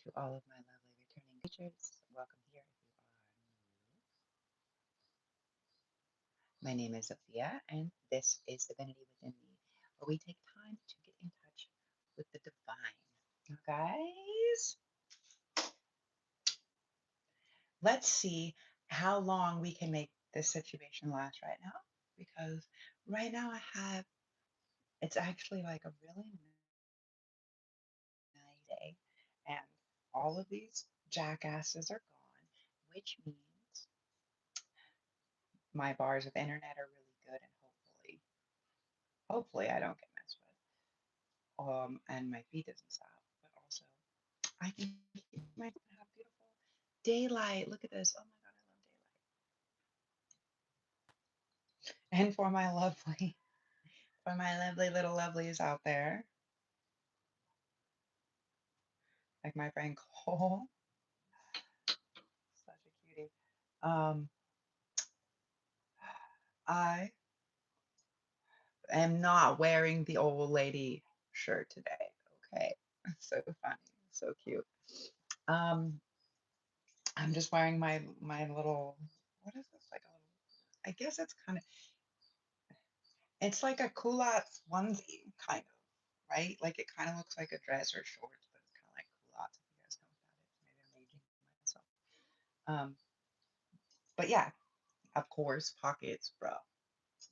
to all of my lovely returning creatures. Welcome here if you are new. My name is Sophia, and this is Divinity Within Me, where we take time to get in touch with the divine. Now, guys, let's see how long we can make this situation last right now, because right now it's actually like a really nice day, and all of these jackasses are gone, which means my bars of internet are really good, and hopefully I don't get messed with. And my feed doesn't stop, but also I can have beautiful daylight. Look at this. Oh my god, I love daylight. And for my lovely little lovelies out there, like my friend Cole, such a cutie. Um, I am not wearing the old lady shirt today. Okay, so funny, so cute. Um, I'm just wearing my little, what is this? Like a little, I guess it's like a culottes onesie, kind of, right? Like it kind of looks like a dress or shorts, but it's kind of like culottes, if you guys know what that is. Maybe I'm aging myself. Um, but yeah, of course, pockets, bro.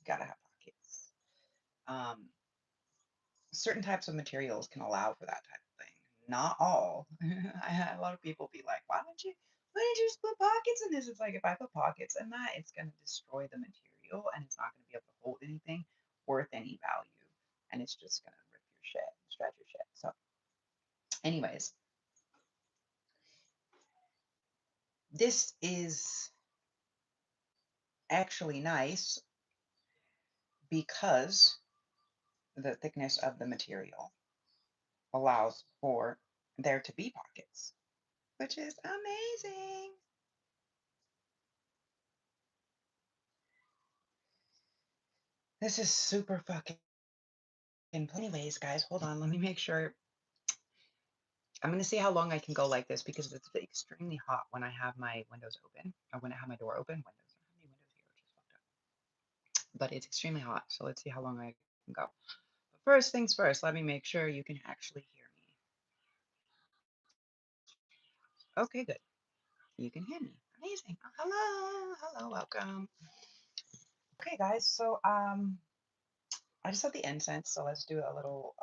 Gotta have pockets. Um, certain types of materials can allow for that type of thing. Not all. I had a lot of people be like, why didn't you just put pockets in this? It's like if I put pockets in that, it's gonna destroy the material and it's not gonna be able to hold anything worth any value. And it's just gonna rip your shit, stretch your shit. So, anyways, this is actually nice because the thickness of the material allows for there to be pockets, which is amazing. This is super fucking. Anyways, guys, hold on. Let me make sure. I'm going to see how long I can go like this because it's extremely hot when I have my windows open or when I have my door open. Windows, I don't have any windows here, which is fucked up. But it's extremely hot. So let's see how long I can go. But first things first, let me make sure you can actually hear me. Okay, good. You can hear me. Amazing. Oh, hello. Hello. Welcome. Okay, guys. So I just have the incense. So let's do a little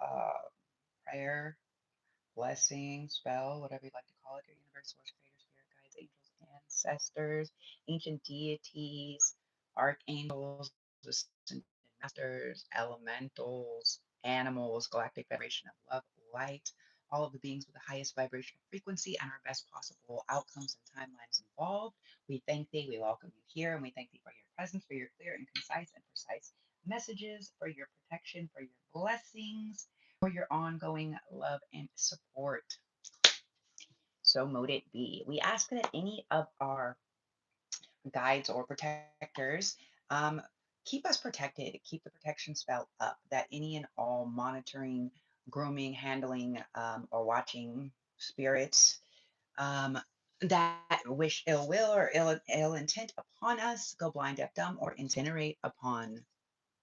prayer, blessing, spell, whatever you'd like to call it, your universe, source, creator, spirit guides, angels, ancestors, ancient deities, archangels, ascended masters, elementals, animals, galactic federation of love, light, all of the beings with the highest vibrational frequency and our best possible outcomes and timelines involved. We thank thee, we welcome you here, and we thank thee for your presence, for your clear and concise and precise messages, for your protection, for your blessings, for your ongoing love and support. So mote it be. We ask that any of our guides or protectors keep us protected, keep the protection spell up, that any and all monitoring, grooming, handling, or watching spirits that wish ill will or ill intent upon us go blind, deaf, dumb, or incinerate upon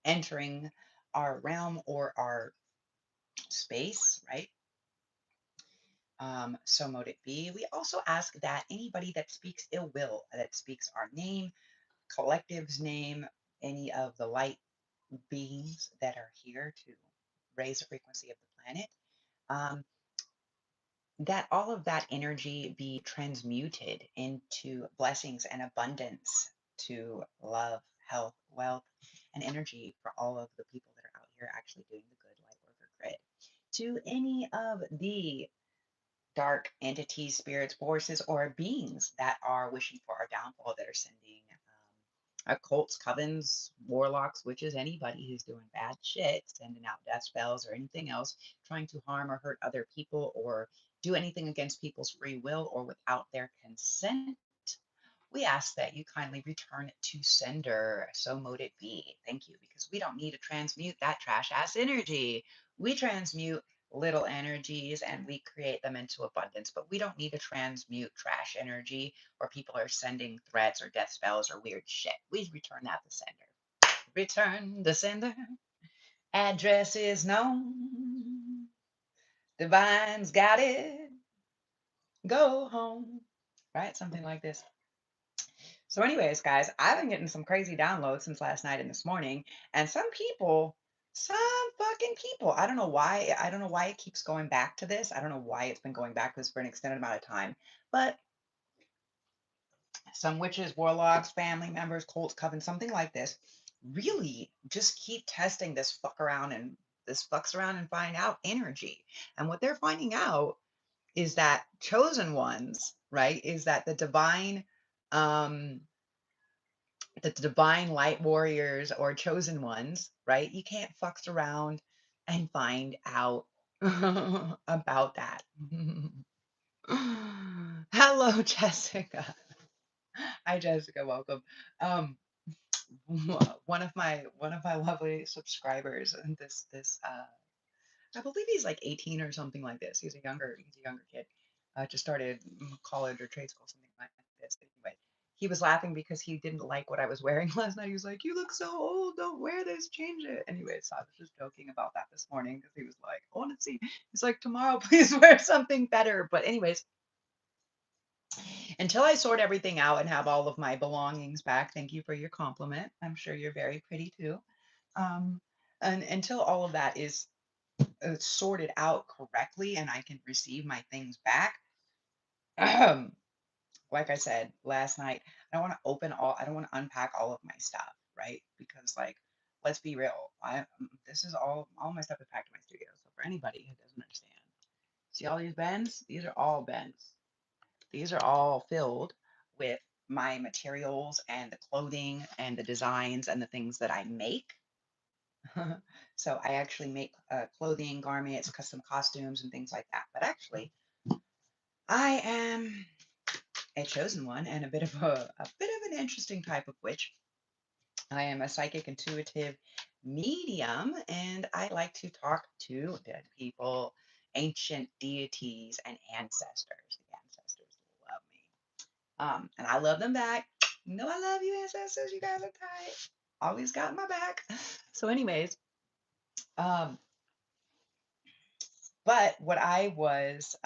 entering our realm or our space, right? So mote it be. We also ask that anybody that speaks ill will, that speaks our name, collective's name, any of the light beings that are here to raise the frequency of the planet, um, that all of that energy be transmuted into blessings and abundance to love, health, wealth, and energy for all of the people that are out here actually doing the good light worker grid. To any of the dark entities, spirits, forces, or beings that are wishing for our downfall, that are sending occults, covens, warlocks, witches, anybody who's doing bad shit, sending out death spells or anything else, trying to harm or hurt other people or do anything against people's free will or without their consent. We ask that you kindly return it to sender. So mote it be. Thank you, because we don't need to transmute that trash ass energy. We transmute little energies and we create them into abundance. But we don't need to transmute trash energy or people are sending threats or death spells or weird shit. We return that to sender. Return the sender. Address is known. Divine's got it. Go home. Right? Something like this. So, anyways, guys, I've been getting some crazy downloads since last night and this morning. And some fucking people, I don't know why. I don't know why it keeps going back to this. I don't know why it's been going back to this for an extended amount of time. But some witches, warlocks, family members, cults, covens, something like this, really just keep testing this fucks around and find out energy. And what they're finding out is that chosen ones, right? Is that um the divine light warriors or chosen ones, right? You can't fucks around and find out about that. Hello, Jessica. Hi, Jessica. Welcome. Um, one of my lovely subscribers, and this I believe he's like 18 or something like this. He's a younger kid. Just started college or trade school, something like this. Anyway, he was laughing because he didn't like what I was wearing last night. He was like, "You look so old. Don't wear this. Change it." Anyway, so I was just joking about that this morning because he was like, "I want to see." He's like, "Tomorrow, please wear something better." But anyways, until I sort everything out and have all of my belongings back, thank you for your compliment. I'm sure you're very pretty too. Um, and until all of that is sorted out correctly and I can receive my things back. Like I said last night, I don't want to unpack all of my stuff, right? Because like, let's be real. This is all my stuff is packed in my studio. So for anybody who doesn't understand, see all these bins? These are all bins. These are all filled with my materials and the clothing and the designs and the things that I make. So I actually make clothing, garments, custom costumes, and things like that. But actually, I am a chosen one and a bit of an interesting type of witch. I am a psychic intuitive medium, and I like to talk to dead people, ancient deities, and ancestors. The ancestors love me, and I love them back. No, I love you, ancestors. You guys are tight. Always got my back. So, anyways, um, but what I was,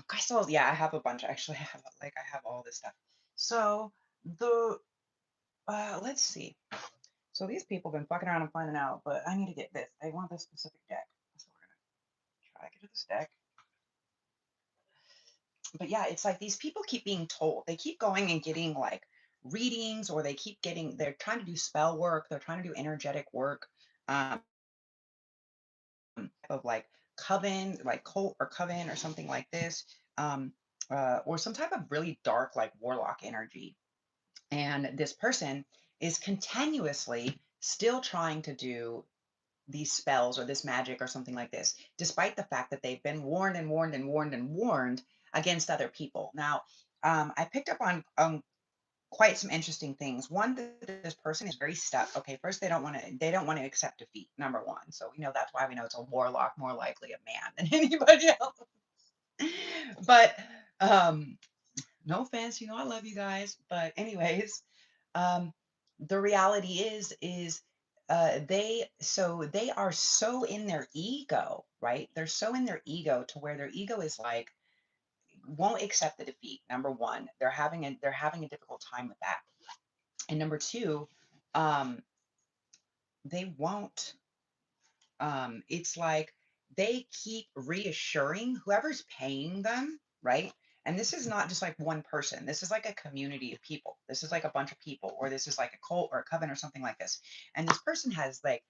crystals, yeah, I have a bunch. Actually, I have all this stuff. So the let's see. So these people have been fucking around and finding out, but I need to get this. I want this specific deck. So we're gonna try to get to this deck. But yeah, it's like these people keep being told. They keep going and getting like readings, or they're trying to do spell work, they're trying to do energetic work. Um, of like coven, like cult or coven or something like this. Um, or some type of really dark like warlock energy. And this person is continuously still trying to do these spells or this magic or something like this, despite the fact that they've been warned and warned and warned and warned against other people. Now, I picked up on quite some interesting things. One, that this person is very stuck. Okay, first they don't want to accept defeat. Number one, so we know that's why we know it's a warlock, more likely a man than anybody else. But um, no offense, I love you guys. But anyways, um, the reality is they are so in their ego, right? They're so in their ego to where their ego is like won't accept the defeat. Number one, they're having a difficult time with that. And number two, um, they won't it's like they keep reassuring whoever's paying them, right? And this is not just like one person. This is like a community of people. This is like a bunch of people, or this is like a cult or a coven or something like this. And this person has like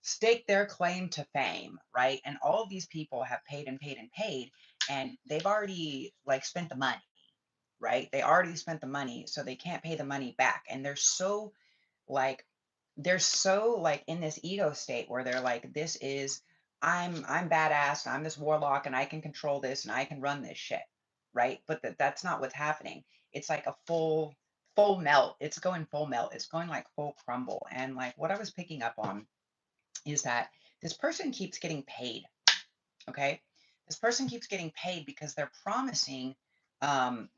staked their claim to fame, right? And all of these people have paid and paid and paid, and they've already like spent the money, right? They already spent the money, so they can't pay the money back. And like they're so like in this ego state where they're like, this is I'm badass and I'm this warlock and I can control this and I can run this shit, right? But that's not what's happening. It's like a full melt. It's going full melt. It's going like full crumble. And like what I was picking up on is that This person keeps getting paid. Okay. This person keeps getting paid because um,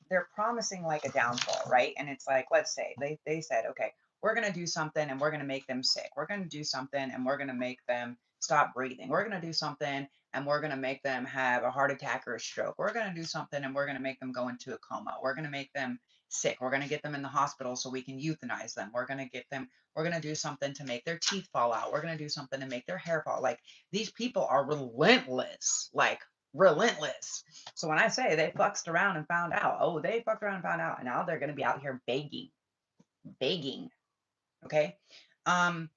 they're promising like a downfall, right? And it's like, let's say they said, okay, we're going to do something and we're going to make them sick. We're going to do something and we're going to make them stop breathing. We're going to do something and we're going to make them have a heart attack or a stroke. We're going to do something and we're going to make them go into a coma. We're going to make them sick. We're going to get them in the hospital so we can euthanize them. We're going to do something to make their teeth fall out. We're going to do something to make their hair fall. Like these people are relentless, like relentless. So when I say they fucked around and found out, oh, they fucked around and found out, and now they're going to be out here begging, begging. Okay. Um,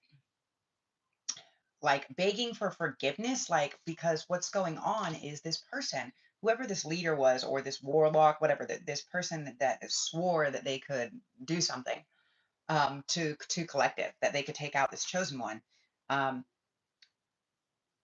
like begging for forgiveness, like, because what's going on is this person, whoever this leader was, or this warlock, whatever, this person that swore that they could do something to collective, that they could take out this chosen one. Um,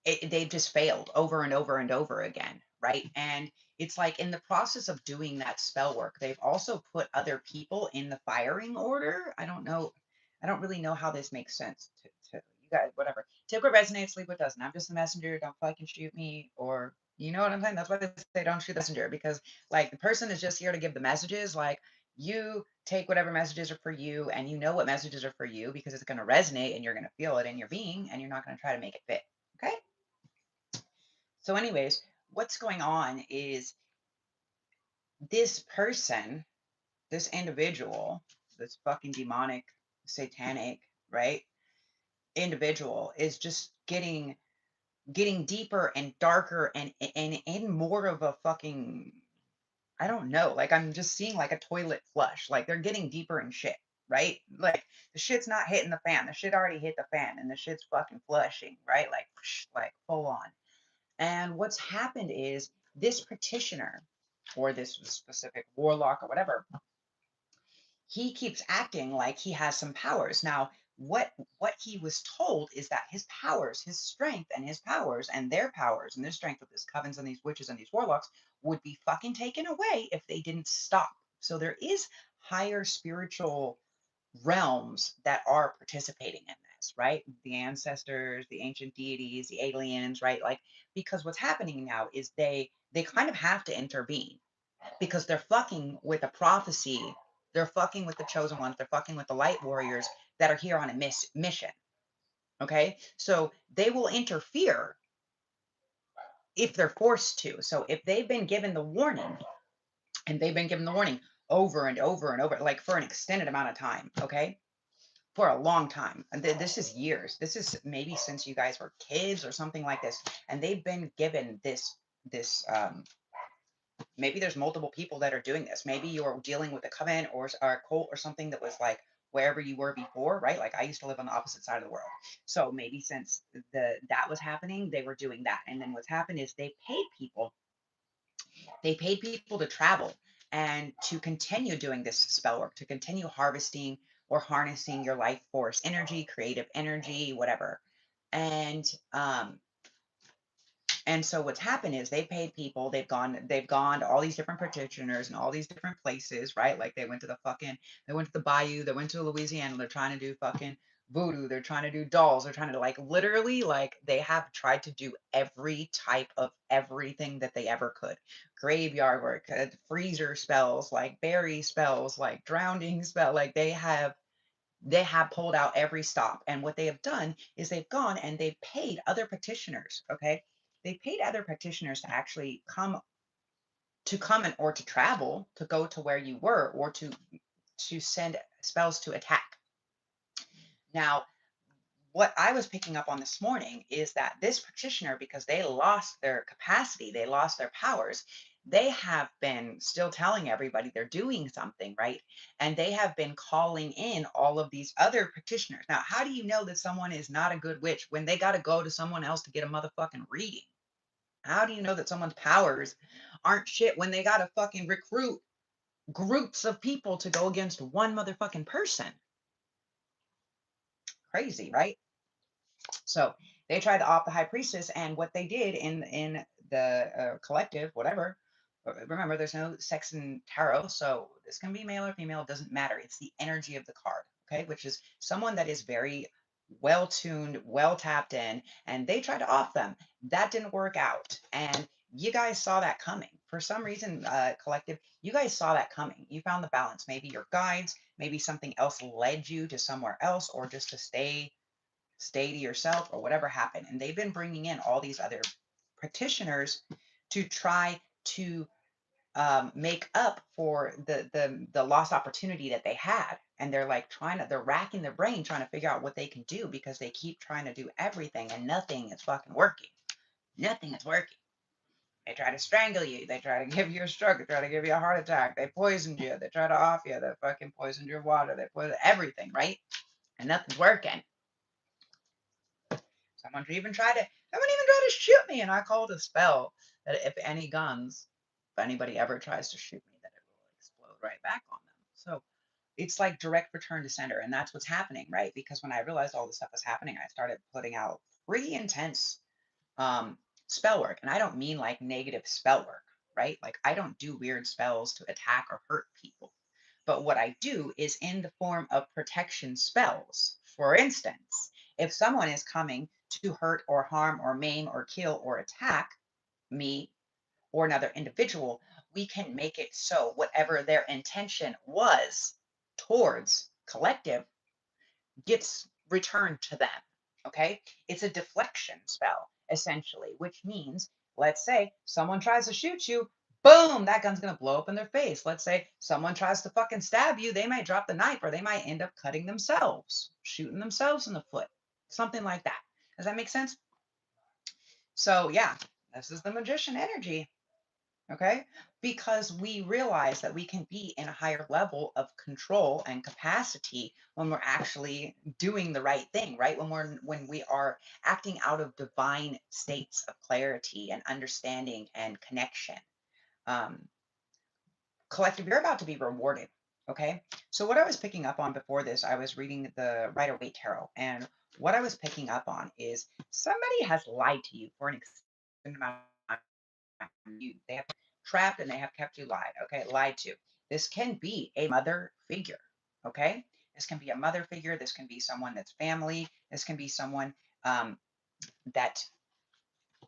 they've just failed over and over and over again, right? And it's like in the process of doing that spell work, they've also put other people in the firing order. I don't know. I don't really know how this makes sense to you guys, whatever. Take what resonates, leave what doesn't. I'm just a messenger. Don't fucking shoot me, or you know what I'm saying? That's why they say don't shoot the messenger, because like the person is just here to give the messages. Like you take whatever messages are for you, and you know what messages are for you because it's going to resonate and you're going to feel it in your being, and you're not going to try to make it fit. Okay. So, anyways, what's going on is this person, this individual, this fucking demonic, satanic, right? Individual is just getting deeper and darker and in more of a fucking, I don't know, like I'm just seeing like a toilet flush. Like they're getting deeper in shit, right? Like the shit's not hitting the fan. The shit already hit the fan and the shit's fucking flushing, right? Like full on. And what's happened is this petitioner, or this specific warlock or whatever, he keeps acting like he has some powers. Now, what he was told is that his powers, his strength and his powers and their strength with his covens and these witches and these warlocks would be fucking taken away if they didn't stop. So there is higher spiritual realms that are participating in this, right? The ancestors, the ancient deities, the aliens, right? Like, because what's happening now is they kind of have to intervene because they're fucking with a prophecy. They're fucking with the chosen ones. They're fucking with the light warriors that are here on a mission. Okay. So they will interfere if they're forced to. So if they've been given the warning, and they've been given the warning over and over and over, like for an extended amount of time, okay, for a long time. And this is years. This is maybe since you guys were kids or something like this. And they've been given this. Maybe there's multiple people that are doing this. Maybe you're dealing with a coven or a cult or something that was like wherever you were before, right? Like I used to live on the opposite side of the world. So maybe since that was happening, they were doing that. And then what's happened is they paid people to travel and to continue doing this spell work, to continue harvesting or harnessing your life force energy, creative energy, whatever. And and so what's happened is they paid people, they've gone to all these different practitioners and all these different places, right? Like they went to the bayou, they went to Louisiana, they're trying to do fucking voodoo, they're trying to do dolls, they're trying to like literally like they have tried to do every type of everything that they ever could. Graveyard work, freezer spells, like berry spells, like drowning spell, like they have pulled out every stop. And what they have done is they've gone and they've paid other petitioners. Okay. They paid other petitioners to actually come and or to travel to go to where you were, or to send spells to attack. Now, what I was picking up on this morning is that this practitioner, because they lost their capacity, they lost their powers, they have been still telling everybody they're doing something, right? And they have been calling in all of these other practitioners. Now, how do you know that someone is not a good witch when they got to go to someone else to get a motherfucking reading? How do you know that someone's powers aren't shit when they got to fucking recruit groups of people to go against one motherfucking person? Crazy, right? So they tried to off the high priestess, and what they did in the collective, whatever. Remember, there's no sex in tarot, so this can be male or female. It doesn't matter. It's the energy of the card, okay? Which is someone that is very well tuned, well tapped in, and they tried to off them. That didn't work out. And you guys saw that coming. For some reason, collective, you guys saw that coming. You found the balance. Maybe your guides, maybe something else led you to somewhere else, or just to stay to yourself, or whatever happened. And they've been bringing in all these other practitioners to try to make up for the lost opportunity that they had. And they're like they're racking their brain trying to figure out what they can do, because they keep trying to do everything and nothing is fucking working. Nothing is working. They try to strangle you. They try to give you a stroke. They try to give you a heart attack. They poisoned you. They try to off you. They fucking poisoned your water. They poisoned everything, right? And nothing's working. Someone even tried to shoot me, and I called a spell that if anybody ever tries to shoot me, that it will explode right back on them. So it's like direct return to sender, and that's what's happening, right? Because when I realized all this stuff was happening, I started putting out pretty intense um, spell work. And I don't mean like negative spell work, right? Like I don't do weird spells to attack or hurt people. But what I do is in the form of protection spells. For instance, if someone is coming to hurt or harm or maim or kill or attack me or another individual, we can make it so whatever their intention was towards collective gets returned to them. Okay. It's a deflection spell, essentially, which means, let's say someone tries to shoot you, boom, that gun's going to blow up in their face. Let's say someone tries to fucking stab you, they might drop the knife, or they might end up cutting themselves, shooting themselves in the foot, something like that. Does that make sense? So, yeah, this is the magician energy. Okay. Because we realize that we can be in a higher level of control and capacity when we're actually doing the right thing, right? When we are acting out of divine states of clarity and understanding and connection. Um, Collective, you're about to be rewarded. Okay. So what I was picking up on before this, I was reading the Rider Waite Tarot, and what I was picking up on is somebody has lied to you for an extended amount of time. They have trapped and they have kept you lied to. This can be a mother figure. Okay. This can be a mother figure. This can be someone that's family. This can be someone um, that,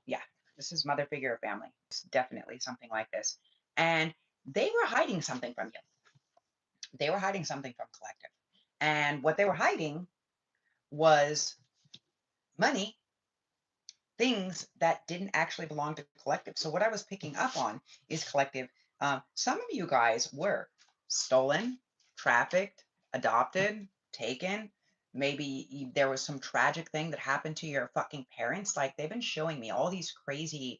yeah, this is mother figure or family. It's definitely something like this. And they were hiding something from you. They were hiding something from collective. And what they were hiding was money, things that didn't actually belong to collective. So what I was picking up on is collective. Some of you guys were stolen, trafficked, adopted, taken. Maybe there was some tragic thing that happened to your fucking parents. Like they've been showing me all these crazy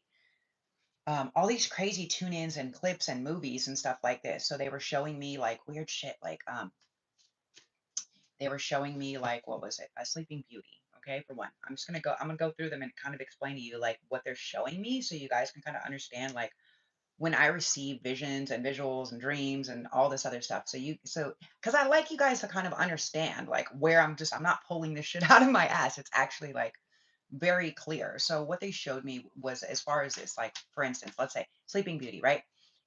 tune-ins and clips and movies and stuff like this. So they were showing me like weird shit, like they were showing me like what was it? A Sleeping Beauty. Okay, for one, I'm gonna go through them and kind of explain to you like what they're showing me, so you guys can kind of understand like when I receive visions and visuals and dreams and all this other stuff. So because I like you guys to kind of understand like where I'm not pulling this shit out of my ass. It's actually like very clear. So what they showed me was, as far as this, like for instance, let's say Sleeping Beauty, right?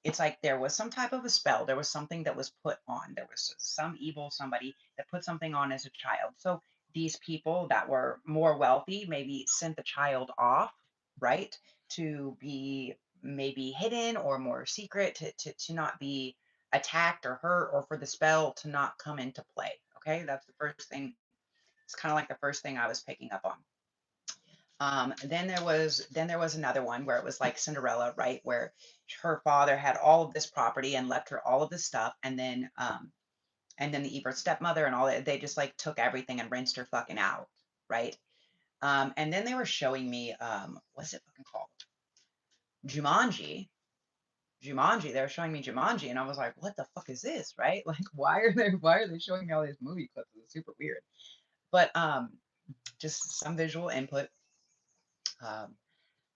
It's like there was some type of a spell, there was something that was put on, there was some evil somebody that put something on as a child. So these people that were more wealthy maybe sent the child off, right, to be maybe hidden or more secret, to not be attacked or hurt, or for the spell to not come into play. Okay, that's the first thing. It's kind of like the first thing I was picking up on. Then there was another one where it was like Cinderella, right? Where her father had all of this property and left her all of this stuff, and then the evil stepmother and all that, they just like took everything and rinsed her fucking out, right? And then they were showing me what's it fucking called? Jumanji. Jumanji. They were showing me Jumanji, and I was like, what the fuck is this, right? Like, why are they showing me all these movie clips? It's super weird. But just some visual input. Um,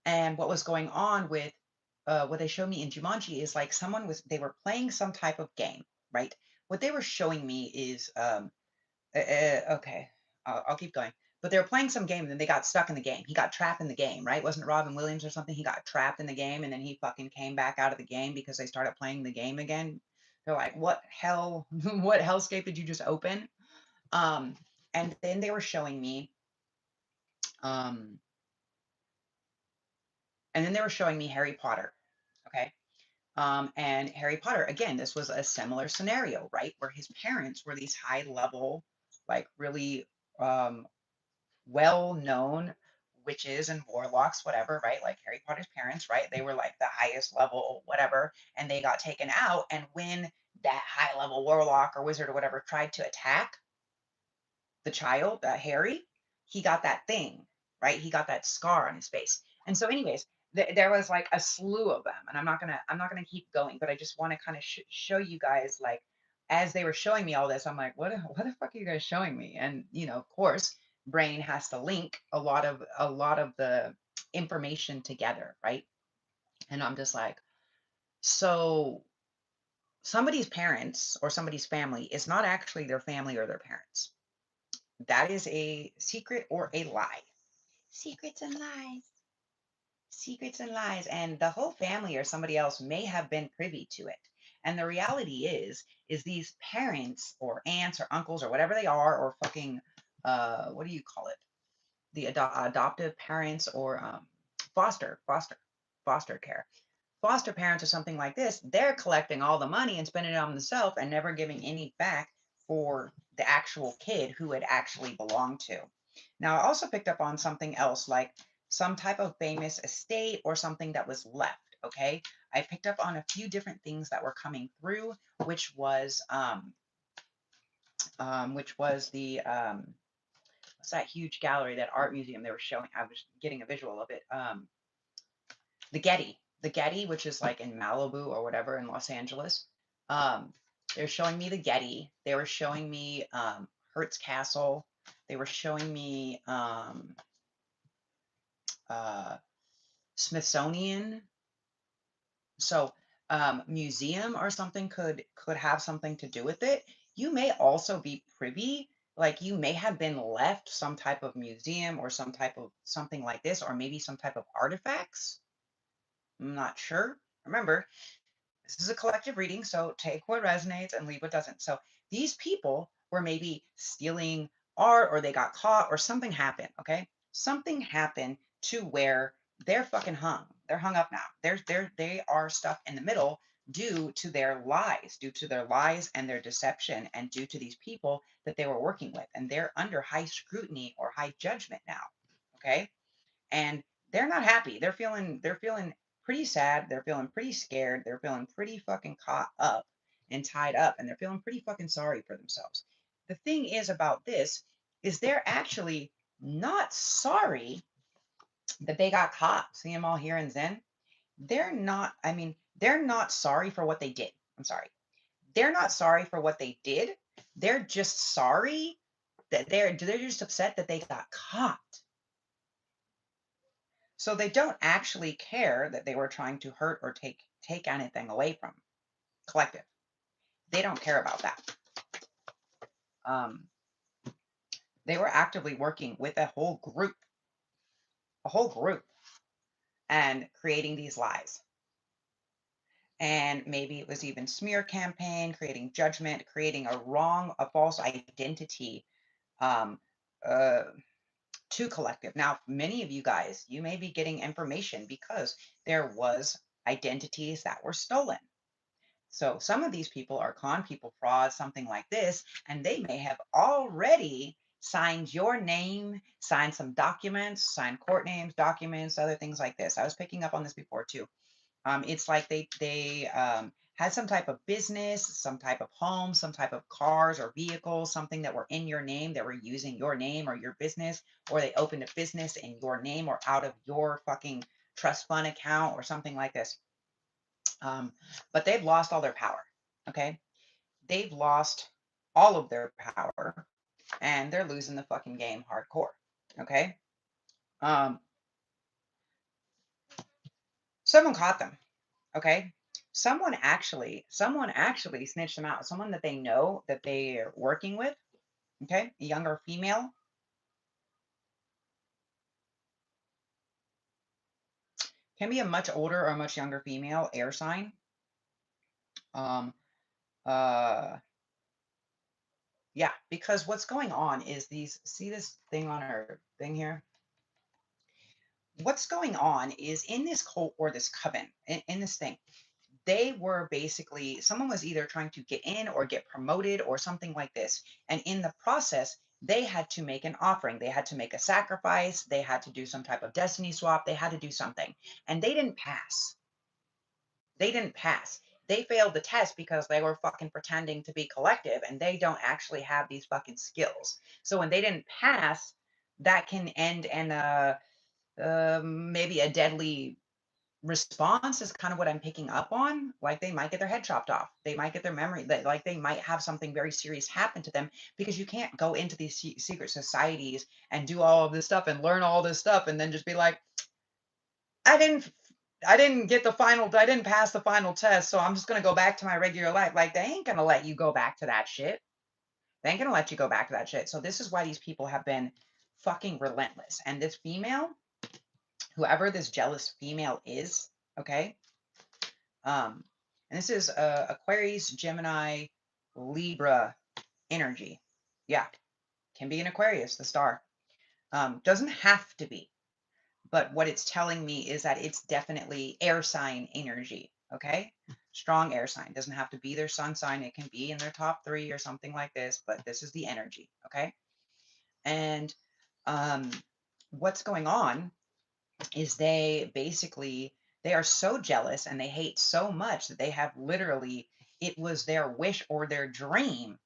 And what was going on with what they showed me in Jumanji is like they were playing some type of game, right? What they were showing me is, okay, I'll keep going. But they were playing some game and then they got stuck in the game. He got trapped in the game, right? Wasn't it Robin Williams or something? He got trapped in the game and then he fucking came back out of the game because they started playing the game again. They're like, what hell, what hellscape did you just open? Um, And then they were showing me, um, Harry Potter. Okay. And Harry Potter, again, this was a similar scenario, right? Where his parents were these high level, like really um, well known witches and warlocks, whatever, right? Like Harry Potter's parents, right? They were like the highest level, whatever, and they got taken out. And when that high level warlock or wizard or whatever tried to attack the child, Harry, he got that thing, right? He got that scar on his face. And so, anyways, there was like a slew of them, and I'm not gonna keep going, but I just want to kind of show you guys, like, as they were showing me all this, I'm like, what the fuck are you guys showing me? And of course, brain has to link a lot of the information together, right? And I'm just like, so somebody's parents or somebody's family is not actually their family or their parents. That is a secret or a lie. Secrets and lies. Secrets and lies. And the whole family or somebody else may have been privy to it. And the reality is these parents or aunts or uncles or whatever they are, or fucking, what do you call it? The adoptive parents or foster, foster, foster care. Foster parents or something like this, they're collecting all the money and spending it on themselves and never giving any back for the actual kid who it actually belonged to. Now, I also picked up on something else, like some type of famous estate or something that was left. Okay, I picked up on a few different things that were coming through, which was the what's that huge gallery, that art museum they were showing? I was getting a visual of it. The Getty, which is like in Malibu or whatever in Los Angeles. Um, they're showing me the Getty. They were showing me Hertz Castle. They were showing me uh, Smithsonian. So museum or something could have something to do with it. You may also be privy, like you may have been left some type of museum or some type of something like this, or maybe some type of artifacts. I'm not sure. Remember, this is a collective reading, so take what resonates and leave what doesn't. So these people were maybe stealing art, or they got caught, or something happened. Okay, something happened to where they're fucking hung. They're hung up now. They are stuck in the middle due to their lies and their deception, and due to these people that they were working with, and they're under high scrutiny or high judgment now. Okay, and they're not happy. They're feeling pretty sad. They're feeling pretty scared. They're feeling pretty fucking caught up and tied up, and they're feeling pretty fucking sorry for themselves. The thing is about this is they're actually not sorry that they got caught. See them all here in Zen? They're not, I mean, they're not sorry for what they did. I'm sorry. They're not sorry for what they did. They're just sorry that they're just upset that they got caught. So they don't actually care that they were trying to hurt or take anything away from collective. They don't care about that. Um, they were actively working with a whole group, and creating these lies. And maybe it was even smear campaign, creating judgment, creating a false identity um, uh, to collective. Now, many of you guys, you may be getting information because there was identities that were stolen. So some of these people are con people, frauds, something like this, and they may have already signed your name, signed some documents, signed court names, documents, other things like this. I was picking up on this before too. It's like they had some type of business, some type of home, some type of cars or vehicles, something that were in your name, that were using your name or your business, or they opened a business in your name or out of your fucking trust fund account or something like this. But they've lost all their power. Okay. They've lost all of their power, and they're losing the fucking game hardcore. Okay. Um, Someone caught them. Okay. Someone actually snitched them out. Someone that they know that they're working with. Okay. A younger female. Can be a much older or a much younger female, air sign. Um, uh, Yeah, because what's going on is these, see this thing on our thing here? What's going on is in this cult or this coven, in this thing, they were basically, someone was either trying to get in or get promoted or something like this. And in the process, they had to make an offering. They had to make a sacrifice. They had to do some type of destiny swap. They had to do something. And they didn't pass. They didn't pass. They failed the test because they were fucking pretending to be collective and they don't actually have these fucking skills. So when they didn't pass, that can end in maybe a deadly response is kind of what I'm picking up on. Like they might get their head chopped off. They might get their memory, like they might have something very serious happen to them because you can't go into these secret societies and do all of this stuff and learn all this stuff and then just be like, I didn't I didn't get the final, I didn't pass the final test, so I'm just gonna go back to my regular life. Like they ain't gonna let you go back to that shit. They ain't gonna let you go back to that shit. So this is why these people have been fucking relentless. And this female, whoever this jealous female is, okay, um, and this is Aquarius, Gemini, Libra energy. Yeah, can be an Aquarius, the star. Doesn't have to be, but what it's telling me is that it's definitely air sign energy. Okay, strong air sign. Doesn't have to be their sun sign. It can be in their top 3 or something like this, but this is the energy. Okay, and um, what's going on is they basically, they are so jealous and they hate so much that they have literally, it was their wish or their dream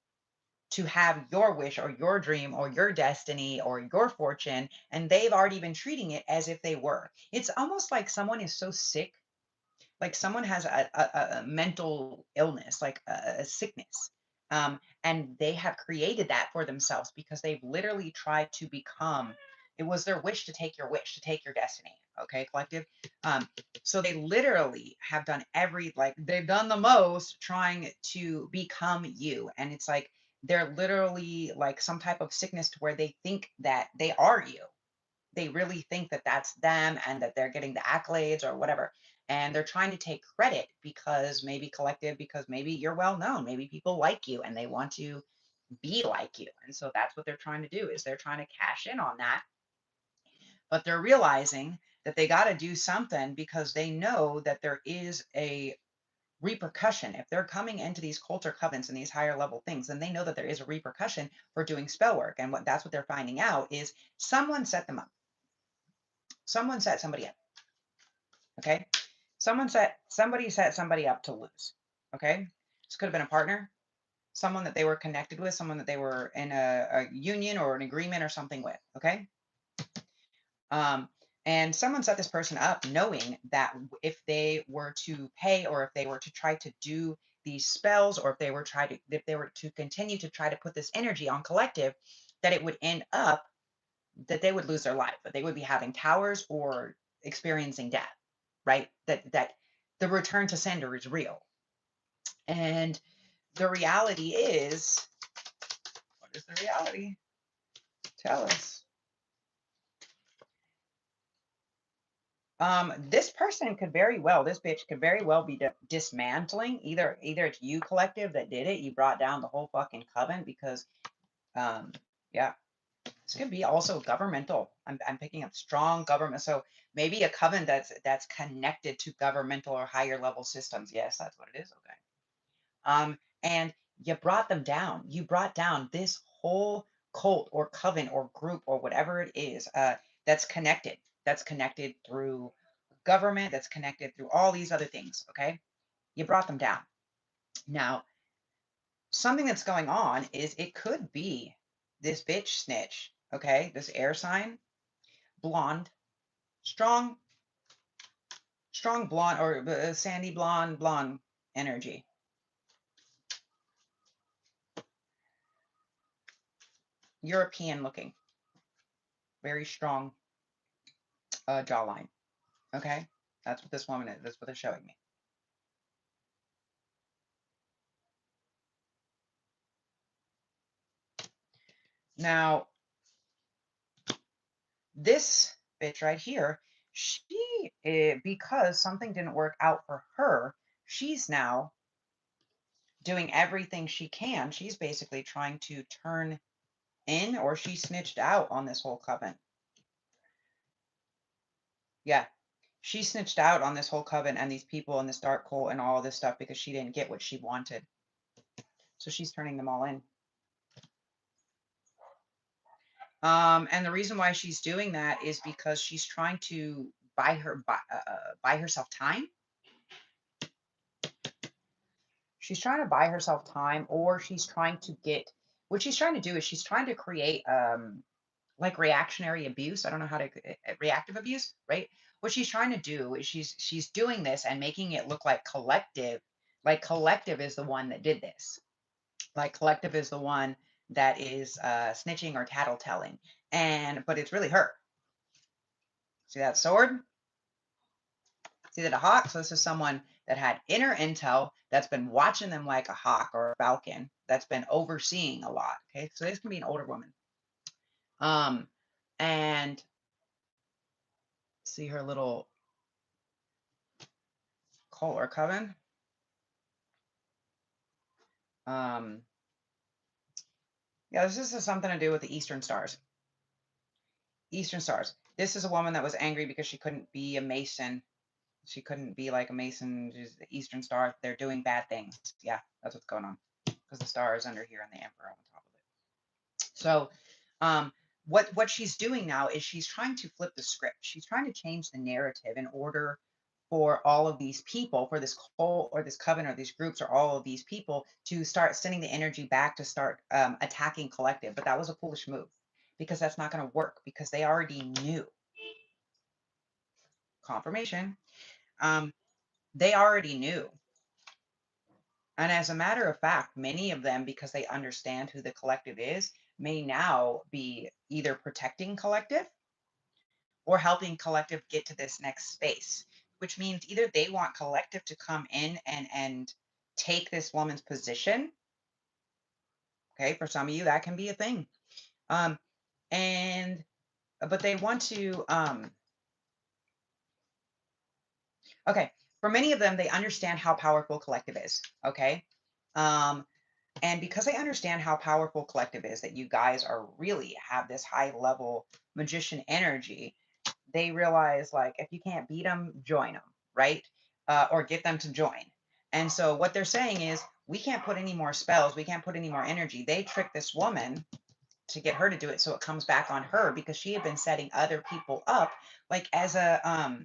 to have your wish or your dream or your destiny or your fortune, and they've already been treating it as if they were. It's almost like someone is so sick, like someone has a mental illness, like a sickness. And they have created that for themselves because they've literally tried to become, it was their wish to take your wish, to take your destiny. Okay, collective. Um, so they literally have done like they've done the most trying to become you. And it's like they're literally like some type of sickness to where they think that they are you. They really think that that's them and that they're getting the accolades or whatever. And they're trying to take credit because maybe collective, because maybe you're well known, maybe people like you and they want to be like you. And so that's what they're trying to do, is they're trying to cash in on that. But they're realizing that they got to do something because they know that there is a repercussion. If they're coming into these culture covens and these higher level things, then they know that there is a repercussion for doing spell work. And that's what they're finding out is someone set them up. Someone set somebody up. Okay. Somebody set somebody up to lose. Okay. This could have been a partner, someone that they were connected with, someone that they were in a union or an agreement or something with. Okay. Um, and someone set this person up knowing that if they were to pay or if they were to try to do these spells or if they were to continue to try to put this energy on collective, that it would end up that they would lose their life, that they would be having towers or experiencing death, right? That the return to sender is real. And the reality is, what is the reality? Tell us. This person could very well, this bitch could very well be dismantling. Either it's you collective that did it. You brought down the whole fucking coven because, yeah, this could be also governmental. I'm picking up strong government. So maybe a coven that's connected to governmental or higher level systems. Yes, that's what it is. Okay. And you brought them down. You brought down this whole cult or coven or group or whatever it is, that's connected. That's connected through government. That's connected through all these other things. Okay. You brought them down. Now, something that's going on is it could be this bitch snitch. Okay. This air sign, blonde, strong, strong blonde or sandy blonde energy. European looking, very strong jawline. Okay. That's what this woman is. That's what they're showing me. Now, this bitch right here, because something didn't work out for her, she's now doing everything she can. She's basically trying to turn in, or she snitched out on this whole coven. Yeah. She snitched out on this whole coven and these people and this dark cult and all this stuff because she didn't get what she wanted. So she's turning them all in. And the reason why she's doing that is because she's trying to buy herself time. She's trying to buy herself time, or she's trying to get, what she's trying to do is she's trying to create like reactionary abuse. I don't know how to reactive abuse, right? What she's trying to do is she's doing this and making it look like collective is the one that did this. Like collective is the one that is snitching or tattletelling. But it's really her. See that sword? See that a hawk? So this is someone that had inner intel that's been watching them like a hawk or a falcon, that's been overseeing a lot. Okay, so this can be an older woman. And see her little cult or coven. Yeah, this is something to do with the Eastern Stars. Eastern Stars. This is a woman that was angry because she couldn't be a Mason. She couldn't be like a Mason. She's the Eastern Star. They're doing bad things. Yeah, that's what's going on. Because the star is under here and the Emperor on top of it. So, what she's doing now is she's trying to flip the script. She's trying to change the narrative in order for all of these people, for this cult or this coven or these groups or all of these people to start sending the energy back to start attacking collective. But that was a foolish move because that's not going to work because they already knew. Confirmation. They already knew. And as a matter of fact, many of them, because they understand who the collective is, may now be either protecting collective or helping collective get to this next space, which means either they want collective to come in and take this woman's position. Okay, for some of you, that can be a thing. But they want to, okay, for many of them, they understand how powerful collective is. Okay. And because they understand how powerful collective is, that you guys are really have this high level magician energy, they realize like if you can't beat them, join them, right? Or get them to join. And so what they're saying is, we can't put any more spells, we can't put any more energy. They trick this woman to get her to do it, so it comes back on her because she had been setting other people up, like as a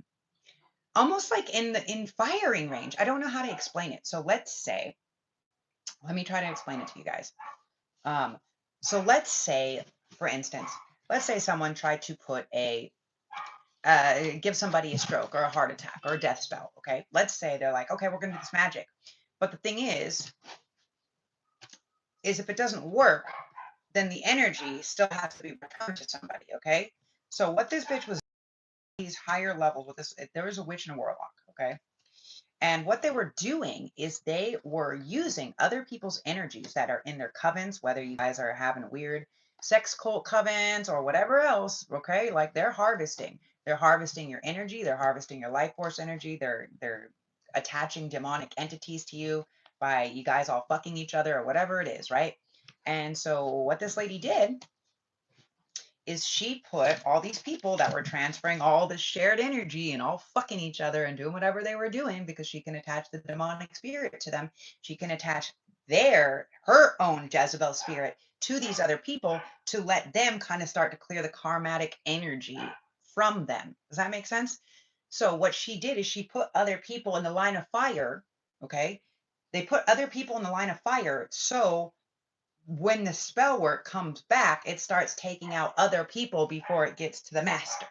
almost like in firing range. I don't know how to explain it. So let's say, let me try to explain it to you guys. So let's say, for instance, let's say someone tried to put give somebody a stroke or a heart attack or a death spell. Okay. Let's say they're like, okay, we're going to do this magic. But the thing is if it doesn't work, then the energy still has to be returned to somebody. Okay. So what this bitch was, these higher levels with this, there was a witch and a warlock. Okay. And what they were doing is they were using other people's energies that are in their covens, whether you guys are having weird sex cult covens or whatever else, okay? Like they're harvesting. They're harvesting your energy, they're harvesting your life force energy, they're attaching demonic entities to you by you guys all fucking each other or whatever it is, right? And so what this lady did is she put all these people that were transferring all this shared energy and all fucking each other and doing whatever they were doing because she can attach the demonic spirit to them. She can attach her own Jezebel spirit to these other people to let them kind of start to clear the karmatic energy from them. Does that make sense? So what she did is she put other people in the line of fire. Okay. They put other people in the line of fire. So when the spell work comes back, it starts taking out other people before it gets to the master.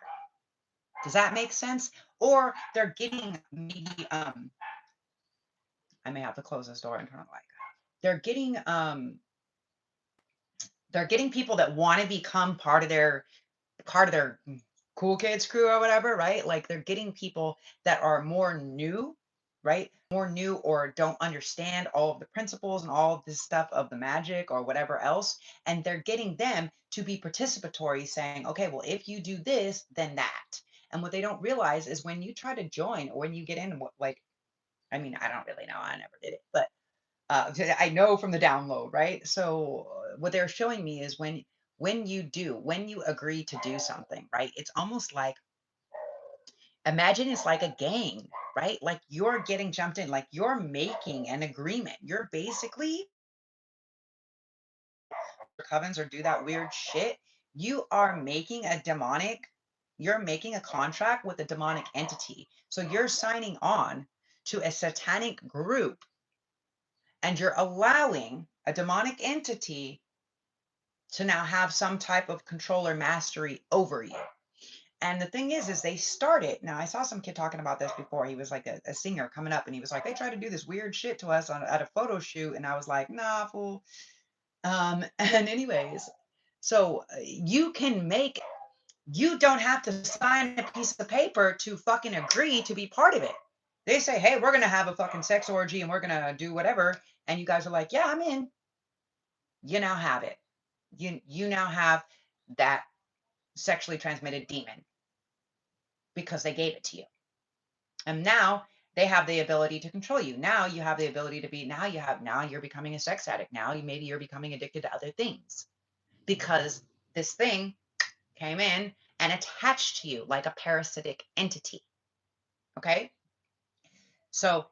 Does that make sense? Or they're getting maybe I may have to close this door and turn on the light. They're getting people that want to become part of their cool kids crew or whatever, right? Like they're getting people that are more new, right? More new or don't understand all of the principles and all of this stuff of the magic or whatever else. And they're getting them to be participatory, saying, okay, well, if you do this, then that. And what they don't realize is when you try to join or when you get in, like, I mean, I don't really know, I never did it, but I know from the download, right? So what they're showing me is when you agree to do something, right? It's almost like, imagine it's like a gang, right? Like you're getting jumped in, like you're making an agreement. You're basically covens or do that weird shit. You are making a demonic, you're making a contract with a demonic entity. So you're signing on to a satanic group and you're allowing a demonic entity to now have some type of control or mastery over you. And the thing is they started. Now, I saw some kid talking about this before. He was like a singer coming up and he was like, they tried to do this weird shit to us at a photo shoot. And I was like, nah, fool. And anyways, so you don't have to sign a piece of paper to fucking agree to be part of it. They say, hey, we're going to have a fucking sex orgy and we're going to do whatever. And you guys are like, yeah, I'm in. You now have it. You now have that sexually transmitted demon because they gave it to you. And now they have the ability to control you. Now you have the ability to be, now you're becoming a sex addict. Now maybe you're becoming addicted to other things because this thing came in and attached to you like a parasitic entity. Okay. So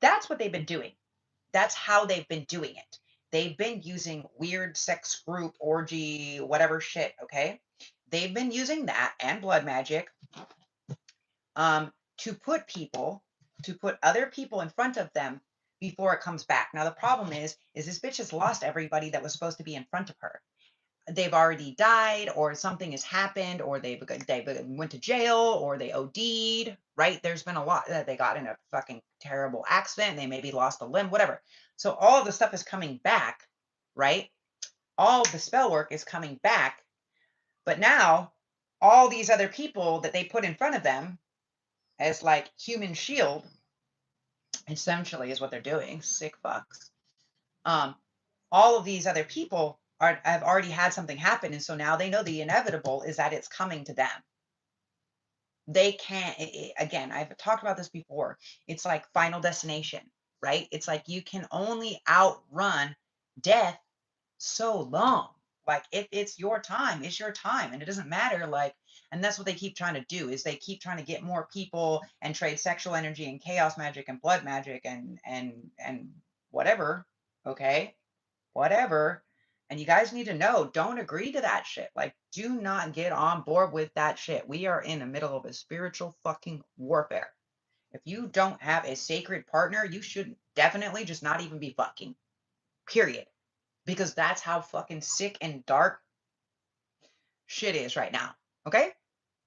that's what they've been doing. That's how they've been doing it. They've been using weird sex group, orgy, whatever shit. Okay. They've been using that and blood magic to put other people in front of them before it comes back. Now the problem is this bitch has lost everybody that was supposed to be in front of her. They've already died, or something has happened, or they went to jail, or they OD'd. Right? There's been a lot that they got in a fucking terrible accident. They maybe lost a limb, whatever. So all of the stuff is coming back, right? All of the spell work is coming back, but now all these other people that they put in front of them as like human shield, essentially, is what they're doing. Sick fucks. Um, all of these other people have already had something happen, and so now they know the inevitable is that it's coming to them. They can't. Again, I've talked about this before. It's like Final Destination, right? It's like you can only outrun death so long. Like if it's your time, it's your time, and it doesn't matter. Like, and that's what they keep trying to do is they keep trying to get more people and trade sexual energy and chaos magic and blood magic and whatever. Okay, whatever. And you guys need to know, don't agree to that shit. Like, do not get on board with that shit. We are in the middle of a spiritual fucking warfare. If you don't have a sacred partner, you should definitely just not even be fucking. Period, because that's how fucking sick and dark shit is right now. Okay?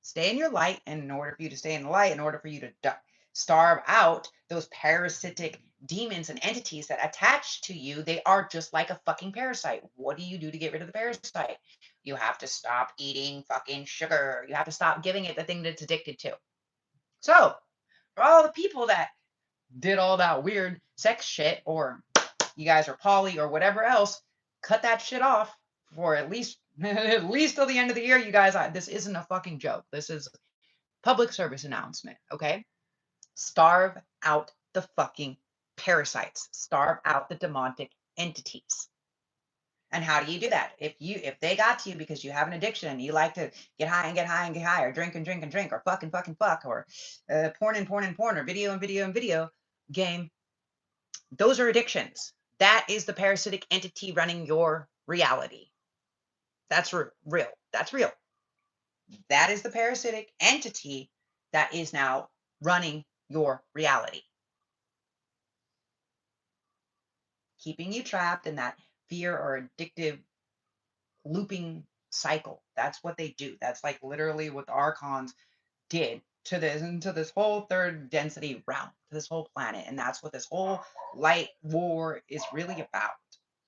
Stay in your light. And in order for you to stay in the light, in order for you to starve out those parasitic demons and entities that attach to you, they are just like a fucking parasite. What do you do to get rid of the parasite? You have to stop eating fucking sugar. You have to stop giving it the thing that it's addicted to. So, for all the people that did all that weird sex shit, or you guys are poly or whatever else, cut that shit off for at least at least till the end of the year, you guys. This isn't a fucking joke. This is public service announcement. Okay, starve out the fucking parasites. Starve out the demonic entities. And how do you do that? If they got to you because you have an addiction and you like to get high and get high and get high, or drink and drink and drink, or fucking fuck, or porn and porn and porn, or video and video and video game, those are addictions. That is the parasitic entity running your reality. That's real. That's real. That is the parasitic entity that is now running your reality, keeping you trapped in that fear or addictive looping cycle. That's what they do. That's like literally what the archons did to this whole third density realm, to this whole planet. And that's what this whole light war is really about.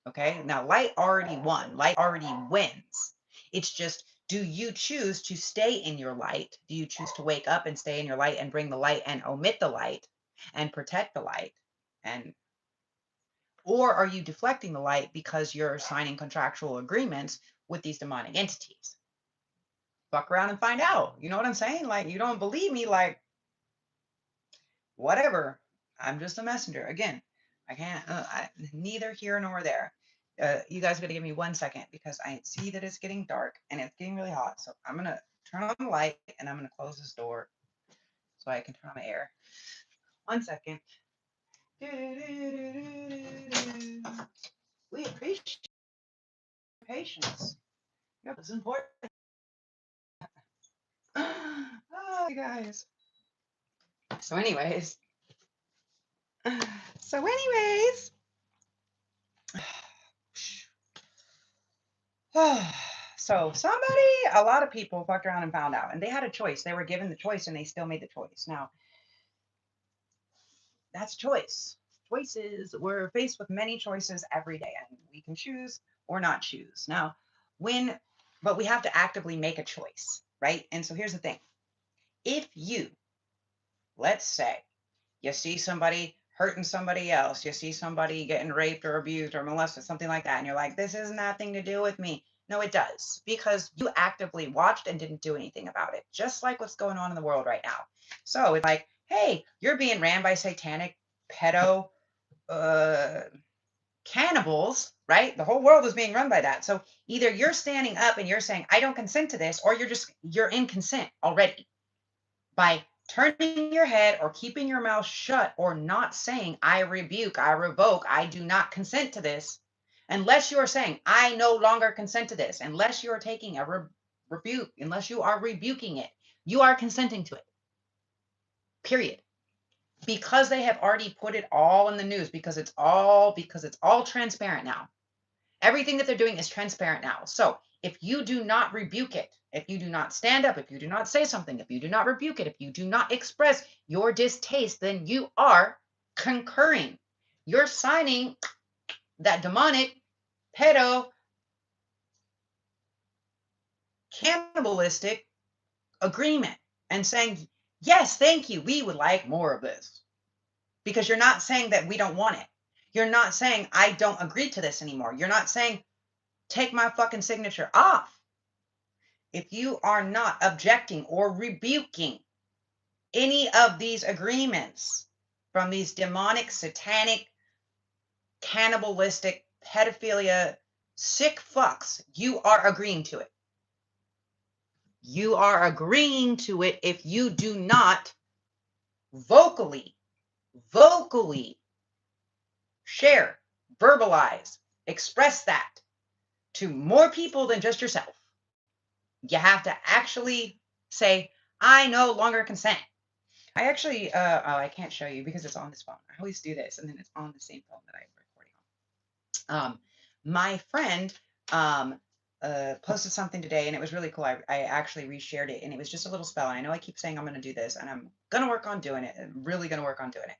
Okay. Now, light already won, light already wins. It's just, do you choose to stay in your light? Do you choose to wake up and stay in your light and bring the light and omit the light and protect the light? And or are you deflecting the light because you're signing contractual agreements with these demonic entities? Fuck around and find out. You know what I'm saying? Like, you don't believe me, like, whatever. I'm just a messenger. Again, I can't, neither here nor there. You guys got to give me 1 second because I see that it's getting dark and it's getting really hot. So I'm going to turn on the light and I'm going to close this door so I can turn on my air. 1 second. We appreciate patience. Yep, it's important. Oh, you guys. So, anyways, so, anyways, so a lot of people fucked around and found out, and they had a choice. They were given the choice, and they still made the choice. Now, that's choice. Choices. We're faced with many choices every day, and we can choose or not choose. Now, but we have to actively make a choice, right? And so here's the thing: if you, let's say, you see somebody hurting somebody else, you see somebody getting raped or abused or molested, something like that, and you're like, this has nothing to do with me. No, it does, because you actively watched and didn't do anything about it, just like what's going on in the world right now. So it's like, hey, you're being ran by satanic pedo uh, cannibals, right? The whole world is being run by that. So either you're standing up and you're saying, I don't consent to this, or you're in consent already by turning your head or keeping your mouth shut or not saying, I rebuke, I revoke, I do not consent to this, unless you're saying, I no longer consent to this, unless you're taking a rebuke, unless you are rebuking it, you are consenting to it, period. Because they have already put it all in the news, because it's all transparent now. Everything that they're doing is transparent now. So if you do not rebuke it, if you do not stand up, if you do not say something, if you do not rebuke it, if you do not express your distaste, then you are concurring. You're signing that demonic, pedo, cannibalistic agreement and saying, yes, thank you. We would like more of this. Because you're not saying that we don't want it. You're not saying, I don't agree to this anymore. You're not saying, take my fucking signature off. If you are not objecting or rebuking any of these agreements from these demonic, satanic, cannibalistic, pedophilia, sick fucks, you are agreeing to it. You are agreeing to it if you do not vocally share, verbalize, express that to more people than just yourself. You have to actually say, I no longer consent. I actually, I can't show you because it's on this phone. I always do this, and then it's on the same phone that I'm recording on. My friend posted something today, and it was really cool. I actually reshared it, and it was just a little spell. And I know I keep saying I'm going to do this, and I'm going to work on doing it. I'm really going to work on doing it.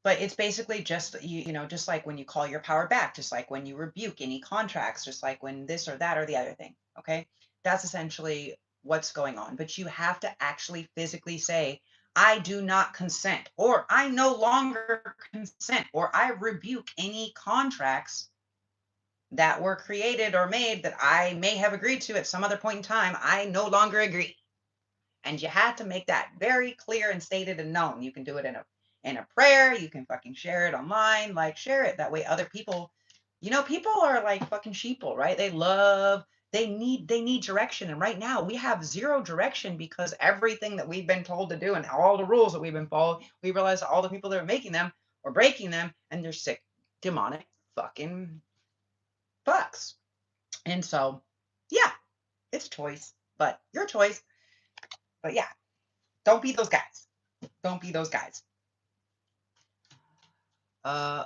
But it's basically just, just like when you call your power back, just like when you rebuke any contracts, just like when this or that or the other thing. Okay. That's essentially what's going on. But you have to actually physically say, I do not consent, or I no longer consent, or I rebuke any contracts that were created or made that I may have agreed to at some other point in time. I no longer agree. And you have to make that very clear and stated and known. You can do it in a prayer. You can fucking share it online, like share it. That way other people, people are like fucking sheeple, right? They need direction. And right now we have zero direction because everything that we've been told to do and all the rules that we've been following, we realize that all the people that are making them or breaking them, and they're sick, demonic fucking fucks. And so, yeah, it's a choice, but your choice. But yeah, don't be those guys. Don't be those guys.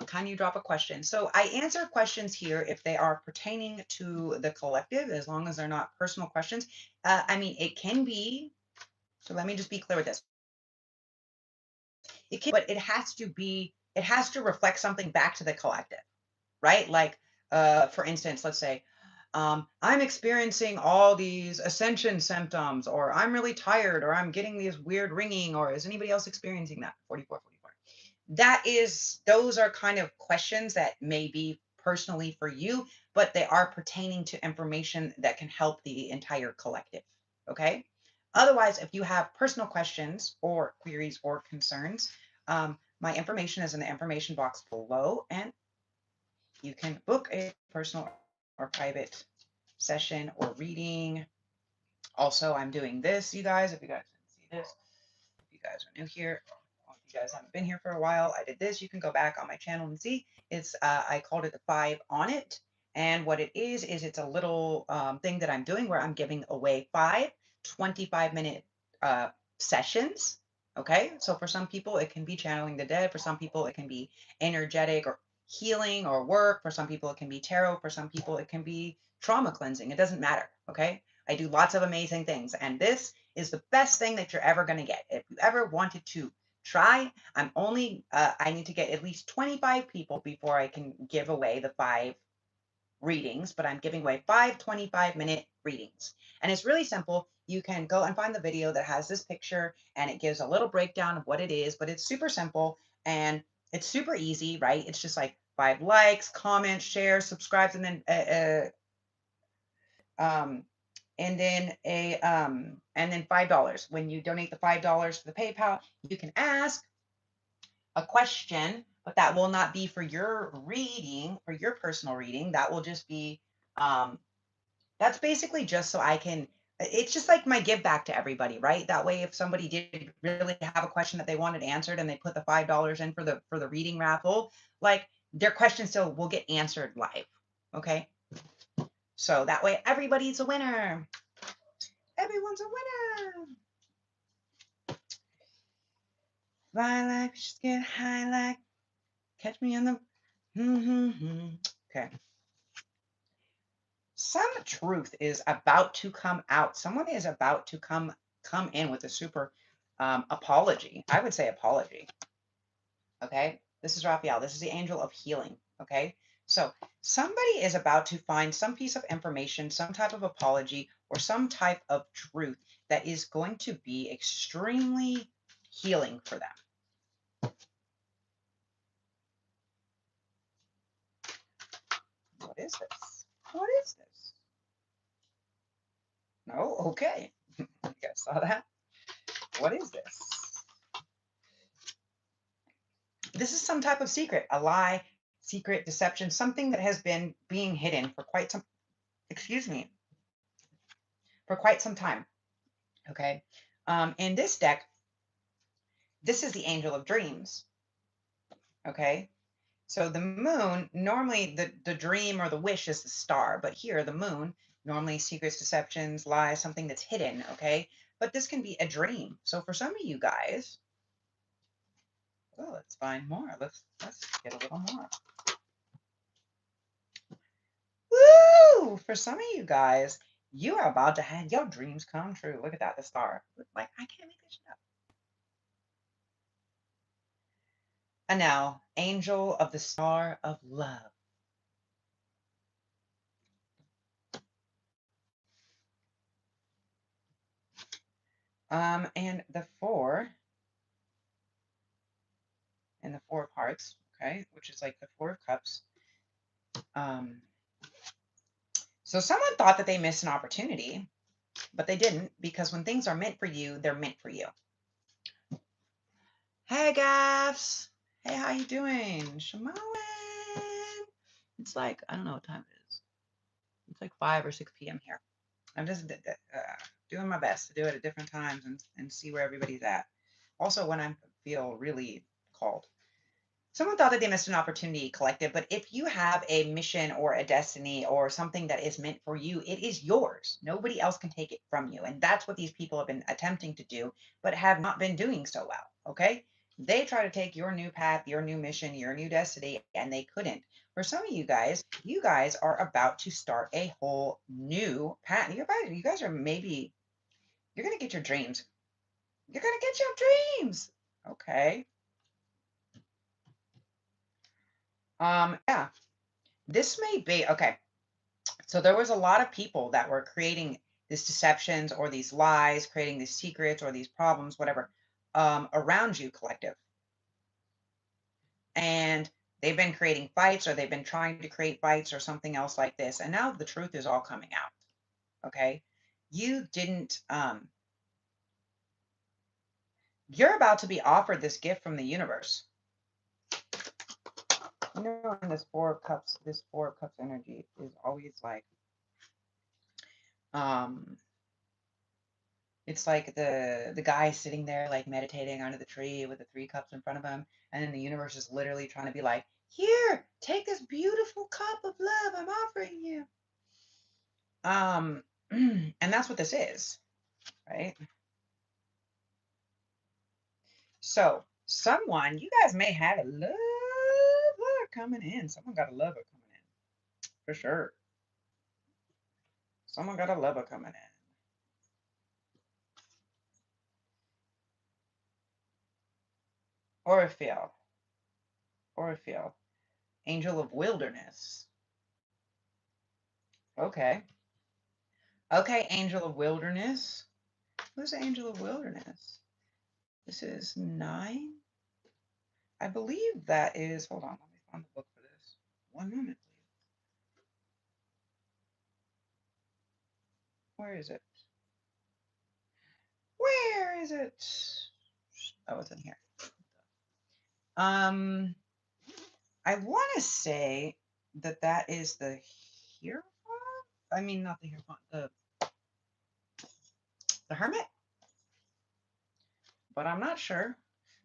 Can you drop a question? So I answer questions here if they are pertaining to the collective, as long as they're not personal questions. I mean, it can be. So let me just be clear with this. It can, but it has to be. It has to reflect something back to the collective, right? Like, for instance, let's say I'm experiencing all these ascension symptoms, or I'm really tired, or I'm getting these weird ringing, or is anybody else experiencing that? 44. Those are kind of questions that may be personally for you, but they are pertaining to information that can help the entire collective. Okay. Otherwise, if you have personal questions or queries or concerns, My information is in the information box below, and you can book a personal or private session or reading. Also, I'm doing this, you guys, if you guys didn't see this, if you guys are new here, or if you guys haven't been here for a while, I did this. You can go back on my channel and see. It's I called it the 5 on it. And what it is it's a little thing that I'm doing where I'm giving away 5 25-minute sessions. Okay. So for some people, it can be channeling the dead. For some people, it can be energetic or healing or work. For some people, it can be tarot. For some people, it can be trauma cleansing. It doesn't matter. Okay. I do lots of amazing things. And this is the best thing that you're ever going to get. If you ever wanted to try, I need to get at least 25 people before I can give away the 5 readings, but I'm giving away 5 25-minute readings. And it's really simple. You can go and find the video that has this picture and it gives a little breakdown of what it is, but it's super simple and it's super easy, right? It's just like 5 likes, comments, shares, subscribes, um, and then $5. When you donate the $5 to the PayPal, you can ask a question, but that will not be for your reading, for your personal reading. That will just be um, that's basically just so I can, it's just like my give back to everybody, right? That way, if somebody did really have a question that they wanted answered and they put the $5 in for the reading raffle, like their question still will get answered live. Okay. So that way everybody's a winner. Everyone's a winner. Fly like, just get high like, catch me in the. Okay. Some truth is about to come out. Someone is about to come in with a super apology. I would say apology. Okay. This is Raphael. This is the angel of healing. Okay. So somebody is about to find some piece of information, some type of apology, or some type of truth that is going to be extremely healing for them. What is this? What is this? No? Okay. You guys saw that? What is this? This is some type of secret, a lie, secret, deception, something that has been being hidden for quite some, excuse me, for quite some time. Okay. In this deck, this is the angel of dreams. Okay. So the moon, normally the dream or the wish is the star, but here the moon, normally secrets, deceptions, lies, something that's hidden. Okay. But this can be a dream. So for some of you guys, oh, let's find more. Let's get a little more. Woo! For some of you guys, you are about to have your dreams come true. Look at that, the star. Like, I can't make this shit up. And now, angel of the star of love. And the 4 and the 4 of hearts, okay, which is like the 4 of cups. So someone thought that they missed an opportunity, but they didn't, because when things are meant for you, they're meant for you. Hey, Gaffs. Hey, how you doing? Shimoen. It's like, I don't know what time it is. It's like 5 or 6 p.m. here. I'm just doing my best to do it at different times and see where everybody's at. Also, when I feel really called. Someone thought that they missed an opportunity, collective, but if you have a mission or a destiny or something that is meant for you, it is yours. Nobody else can take it from you. And that's what these people have been attempting to do, but have not been doing so well. Okay. They try to take your new path, your new mission, your new destiny, and they couldn't. For some of you guys are about to start a whole new path. You guys are maybe, you're going to get your dreams. You're going to get your dreams. Okay. Yeah, this may be, okay. So there was a lot of people that were creating these deceptions or these lies, creating these secrets or these problems, whatever, around you, collective. And they've been creating fights, or they've been trying to create fights or something else like this. And now the truth is all coming out. Okay. You didn't, you're about to be offered this gift from the universe. You know, in this Four of Cups energy is always like, um, it's like the guy sitting there like meditating under the tree with the three cups in front of him, and then the universe is literally trying to be like, here, take this beautiful cup of love I'm offering you. And that's what this is, right? So someone, you guys may have a lover coming in. Someone got a lover coming in for sure. Someone got a lover coming in. Orpheal. Orpheal. Angel of Wilderness. Okay. Okay, Angel of Wilderness. Who's the Angel of Wilderness? This is 9. I believe that is, hold on, let me find the book for this. One moment, please. Where is it? Where is it? Oh, it's in here. I want to say that that is the Hierophant. I mean, not the Hierophant, the Hermit, but I'm not sure.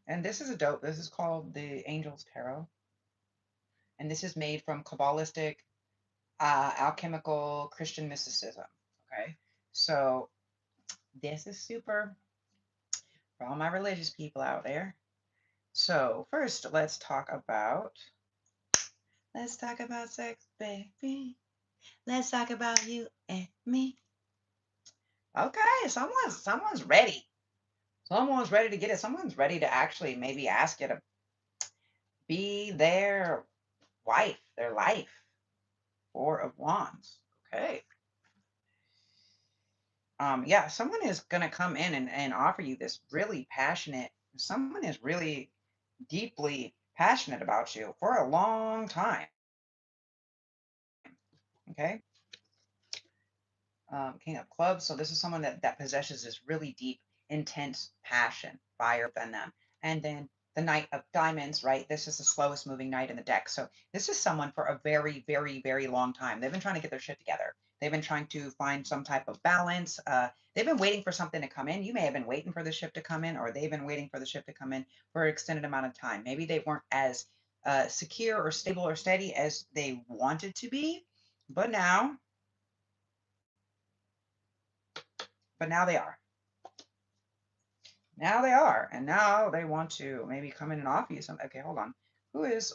And this is a dope. This is called the Angel's Tarot, and this is made from Kabbalistic, alchemical Christian mysticism. Okay, so this is super for all my religious people out there. So first, let's talk about sex, baby. Let's talk about you and me. Okay, someone's ready. Someone's ready to get it. Someone's ready to actually maybe ask you to be their wife, their life. Four of Wands. Okay. Yeah, someone is gonna come in and offer you this really passionate, someone is really deeply passionate about you for a long time. Okay. King of Clubs. So this is someone that possesses this really deep, intense passion, fire within them. And then the Knight of Diamonds, right? This is the slowest moving knight in the deck. So this is someone for a very, very, very long time. They've been trying to get their shit together. They've been trying to find some type of balance. They've been waiting for something to come in. You may have been waiting for the ship to come in, or they've been waiting for the ship to come in for an extended amount of time. Maybe they weren't as secure or stable or steady as they wanted to be, but now they are. Now they are. And now they want to maybe come in and offer you something. Okay, hold on. Who is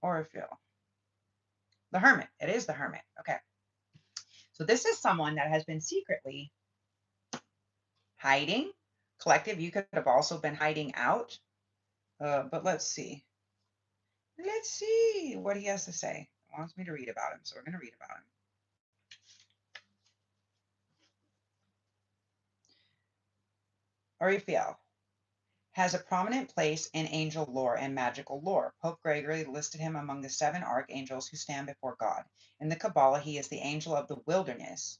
Orpheal? The Hermit. It is the Hermit. Okay. So this is someone that has been secretly hiding. Collective, you could have also been hiding out. But let's see. Let's see what he has to say. He wants me to read about him. So we're going to read about him. Orpheal has a prominent place in angel lore and magical lore. Pope Gregory listed him among the 7 archangels who stand before God. In the Kabbalah, he is the angel of the wilderness.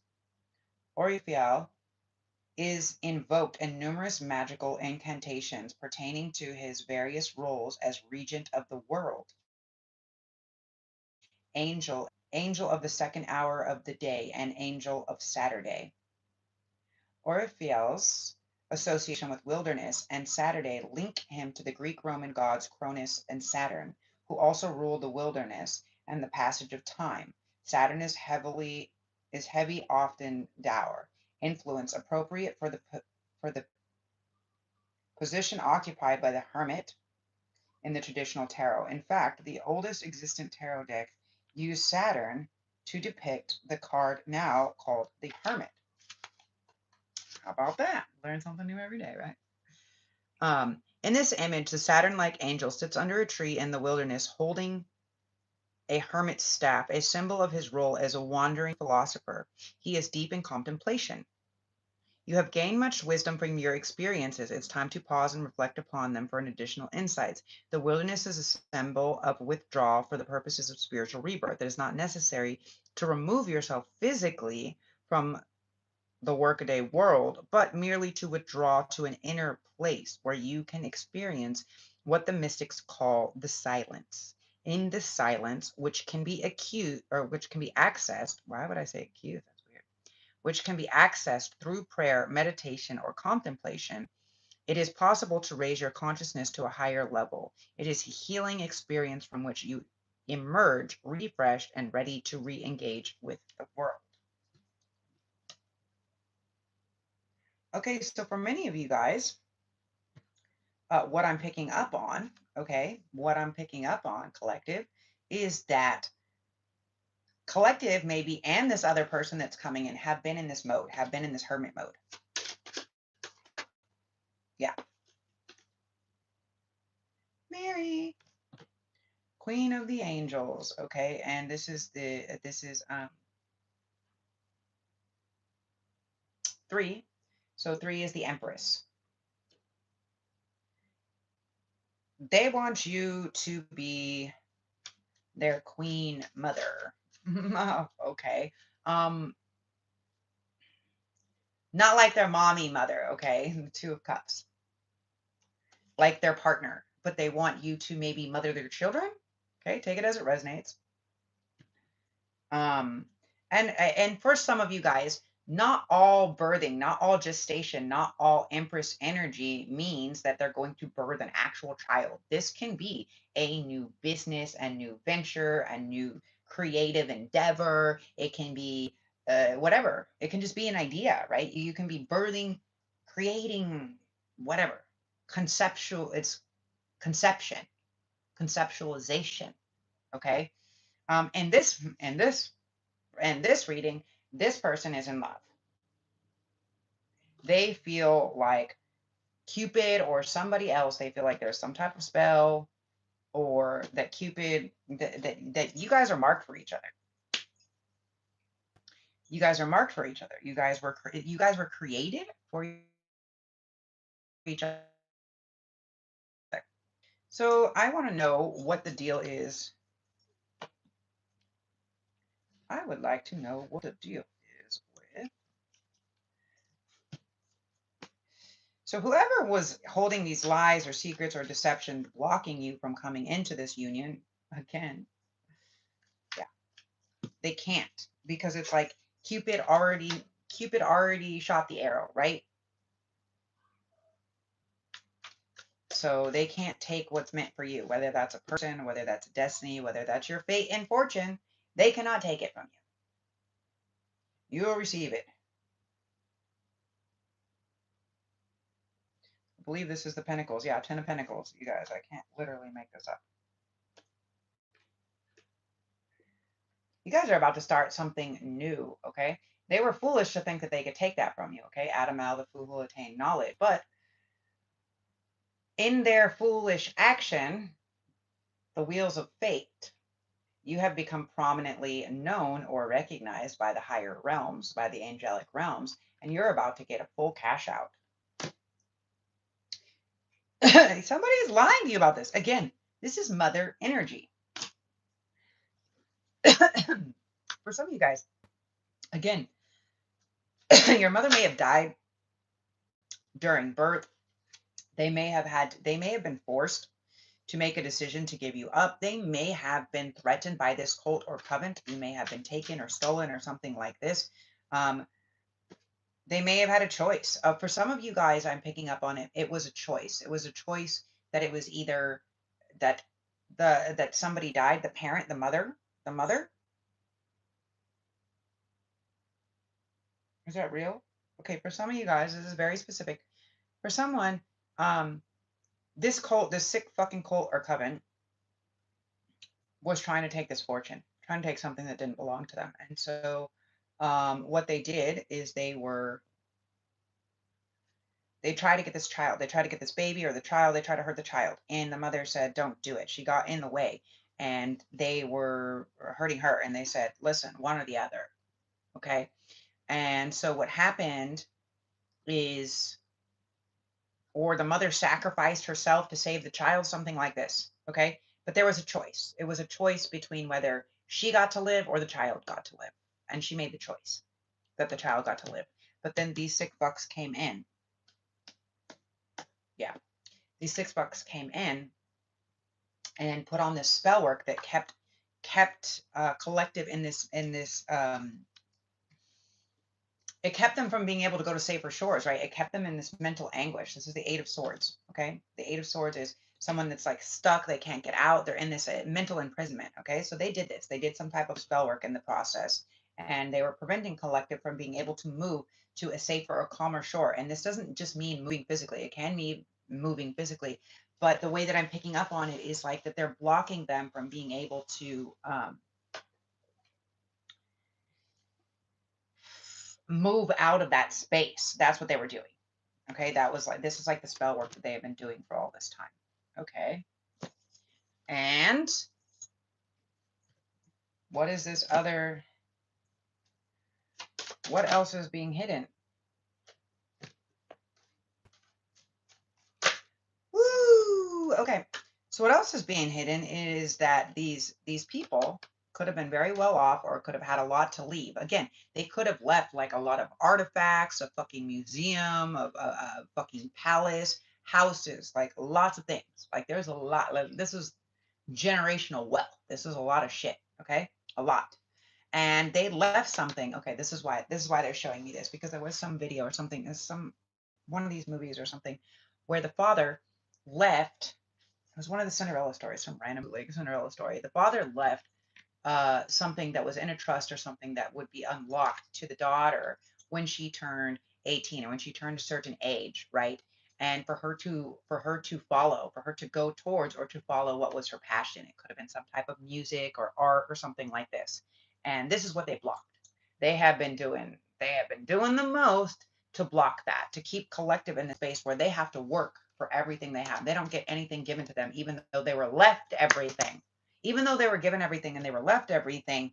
Orpheal is invoked in numerous magical incantations pertaining to his various roles as regent of the world, angel of the second hour of the day, and angel of Saturday. Orpheal's association with wilderness and Saturday link him to the Greek Roman gods Cronus and Saturn, who also ruled the wilderness and the passage of time. Saturn is heavy, often dour, influence appropriate for the position occupied by the hermit in the traditional tarot. In fact, the oldest existent tarot deck used Saturn to depict the card now called the Hermit. How about that? Learn something new every day, right? In this image, the Saturn-like angel sits under a tree in the wilderness holding a hermit's staff, a symbol of his role as a wandering philosopher. He is deep in contemplation. You have gained much wisdom from your experiences. It's time to pause and reflect upon them for an additional insights. The wilderness is a symbol of withdrawal for the purposes of spiritual rebirth. It is not necessary to remove yourself physically from the workaday world, but merely to withdraw to an inner place where you can experience what the mystics call the silence. In the silence, which can be acute or which can be accessed. Why would I say acute? That's weird. Which can be accessed through prayer, meditation, or contemplation. It is possible to raise your consciousness to a higher level. It is a healing experience from which you emerge refreshed and ready to re-engage with the world. Okay, so for many of you guys, what I'm picking up on, okay, what I'm picking up on, collective, is that collective maybe and this other person that's coming in have been in this mode, have been in this hermit mode. Yeah. Mary, Queen of the Angels, okay, and this is 3. So 3 is the Empress. They want you to be their queen mother. Okay. Not like their mommy mother, okay? The 2 of Cups. Like their partner, but they want you to maybe mother their children. Okay, take it as it resonates. And for some of you guys, not all birthing, not all gestation, not all Empress energy means that they're going to birth an actual child. This can be a new business, a new venture, a new creative endeavor. It can be whatever. It can just be an idea, right? You can be birthing, creating, whatever. Conceptual, it's conception, conceptualization. Okay. In this reading, this person is in love. They feel like Cupid or somebody else, they feel like there's some type of spell or that Cupid, that you guys are marked for each other. You guys are marked for each other. You guys were created for each other. So I want to know what the deal is. I would like to know what the deal is with. So whoever was holding these lies or secrets or deception, blocking you from coming into this union, again, yeah, they can't, because it's like Cupid already shot the arrow, right? So they can't take what's meant for you, whether that's a person, whether that's destiny, whether that's your fate and fortune. They cannot take it from you. You will receive it. I believe this is the Pentacles. Yeah, 10 of Pentacles. You guys, I can't literally make this up. You guys are about to start something new, okay? They were foolish to think that they could take that from you, okay? Adamal, the fool who attained knowledge. But in their foolish action, the wheels of fate, you have become prominently known or recognized by the higher realms, by the angelic realms, and you're about to get a full cash out. Somebody's lying to you about this. Again, this is mother energy. For some of you guys, again, your mother may have died during birth. They may have been forced to make a decision to give you up. They may have been threatened by this cult or covenant. You may have been taken or stolen or something like this. They may have had a choice. For some of you guys, I'm picking up on it. It was a choice. It was a choice that it was either that that somebody died, the parent, the mother. Is that real? Okay, for some of you guys, this is very specific. For someone, this cult, this sick fucking cult or coven, was trying to take this fortune, trying to take something that didn't belong to them. And so what they did is they tried to get this child, they tried to get this baby or the child, they tried to hurt the child. And the mother said, don't do it. She got in the way and they were hurting her. And they said, listen, one or the other. Okay. And so what happened is, or the mother sacrificed herself to save the child, something like this. Okay. But there was a choice. It was a choice between whether she got to live or the child got to live. And she made the choice that the child got to live. But then these sick fucks came in. Yeah. these six bucks came in and put on this spell work that kept collective in this it kept them from being able to go to safer shores, right? It kept them in this mental anguish. This is the Eight of Swords, okay? The Eight of Swords is someone that's like stuck, they can't get out, they're in this mental imprisonment, okay? So they did this. They did some type of spell work in the process, and they were preventing collective from being able to move to a safer or calmer shore. And this doesn't just mean moving physically. It can mean moving physically, but the way that I'm picking up on it is like that they're blocking them from being able to move out of that space. That's what they were doing. Okay, that was like, this is like the spell work that they have been doing for all this time. Okay. And what is this other, what else is being hidden? Woo! Okay. So what else is being hidden is that these people could have been very well off or could have had a lot to leave. Again, they could have left like a lot of artifacts, a fucking museum, a fucking palace, houses, like lots of things. Like there's a lot. Like, this is generational wealth. This is a lot of shit. Okay, a lot. And they left something. Okay, this is why they're showing me this, because there was some video or something, there's some one of these movies or something where the father left. It was one of the Cinderella stories, some random like Cinderella story. The father left something that was in a trust or something that would be unlocked to the daughter when she turned 18 or when she turned a certain age, right? And for her to follow, for her to go towards or to follow what was her passion. It could have been some type of music or art or something like this. And this is what they blocked. They have been doing the most to block that, to keep collective in a space where they have to work for everything they have. They don't get anything given to them, even though they were left everything. Even though they were given everything and they were left everything,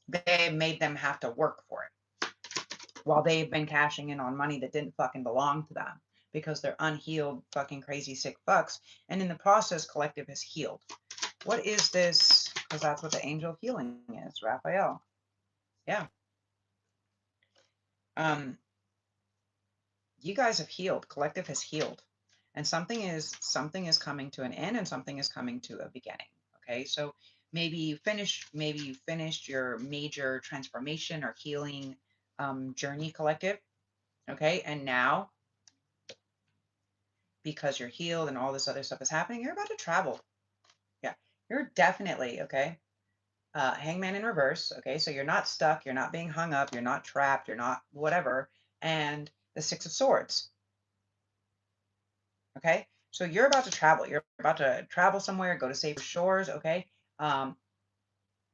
they made them have to work for it while they've been cashing in on money that didn't fucking belong to them because they're unhealed, fucking crazy, sick fucks. And in the process, collective has healed. What is this? Because that's what the angel of healing is, Raphael. Yeah. Um, you guys have healed. Collective has healed. And something is coming to an end and something is coming to a beginning. Okay. So maybe you finished your major transformation or healing journey, collective. Okay. And now, because you're healed and all this other stuff is happening, you're about to travel. Yeah. You're definitely okay. Hangman in reverse. Okay. So you're not stuck, you're not being hung up, you're not trapped, you're not whatever. And the Six of Swords. Okay. So you're about to travel. You're about to travel somewhere, go to safer shores. Okay. Um,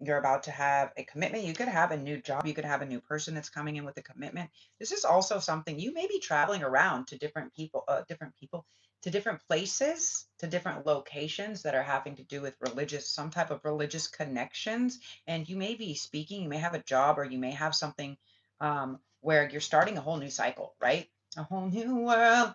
you're about to have a commitment. You could have a new job. You could have a new person that's coming in with a commitment. This is also something you may be traveling around to different people, to different places, to different locations that are having to do with some type of religious connections. And you may be speaking, you may have a job, or you may have something where you're starting a whole new cycle, right? A whole new world.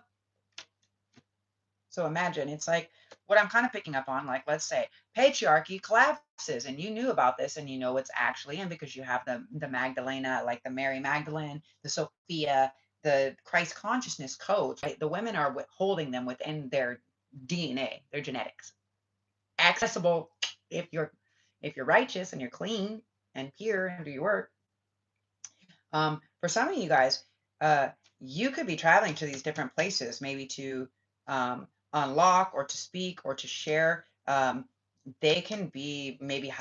So imagine it's like what I'm kind of picking up on, like let's say patriarchy collapses and you knew about this and you know it's actually in because you have the Magdalena, like the Mary Magdalene, the Sophia, the Christ consciousness codes, right? The women are holding them within their DNA, their genetics. Accessible if you're righteous and you're clean and pure and do your work. For some of you guys, you could be traveling to these different places, maybe to unlock or to speak or to share. They can be maybe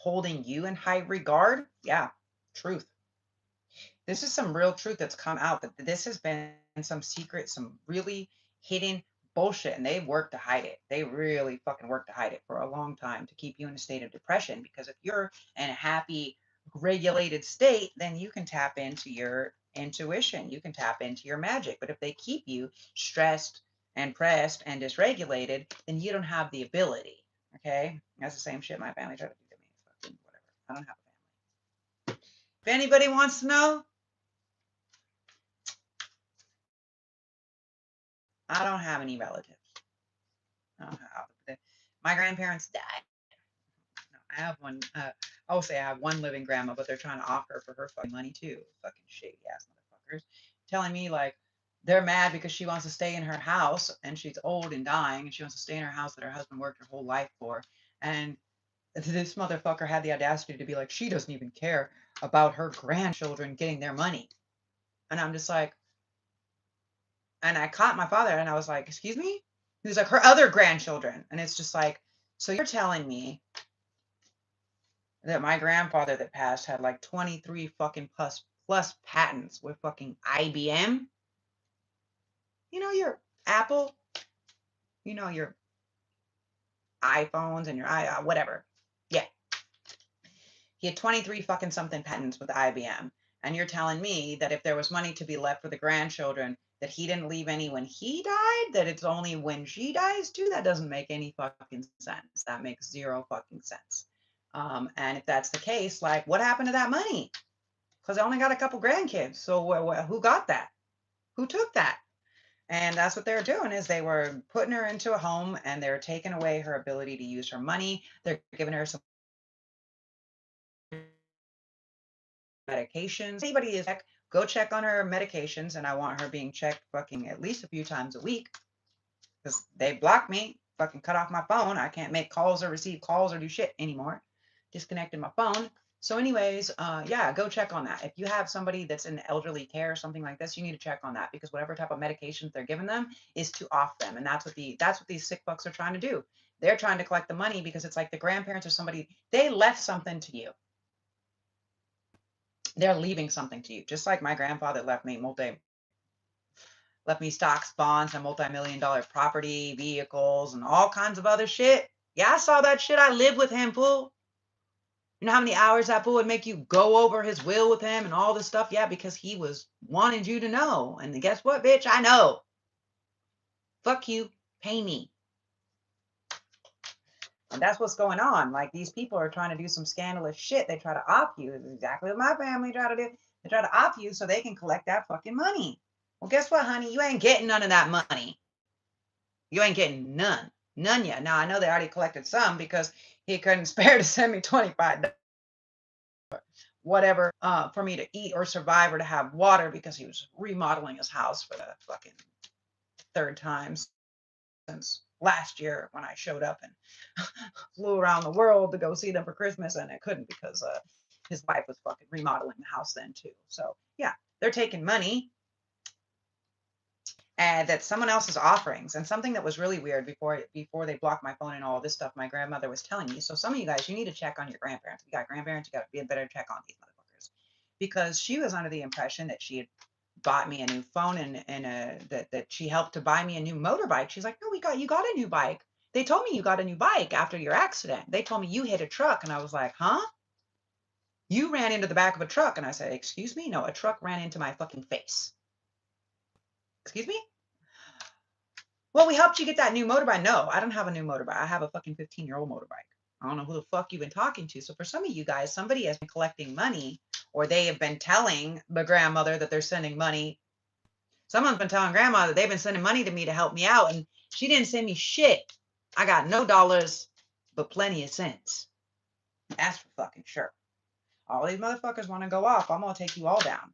holding you in high regard. Yeah, truth. This is some real truth that's come out that this has been some secret, some really hidden bullshit, and they've worked to hide it. They really fucking worked to hide it for a long time to keep you in a state of depression. Because if you're in a happy, regulated state, then you can tap into your intuition, you can tap into your magic. But if they keep you stressed and pressed and dysregulated, then you don't have the ability. Okay, that's the same shit my family tried to do to me. Fucking whatever. I don't have a family. If anybody wants to know, I don't have any relatives. I don't have, my grandparents died. No, I have one. I will say I have one living grandma, but they're trying to offer for her fucking money too. Fucking shady ass motherfuckers, telling me like they're mad because she wants to stay in her house and she's old and dying and she wants to stay in her house that her husband worked her whole life for. And this motherfucker had the audacity to be like, she doesn't even care about her grandchildren getting their money. And I'm just like, and I caught my father and I was like, excuse me? He was like, her other grandchildren. And it's just like, so you're telling me that my grandfather that passed had like 23 fucking plus patents with fucking IBM? You know, your Apple, you know, your iPhones and your whatever. Yeah. He had 23 fucking something patents with IBM. And you're telling me that if there was money to be left for the grandchildren, that he didn't leave any when he died, that it's only when she dies too? That doesn't make any fucking sense. That makes zero fucking sense. And if that's the case, like, what happened to that money? Because I only got a couple grandkids. So who got that? Who took that? And that's what they were doing, is they were putting her into a home and they're taking away her ability to use her money. They're giving her some medications. Anybody is go check on her medications, and I want her being checked fucking at least a few times a week because they blocked me, fucking cut off my phone. I can't make calls or receive calls or do shit anymore. Disconnected my phone. So anyways, yeah, go check on that. If you have somebody that's in elderly care or something like this, you need to check on that, because whatever type of medications they're giving them is to off them. And that's what these sick fucks are trying to do. They're trying to collect the money because it's like the grandparents or somebody, they left something to you. They're leaving something to you. Just like my grandfather left me stocks, bonds, and multi-million-dollar property, vehicles, and all kinds of other shit. Yeah, I saw that shit. I lived with him, fool. You know how many hours that fool would make you go over his will with him and all this stuff? Yeah, because he was wanting you to know. And guess what, bitch? I know. Fuck you. Pay me. And that's what's going on. Like, these people are trying to do some scandalous shit. They try to off you. It's exactly what my family try to do. They try to off you so they can collect that fucking money. Well, guess what, honey? You ain't getting none of that money. You ain't getting none. None yet. Now, I know they already collected some because he couldn't spare to send me $25, whatever, for me to eat or survive or to have water, because he was remodeling his house for the fucking third time since last year when I showed up and flew around the world to go see them for Christmas, and I couldn't because his wife was fucking remodeling the house then too. So yeah, they're taking money and that someone else is offerings. And something that was really weird before they blocked my phone and all this stuff, my grandmother was telling me. So some of you guys, you need to check on your grandparents. If you got grandparents, you got to be a better check on these motherfuckers, because she was under the impression that she had bought me a new phone and that she helped to buy me a new motorbike. She's like, no, you got a new bike. They told me you got a new bike after your accident. They told me you hit a truck. And I was like, huh? You ran into the back of a truck. And I said, excuse me? No, a truck ran into my fucking face. Excuse me? Well, we helped you get that new motorbike. No, I don't have a new motorbike. I have a fucking 15-year-old motorbike. I don't know who the fuck you've been talking to. So for some of you guys, somebody has been collecting money, or they have been telling the grandmother that they're sending money. Someone's been telling grandma that they've been sending money to me to help me out, and she didn't send me shit. I got no dollars, but plenty of cents. That's for fucking sure. All these motherfuckers want to go off. I'm going to take you all down.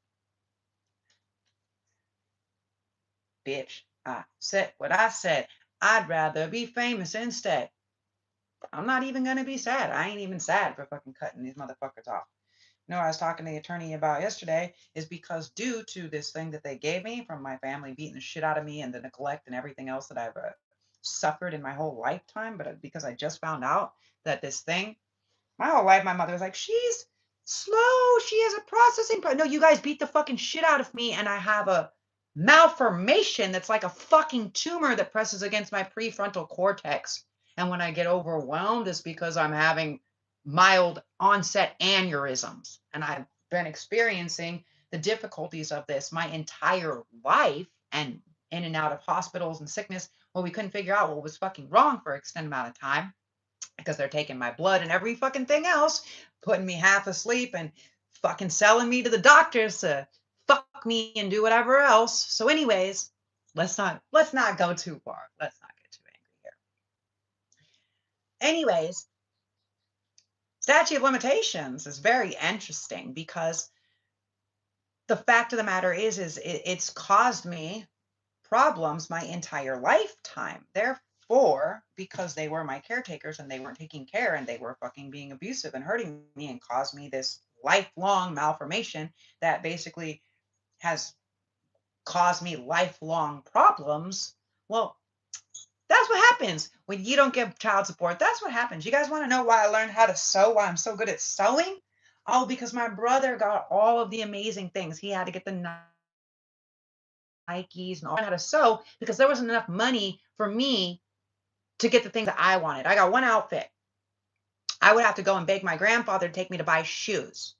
Bitch, I said what I said. I'd rather be famous instead. I'm not even going to be sad. I ain't even sad for fucking cutting these motherfuckers off. You know, I was talking to the attorney about yesterday is because due to this thing that they gave me from my family beating the shit out of me and the neglect and everything else that I've suffered in my whole lifetime, but because I just found out that this thing, my whole life, my mother was like, she's slow. She has a processing. No, you guys beat the fucking shit out of me, and I have a malformation that's like a fucking tumor that presses against my prefrontal cortex. And when I get overwhelmed, it's because I'm having mild onset aneurysms. And I've been experiencing the difficulties of this my entire life, and in and out of hospitals and sickness. Well, we couldn't figure out what was fucking wrong for an extended amount of time, because they're taking my blood and every fucking thing else, putting me half asleep and fucking selling me to the doctors to fuck me and do whatever else. So anyways, let's not go too far. Let's not get too angry here. Anyways, statute of limitations is very interesting, because the fact of the matter is it's caused me problems my entire lifetime. Therefore, because they were my caretakers and they weren't taking care and they were fucking being abusive and hurting me and caused me this lifelong malformation that basically has caused me lifelong problems. Well, that's what happens when you don't give child support. That's what happens. You guys want to know why I learned how to sew, why I'm so good at sewing? Oh, because my brother got all of the amazing things. He had to get the Nikes and all how to sew because there wasn't enough money for me to get the things that I wanted. I got one outfit. I would have to go and beg my grandfather to take me to buy shoes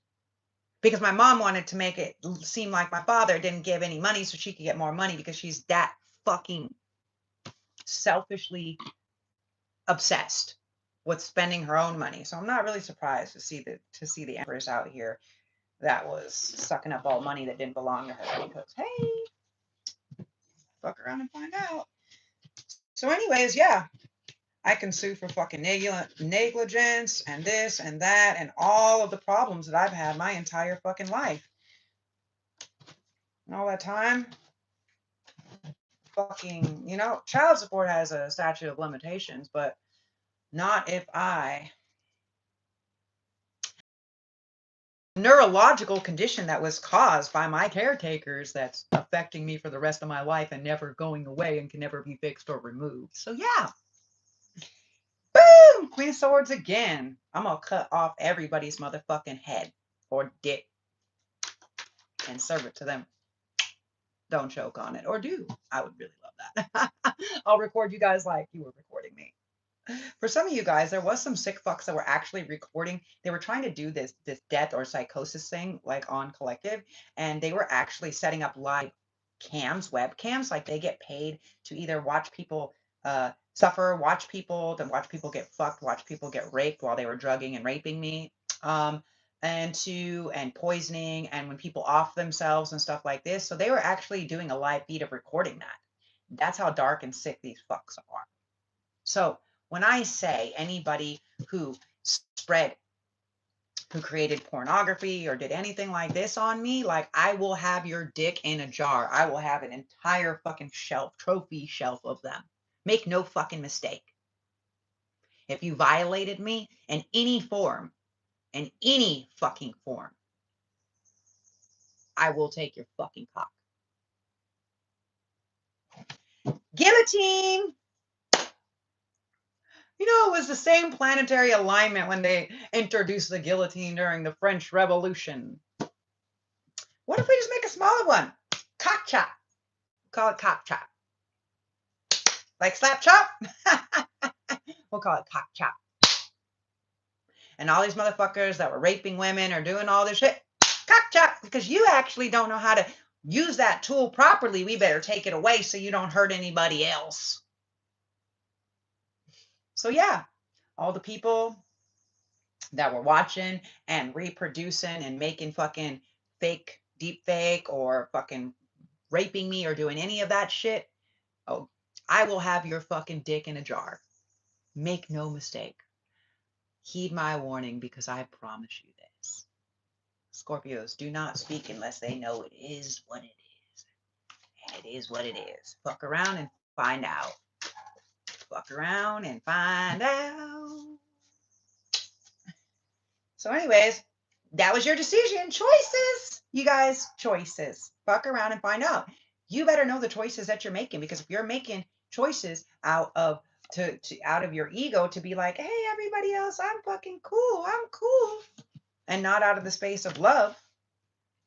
because my mom wanted to make it seem like my father didn't give any money so she could get more money because she's that fucking selfishly obsessed with spending her own money. So I'm not really surprised to see the empress out here that was sucking up all money that didn't belong to her because, hey, fuck around and find out. So anyways, yeah, I can sue for fucking negligence and this and that and all of the problems that I've had my entire fucking life. And all that time, fucking, child support has a statute of limitations, but not if I neurological condition that was caused by my caretakers that's affecting me for the rest of my life and never going away and can never be fixed or removed. So yeah. Boom! Queen of Swords again. I'm gonna cut off everybody's motherfucking head or dick and serve it to them. Don't choke on it. Or do. I would really love that. I'll record you guys like you were recording me. For some of you guys, there was some sick fucks that were actually recording. They were trying to do this death or psychosis thing, like on Collective, and they were actually setting up live webcams, like they get paid to either watch people suffer, watch people get fucked, watch people get raped while they were drugging and raping me, and poisoning, and when people off themselves and stuff like this. So they were actually doing a live feed of recording that. That's how dark and sick these fucks are. So when I say anybody who created pornography or did anything like this on me, like I will have your dick in a jar. I will have an entire fucking trophy shelf of them. Make no fucking mistake. If you violated me in any form, I will take your fucking cock. Guillotine! It was the same planetary alignment when they introduced the guillotine during the French Revolution. What if we just make a smaller one? Cock chop. Call it cock chop. Like slap chop? We'll call it cock chop. And all these motherfuckers that were raping women or doing all this shit, cock chop, because you actually don't know how to use that tool properly. We better take it away so you don't hurt anybody else. So yeah, all the people that were watching and reproducing and making fucking fake, deep fake, or fucking raping me or doing any of that shit, oh, I will have your fucking dick in a jar. Make no mistake. Heed my warning because I promise you this. Scorpios, do not speak unless they know it is what it is. And it is what it is. Fuck around and find out. Fuck around and find out. So anyways, that was your decision. Choices. You guys, choices. Fuck around and find out. You better know the choices that you're making, because if you're making choices out of your ego to be like, hey, everybody else, I'm fucking cool. I'm cool. And not out of the space of love,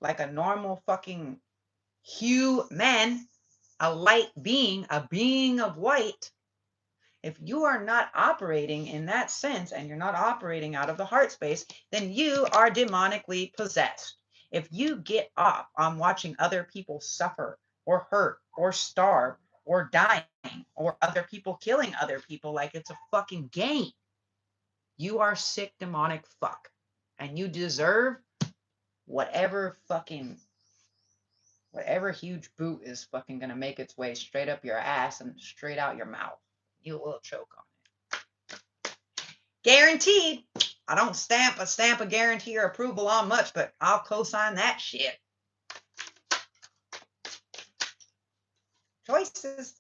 like a normal fucking human, a light being, a being of light. If you are not operating in that sense and you're not operating out of the heart space, then you are demonically possessed. If you get off on watching other people suffer or hurt or starve or dying or other people killing other people like it's a fucking game, you are sick demonic fuck. And you deserve whatever huge boot is fucking gonna make its way straight up your ass and straight out your mouth. You will choke on it. Guaranteed. I don't stamp a guarantee or approval on much, but I'll co-sign that shit. Choices.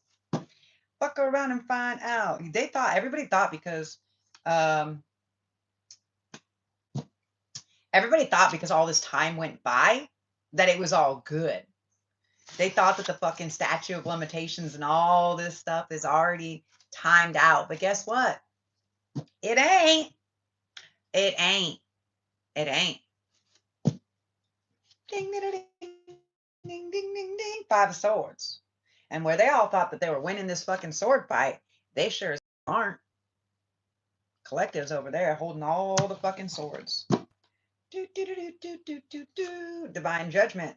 Fuck around and find out. They thought, everybody thought because, um, everybody thought because all this time went by that it was all good. They thought that the fucking statute of limitations and all this stuff is already timed out. But guess what? It ain't. It ain't. It ain't. Ding, ding, ding, ding, ding, ding, ding. Five of Swords. And where they all thought that they were winning this fucking sword fight, they sure as aren't. Collectives over there holding all the fucking swords. Do, do, do, do, do, do, do. Divine judgment.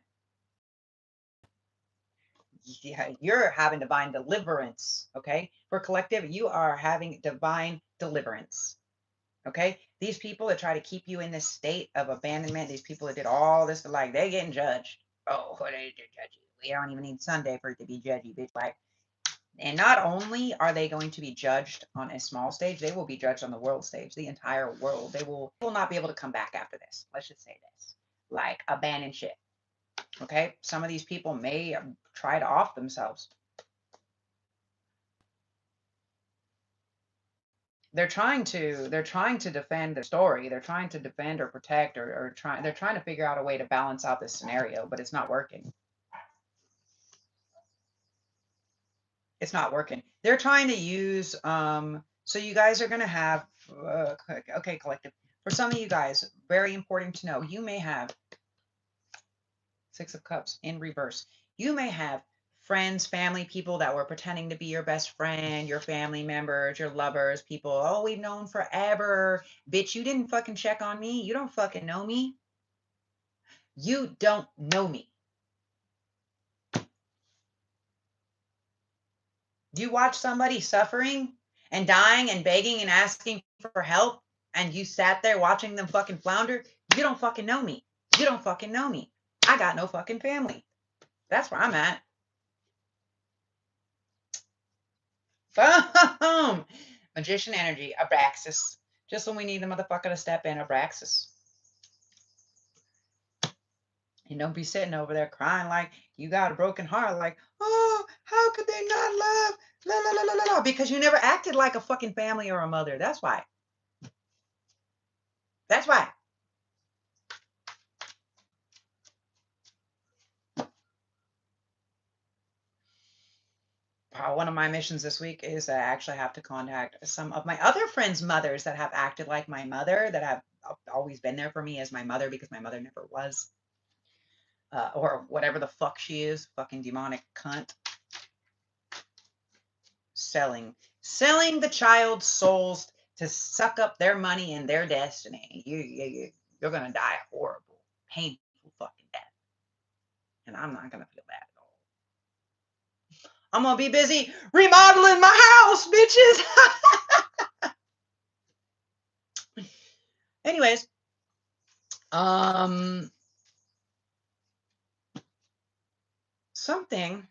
Yeah, you're having divine deliverance. Okay. For collective, you are having divine deliverance. Okay. These people that try to keep you in this state of abandonment, these people that did all this, like, they're getting judged. Oh, they judge you. We don't even need Sunday for it to be judgy, bitch. Like, and not only are they going to be judged on a small stage, they will be judged on the world stage, the entire world. They will not be able to come back after this. Let's just say this. Like, abandon shit. Okay? Some of these people may try to off themselves. They're trying to defend their story. They're trying to defend or protect or they're trying to figure out a way to balance out this scenario, but it's not working. It's not working. They're trying to use so you guys are going to have okay, collective. For some of you guys, very important to know, you may have Six of Cups in reverse. You may have friends, family, people that were pretending to be your best friend, your family members, your lovers, people, oh, we've known forever. Bitch, you didn't fucking check on me. You don't fucking know me. You don't know me. You watch somebody suffering and dying and begging and asking for help, and you sat there watching them fucking flounder. You don't fucking know me. You don't fucking know me. I got no fucking family. That's where I'm at. Boom! Magician energy, Abraxas. Just when we need the motherfucker to step in, Abraxas. And don't be sitting over there crying like you got a broken heart, like, oh, how could they not love? La, la, la, la, la, la. Because you never acted like a fucking family or a mother. That's why. That's why. One of my missions this week is I actually have to contact some of my other friends' mothers that have acted like my mother, that have always been there for me as my mother because my mother never was. Or whatever the fuck she is, fucking demonic cunt. Selling the child's souls to suck up their money and their destiny. You're gonna die a horrible, painful fucking death. And I'm not gonna feel bad at all. I'm gonna be busy remodeling my house, bitches. Anyways, something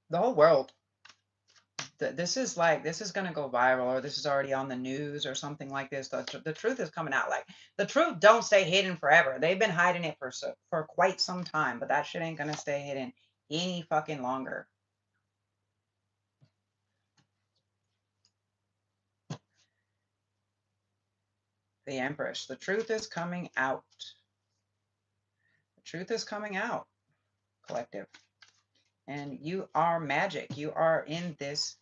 the whole world. This is going to go viral, or this is already on the news or something like this. The truth is coming out. Like, the truth don't stay hidden forever. They've been hiding it for quite some time, but that shit ain't going to stay hidden any fucking longer. The Empress. The truth is coming out. The truth is coming out, collective. And you are magic. You are in this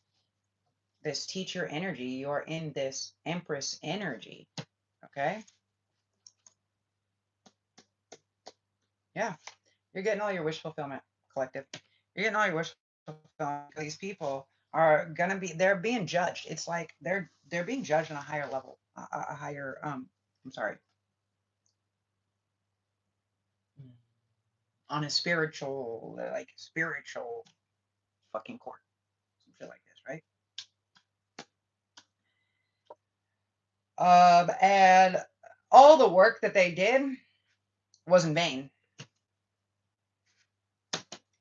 teacher energy. You are in this Empress energy. Okay? Yeah. You're getting all your wish fulfillment, collective. You're getting all your wish fulfillment. These people are gonna be, they're being judged. It's like they're being judged on a higher level, a higher I'm sorry, on a spiritual, spiritual fucking court, some shit like this, right? And all the work that they did was in vain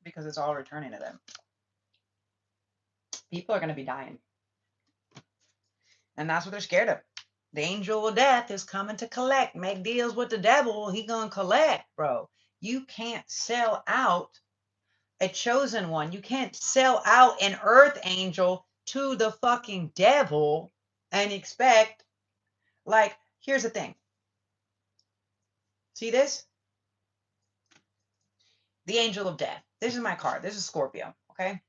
because it's all returning to them. People are going to be dying. And that's what they're scared of. The angel of death is coming to collect, make deals with the devil. He gonna collect, bro. You can't sell out a chosen one. You can't sell out an earth angel to the fucking devil and expect, like, here's the thing. See this? The angel of death. This is my card. This is Scorpio, okay?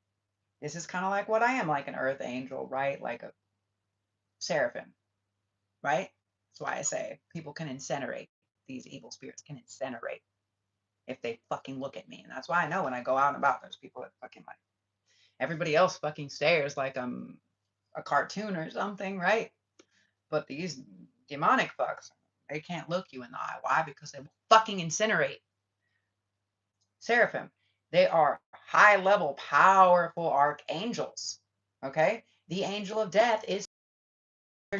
This is kind of like what I am, like an earth angel, right? Like a seraphim, right? That's why I say people can incinerate. These evil spirits can incinerate if they fucking look at me. And that's why I know when I go out and about, there's people that fucking like, everybody else fucking stares like I'm a cartoon or something, right? But these demonic fucks, they can't look you in the eye. Why? Because they will fucking incinerate. Seraphim, they are high level, powerful archangels. Okay? The angel of death is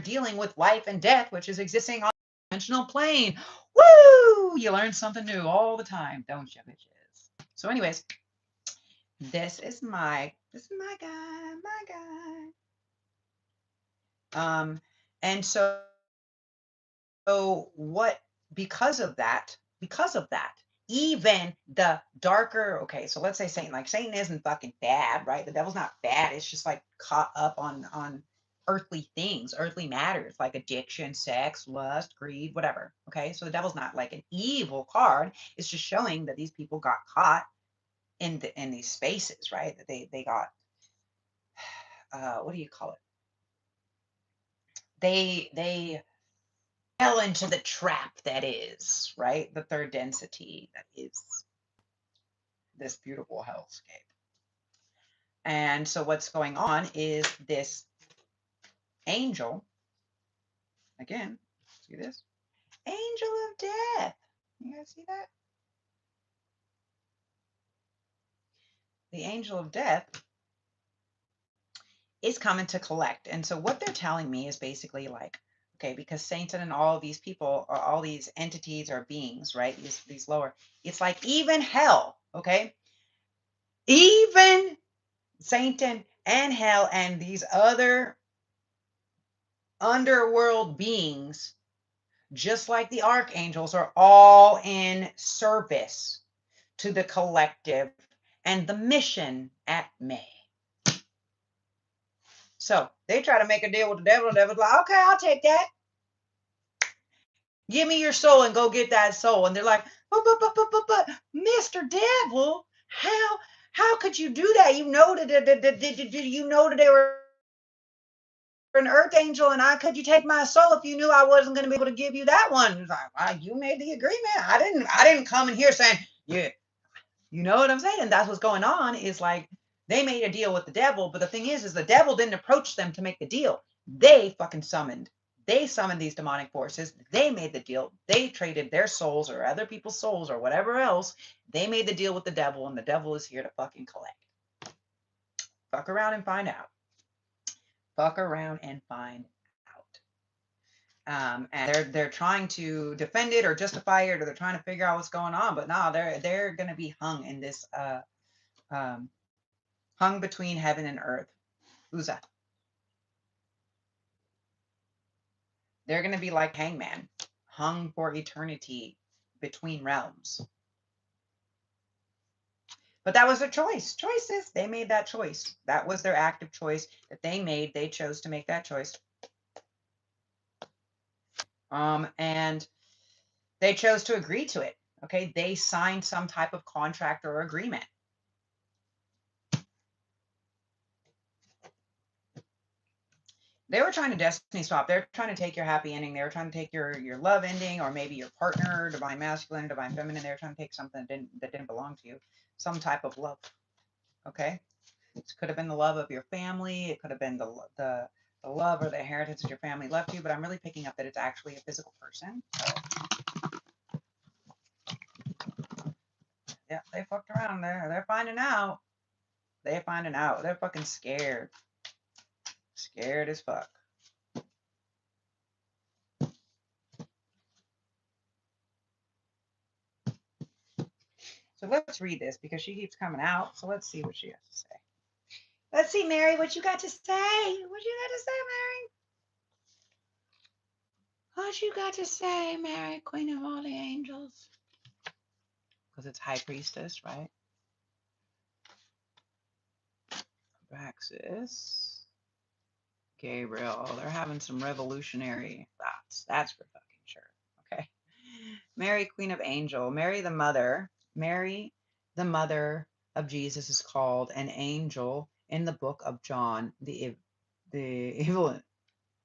dealing with life and death, which is existing on the dimensional plane. Woo! You learn something new all the time, don't you, bitches? So, anyways, this is my guy, my guy. And so what, because of that, even the darker, okay, so let's say Satan, like Satan isn't fucking bad, right? The devil's not bad. It's just like caught up on earthly things, earthly matters, like addiction, sex, lust, greed, whatever. Okay. So the devil's not like an evil card. It's just showing that these people got caught in these spaces, right? That they got what do you call it? They fell into the trap that is, right? The third density that is this beautiful hellscape. And so what's going on is this angel, again, see this? Angel of death. You guys see that? The angel of death is coming to collect. And so what they're telling me is basically like, okay, because Satan and all these people, or all these entities or beings, right? These lower, it's like even hell, okay? Even Satan and hell and these other underworld beings, just like the archangels, are all in service to the collective and the mission at May. So they try to make a deal with the devil, and the devil's like, okay, I'll take that. Give me your soul and go get that soul. And they're like, but Mr. Devil, how could you do that? You know that they were an earth angel, and could you take my soul if you knew I wasn't going to be able to give you that one? It's like, well, you made the agreement. I didn't come in here saying, yeah, you know what I'm saying? And that's what's going on, is like they made a deal with the devil, but the thing is the devil didn't approach them to make the deal. They fucking summoned these demonic forces. They made the deal. They traded their souls or other people's souls or whatever else. They made the deal with the devil, and the devil is here to fucking collect. Fuck around and find out. Fuck around and find out. And they're trying to defend it or justify it, or they're trying to figure out what's going on. But no, they're going to be hung in this hung between heaven and earth. Who's that? They're going to be like Hangman, hung for eternity between realms. But that was their choice. Choices. They made that choice. That was their active choice that they made. They chose to make that choice. And they chose to agree to it. Okay. They signed some type of contract or agreement. They were trying to destiny swap. They're trying to take your happy ending. They were trying to take your love ending, or maybe your partner, divine masculine, divine feminine. They were trying to take something that didn't belong to you, some type of love. Okay, it could have been the love of your family. It could have been the love or the inheritance that your family left you. But I'm really picking up that it's actually a physical person. So, yeah, they fucked around. They're finding out. They're finding out. They're fucking scared. Scared as fuck. So let's read this because she keeps coming out. So let's see what she has to say. Let's see, Mary, what you got to say. What you got to say, Mary? What you got to say, Mary, Queen of all the angels? Because it's High Priestess, right? Praxis. Gabriel. They're having some revolutionary thoughts. That's for fucking sure. Okay. Mary, Queen of Angel. Mary the Mother. Mary, the mother of Jesus, is called an angel in the book of John, the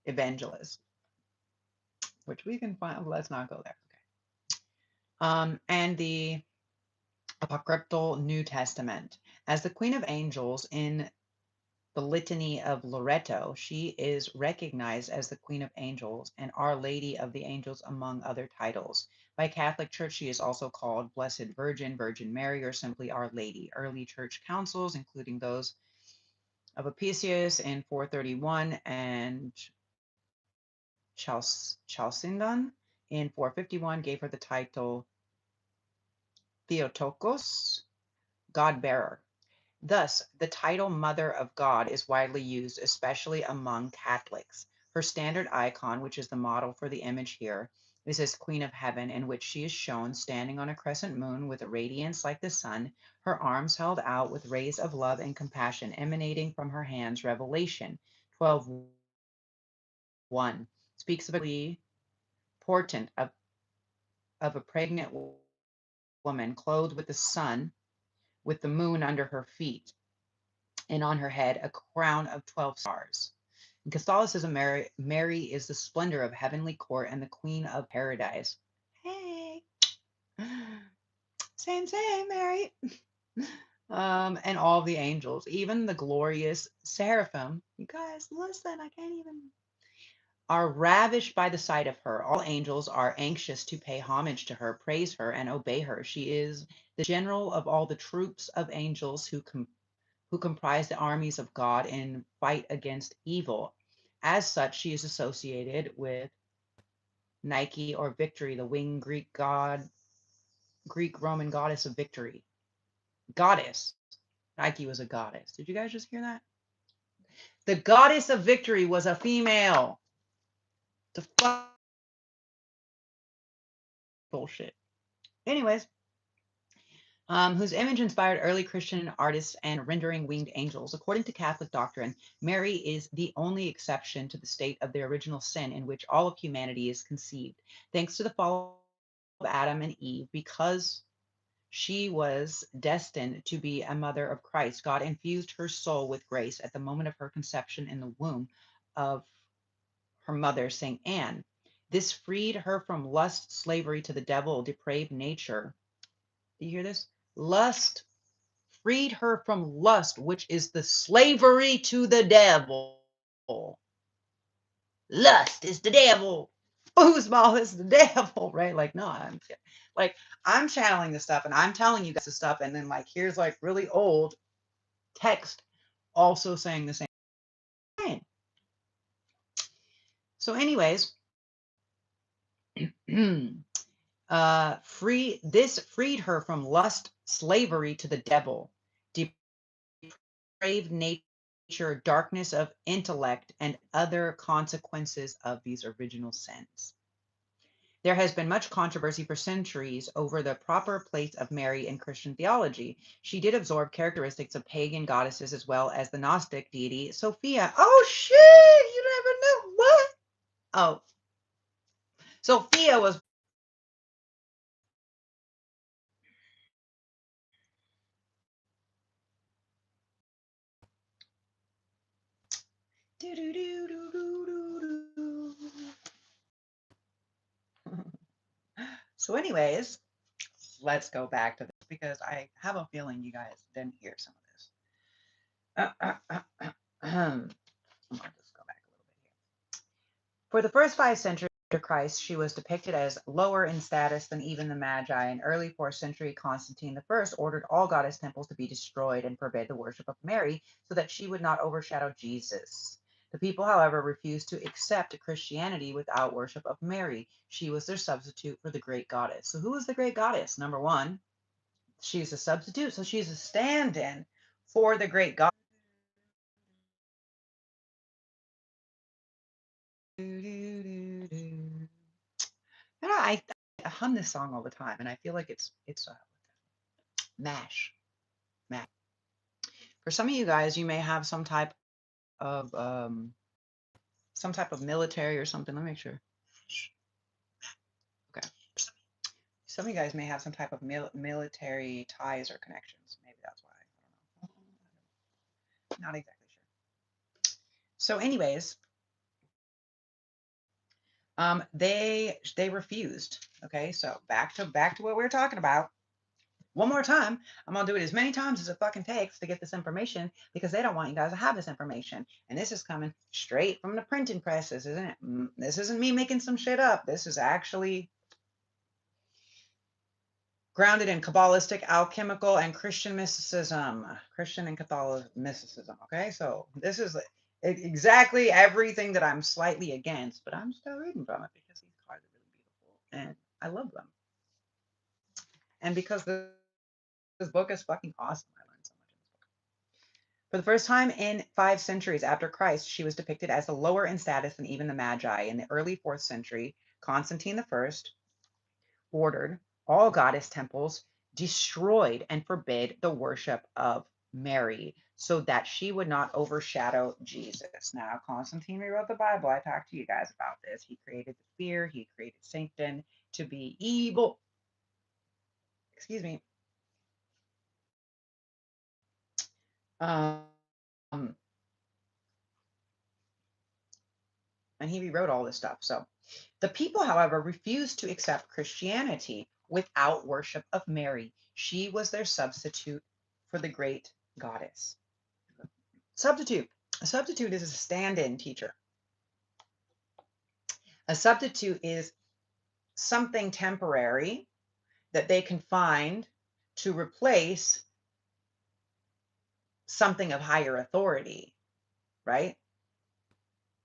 evangelist, which we can find. Let's not go there. Okay. And the apocryphal New Testament. As the Queen of Angels in the Litany of Loreto, she is recognized as the Queen of Angels and Our Lady of the Angels, among other titles. By Catholic Church, she is also called Blessed Virgin, Virgin Mary, or simply Our Lady. Early church councils, including those of Apicius in 431 and Chalcedon in 451, gave her the title Theotokos, God bearer. Thus, the title Mother of God is widely used, especially among Catholics. Her standard icon, which is the model for the image here, is as Queen of Heaven, in which she is shown standing on a crescent moon with a radiance like the sun, her arms held out with rays of love and compassion emanating from her hands. Revelation 12:1 speaks of a portent of a pregnant woman clothed with the sun, with the moon under her feet, and on her head a crown of 12 stars. In Catholicism, Mary is the splendor of heavenly court and the queen of paradise. Hey, same, Mary. And all the angels, even the glorious seraphim. You guys, listen, I can't even. Are ravished by the sight of her. All angels are anxious to pay homage to her, praise her, and obey her. She is the general of all the troops of angels who comprise the armies of God and fight against evil. As such, she is associated with Nike or Victory, the winged Greek Roman goddess of victory. Goddess. Nike was a goddess. Did you guys just hear that? The goddess of victory was a female. The fuck bullshit. Anyways, whose image inspired early Christian artists and rendering winged angels. According to Catholic doctrine, Mary is the only exception to the state of the original sin in which all of humanity is conceived. Thanks to the fall of Adam and Eve, because she was destined to be a mother of Christ, God infused her soul with grace at the moment of her conception in the womb of her mother, St. Anne. This freed her from lust, slavery to the devil, depraved nature. Do you hear this? Lust freed her from lust, which is the slavery to the devil. Lust is the devil. Foosball is the devil, right? Like, no, I'm channeling this stuff and I'm telling you guys this stuff, and then like here's like really old text also saying the same thing. So, anyways, freed her from lust, slavery to the devil, depraved nature, darkness of intellect, and other consequences of these original sins. There has been much controversy for centuries over the proper place of Mary in Christian theology. She did absorb characteristics of pagan goddesses as well as the Gnostic deity Sophia. Oh shit! You never knew what? Oh, Sophia was. So, anyways, let's go back to this because I have a feeling you guys didn't hear some of this. I'll just go back a little bit here. For the first 5 centuries after Christ, she was depicted as lower in status than even the Magi. In early 4th century, Constantine I ordered all goddess temples to be destroyed and forbade the worship of Mary so that she would not overshadow Jesus. The people, however, refused to accept Christianity without worship of Mary. She was their substitute for the great goddess. So who was the great goddess? Number one, she's a substitute, so she's a stand-in for the great goddess. And I hum this song all the time, and I feel like it's MASH. MASH. For some of you guys, you may have of some type of military or something. Let me make sure. Okay. Some of you guys may have some type of military ties or connections. Maybe that's why. I don't know. Not exactly sure. So, anyways, they refused. Okay, so back to what we were talking about. One more time, I'm gonna do it as many times as it fucking takes to get this information because they don't want you guys to have this information. And this is coming straight from the printing presses, isn't it? This isn't me making some shit up. This is actually grounded in Kabbalistic, alchemical, and Christian mysticism. Christian and Catholic mysticism. Okay, so this is exactly everything that I'm slightly against, but I'm still reading from it because these cards are really beautiful and I love them. And because this book is fucking awesome. I learned so much in this book. For the first time in 5 centuries after Christ, she was depicted as lower in status than even the Magi. In the early 4th century, Constantine I ordered all goddess temples destroyed and forbid the worship of Mary so that she would not overshadow Jesus. Now, Constantine rewrote the Bible. I talked to you guys about this. He created the fear, he created Satan to be evil. Excuse me. Um, and he rewrote all this stuff. So the people, however, refused to accept Christianity without worship of Mary. She was their substitute for the great goddess. Substitute. A substitute is a stand-in teacher. A substitute is something temporary that they can find to replace something of higher authority, right?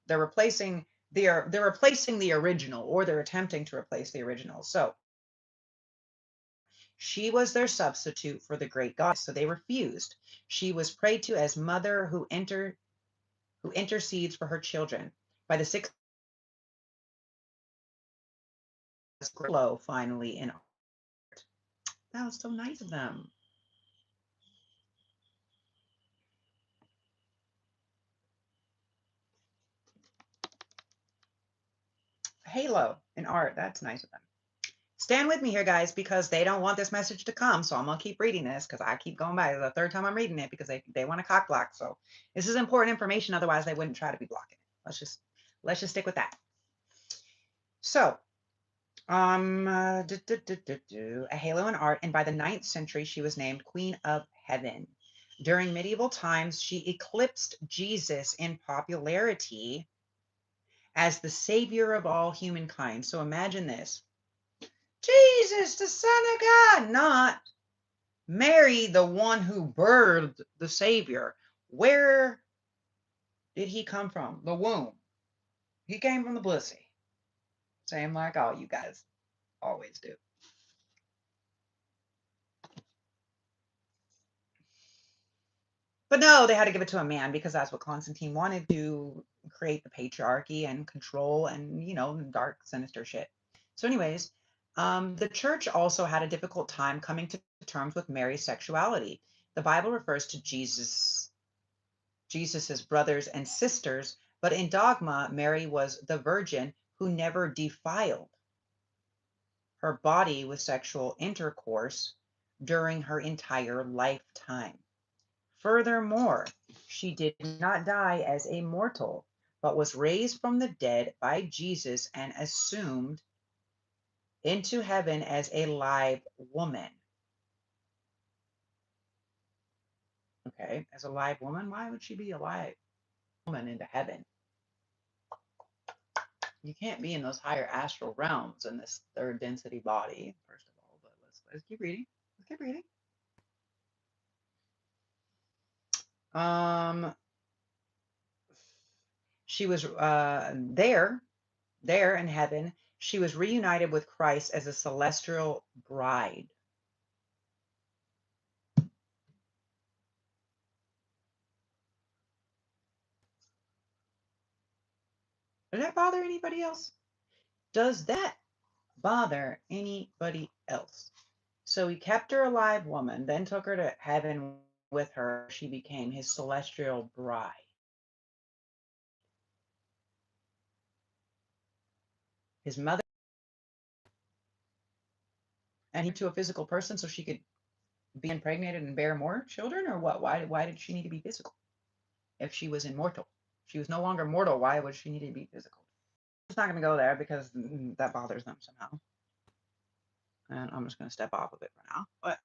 They're replacing they're replacing the original, or they're attempting to replace the original. So she was their substitute for the great goddess, so they refused. She was prayed to as mother who intercedes for her children. By the 6th glow finally in art. That was so nice of them. Halo in art. That's nice of them. Stand with me here, guys, because they don't want this message to come. So I'm gonna keep reading this because I keep going by. The third time I'm reading it because they want to cock block. So this is important information. Otherwise, they wouldn't try to be blocking it. Let's just stick with that. So a halo in art, and by the 9th century, she was named Queen of Heaven. During medieval times, she eclipsed Jesus in popularity as the savior of all humankind. So imagine this. Jesus, the Son of God, not Mary, the one who birthed the Savior. Where did he come from? The womb. He came from the pussy. Same like all you guys always do. But no, they had to give it to a man because that's what Constantine wanted to create the patriarchy and control and, dark, sinister shit. So, anyways, the church also had a difficult time coming to terms with Mary's sexuality. The Bible refers to Jesus's brothers and sisters, but in dogma, Mary was the virgin who never defiled her body with sexual intercourse during her entire lifetime. Furthermore, she did not die as a mortal, but was raised from the dead by Jesus and assumed into heaven as a live woman. Okay, as a live woman, why would she be a live woman into heaven? You can't be in those higher astral realms in this third density body, first of all, but let's keep reading. Let's keep reading. Um, she was there in heaven. She was reunited with Christ as a celestial bride. Does that bother anybody else? Does that bother anybody else. So he kept her a live woman, then took her to heaven with her. She became his celestial bride. His mother, and he to a physical person so she could be impregnated and bear more children, or what? Why did she need to be physical if she was immortal? She was no longer mortal. Why would she need to be physical? It's not going to go there because that bothers them somehow. And I'm just going to step off of it for now. But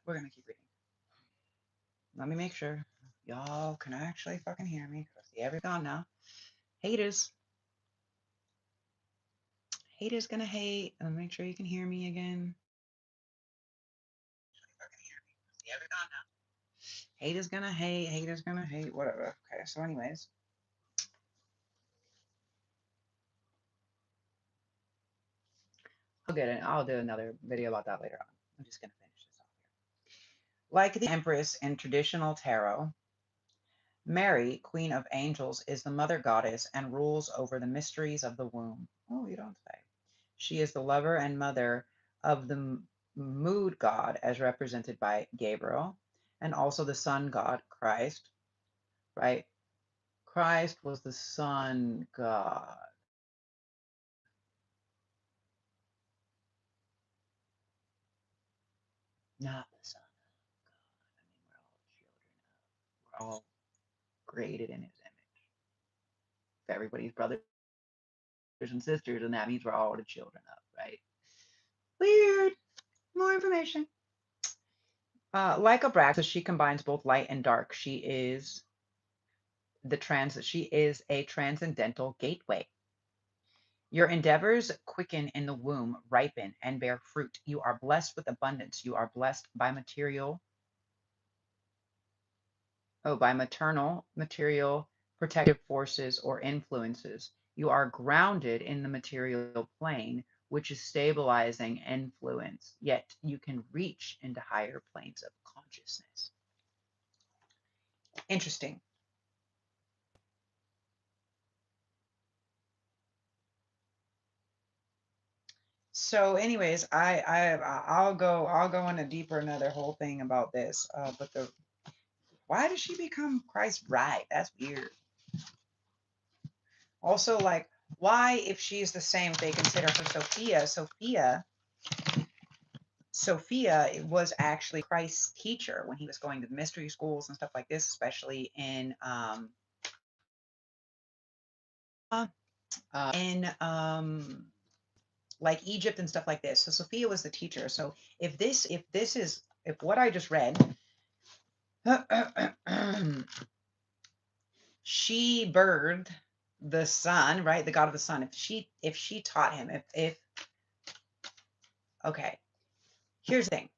we're going to keep reading. Let me make sure y'all can actually fucking hear me. See, every gone now. Haters. Haters gonna hate. Let me make sure you can hear me again. See, every gone now. Haters gonna hate. Haters gonna hate. Whatever. Okay. So, anyways. I'll get it. I'll do another video about that later on. I'm just gonna finish this off here. Like the Empress in traditional tarot, Mary, Queen of Angels, is the mother goddess and rules over the mysteries of the womb. Oh, you don't say. She is the lover and mother of the mood god, as represented by Gabriel, and also the sun god, Christ, right? Christ was the sun god. Not the son of God. I mean, we're all children of, we're all created in his image. If everybody's brothers and sisters, and that means we're all the children of, right? Weird. More information. Like a Brax, so she combines both light and dark. She is a transcendental gateway. Your endeavors quicken in the womb, ripen, and bear fruit. You are blessed with abundance. You are blessed by maternal, material, protective forces or influences. You are grounded in the material plane, which is stabilizing influence, yet you can reach into higher planes of consciousness. Interesting. So, anyways, I'll go into deeper another whole thing about this. But why did she become Christ's bride? That's weird. Also, like, why, if she's the same, they consider her Sophia? Sophia was actually Christ's teacher when he was going to mystery schools and stuff like this, especially in like Egypt and stuff like this. So Sophia was the teacher. So if what I just read, she birthed the sun, right? The God of the sun. If she taught him, if okay, here's the thing.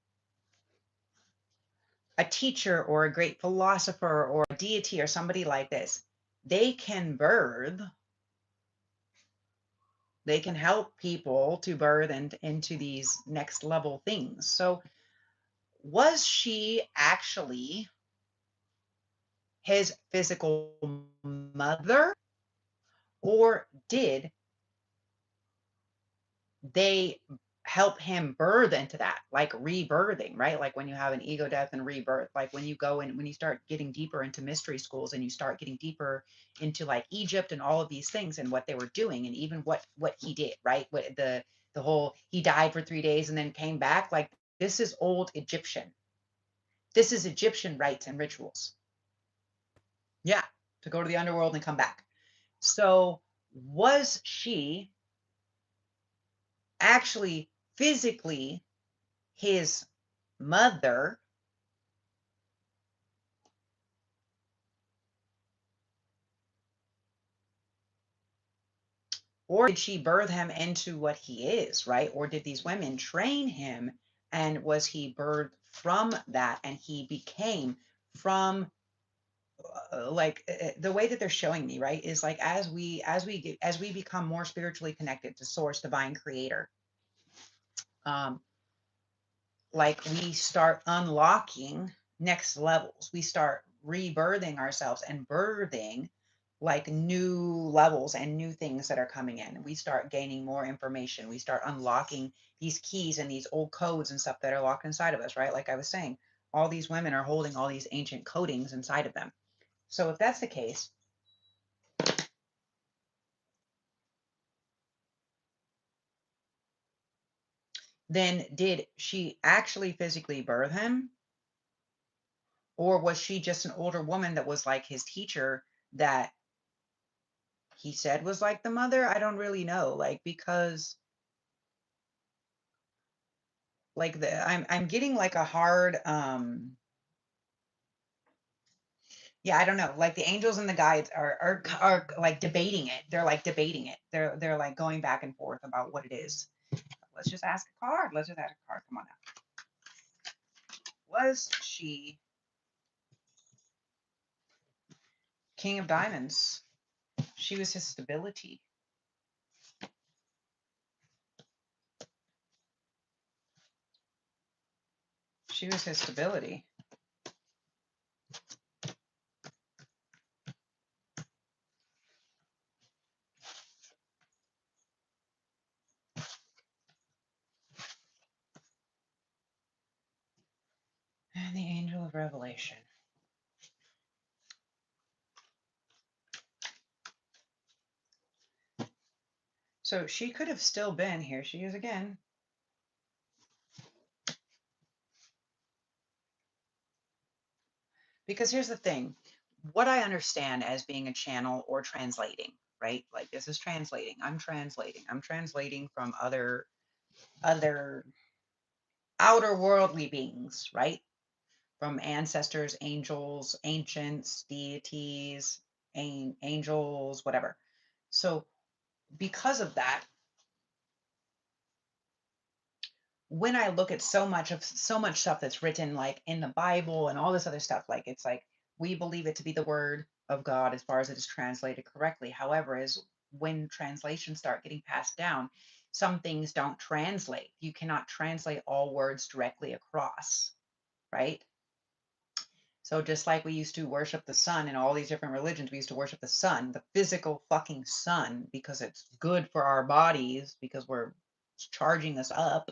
A teacher or a great philosopher or a deity or somebody like this, they can help people to birth and into these next level things. So was she actually his physical mother, or did they help him birth into that, like rebirthing, right? Like when you have an ego death and rebirth, like when you go and when you start getting deeper into mystery schools and you start getting deeper into like Egypt and all of these things and what they were doing and even what he did, right? What the whole he died for 3 days and then came back, like this is old Egyptian. This is Egyptian rites and rituals. Yeah, to go to the underworld and come back. So was she actually physically his mother, or did she birth him into what he is, right? Or did these women train him and was he birthed from that and he became from the way that they're showing me, right, is like as we become more spiritually connected to source, divine, creator, um like we start unlocking next levels, we start rebirthing ourselves and birthing like new levels and new things that are coming in. We start gaining more information. We start unlocking these keys and these old codes and stuff that are locked inside of us, right? Like I was saying, all these women are holding all these ancient codings inside of them. So if that's the case, then did she actually physically birth him? Or was she just an older woman that was like his teacher that he said was like the mother? I don't really know. Like, because like I'm getting like a hard yeah, I don't know. Like the angels and the guides are like debating it. They're like debating it. They're like going back and forth about what it is. Let's just ask a card. Let's just ask a card. Come on now. Was she King of Diamonds? She was his stability. She was his stability. And the angel of revelation. So she could have still been, here she is again. Because here's the thing, what I understand as being a channel or translating, right? Like this is translating. I'm translating. I'm translating from other outer worldly beings, right? From ancestors, angels, ancients, deities, angels, whatever. So because of that, when I look at so much stuff that's written like in the Bible and all this other stuff, like it's like we believe it to be the word of God as far as it is translated correctly. However, is when translations start getting passed down, some things don't translate. You cannot translate all words directly across, right? So just like we used to worship the sun in all these different religions, we used to worship the sun, the physical fucking sun, because it's good for our bodies, because we're charging us up,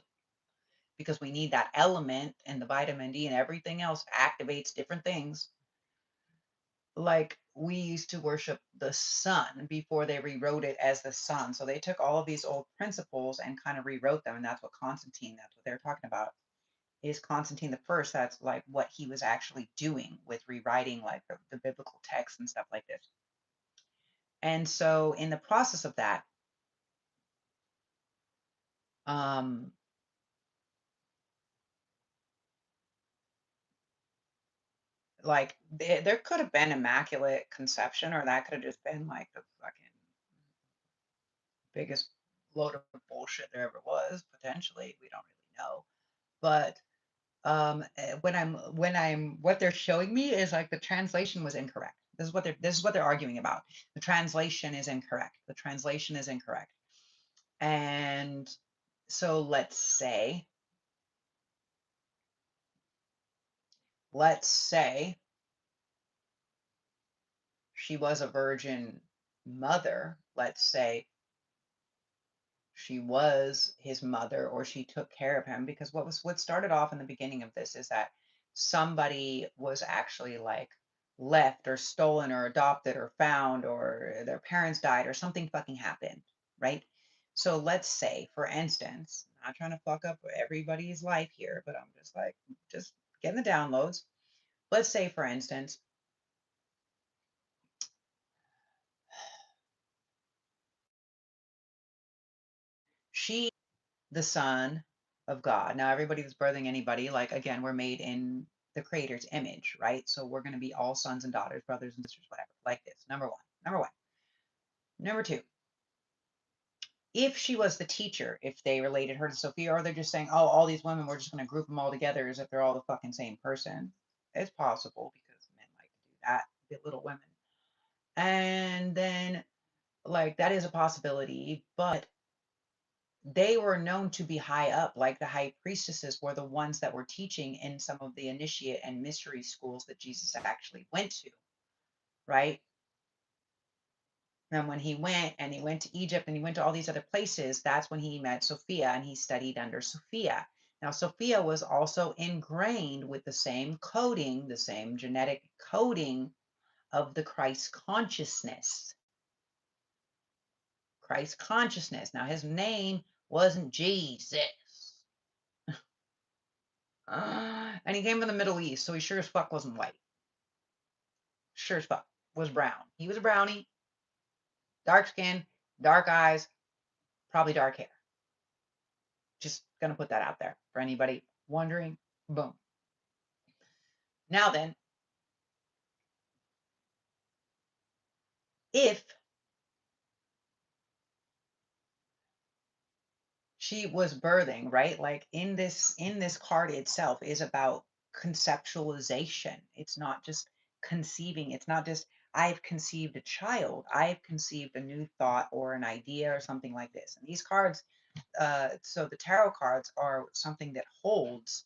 because we need that element, and the vitamin D and everything else activates different things. Like we used to worship the sun before they rewrote it as the sun. So they took all of these old principles and kind of rewrote them. And that's what Constantine, that's what they're talking about, is Constantine the First. That's like what he was actually doing with rewriting like the biblical texts and stuff like this. And so in the process of that, um, like there could have been immaculate conception, or that could have just been like the fucking biggest load of bullshit there ever was. Potentially, we don't really know. But when I'm what they're showing me is like the translation was incorrect. This is what they're arguing about. The translation is incorrect. The translation is incorrect. And so let's say she was a virgin mother. Let's say she was his mother, or she took care of him, because what started off in the beginning of this is that somebody was actually like left or stolen or adopted or found, or their parents died or something fucking happened, right? So let's say, for instance, I'm not trying to fuck up everybody's life here, but I'm just like just getting the downloads. Let's say, for instance, she the son of God. Now, everybody that's birthing anybody, like again, we're made in the creator's image, right? So we're going to be all sons and daughters, brothers and sisters, whatever, like this. Number one. Number one. Number two, if she was the teacher, if they related her to Sophia, or they're just saying, oh, all these women, we're just going to group them all together as if they're all the fucking same person. It's possible, because men like to do that, belittle women. And then, like, that is a possibility, but they were known to be high up, like the high priestesses were the ones that were teaching in some of the initiate and mystery schools that Jesus actually went to, right? And when he went to Egypt and he went to all these other places, that's when he met Sophia and he studied under Sophia. Now, Sophia was also ingrained with the same coding, the same genetic coding of the Christ consciousness. Christ consciousness. Now, his name wasn't Jesus. And he came from the Middle East, so he sure as fuck wasn't white. Sure as fuck was brown. He was a brownie, dark skin, dark eyes, probably dark hair. Just gonna put that out there for anybody wondering. Boom. Now then, if she was birthing, right? Like in this card itself is about conceptualization. It's not just conceiving. It's not just I've conceived a child. I've conceived a new thought or an idea or something like this. And these cards, so the tarot cards are something that holds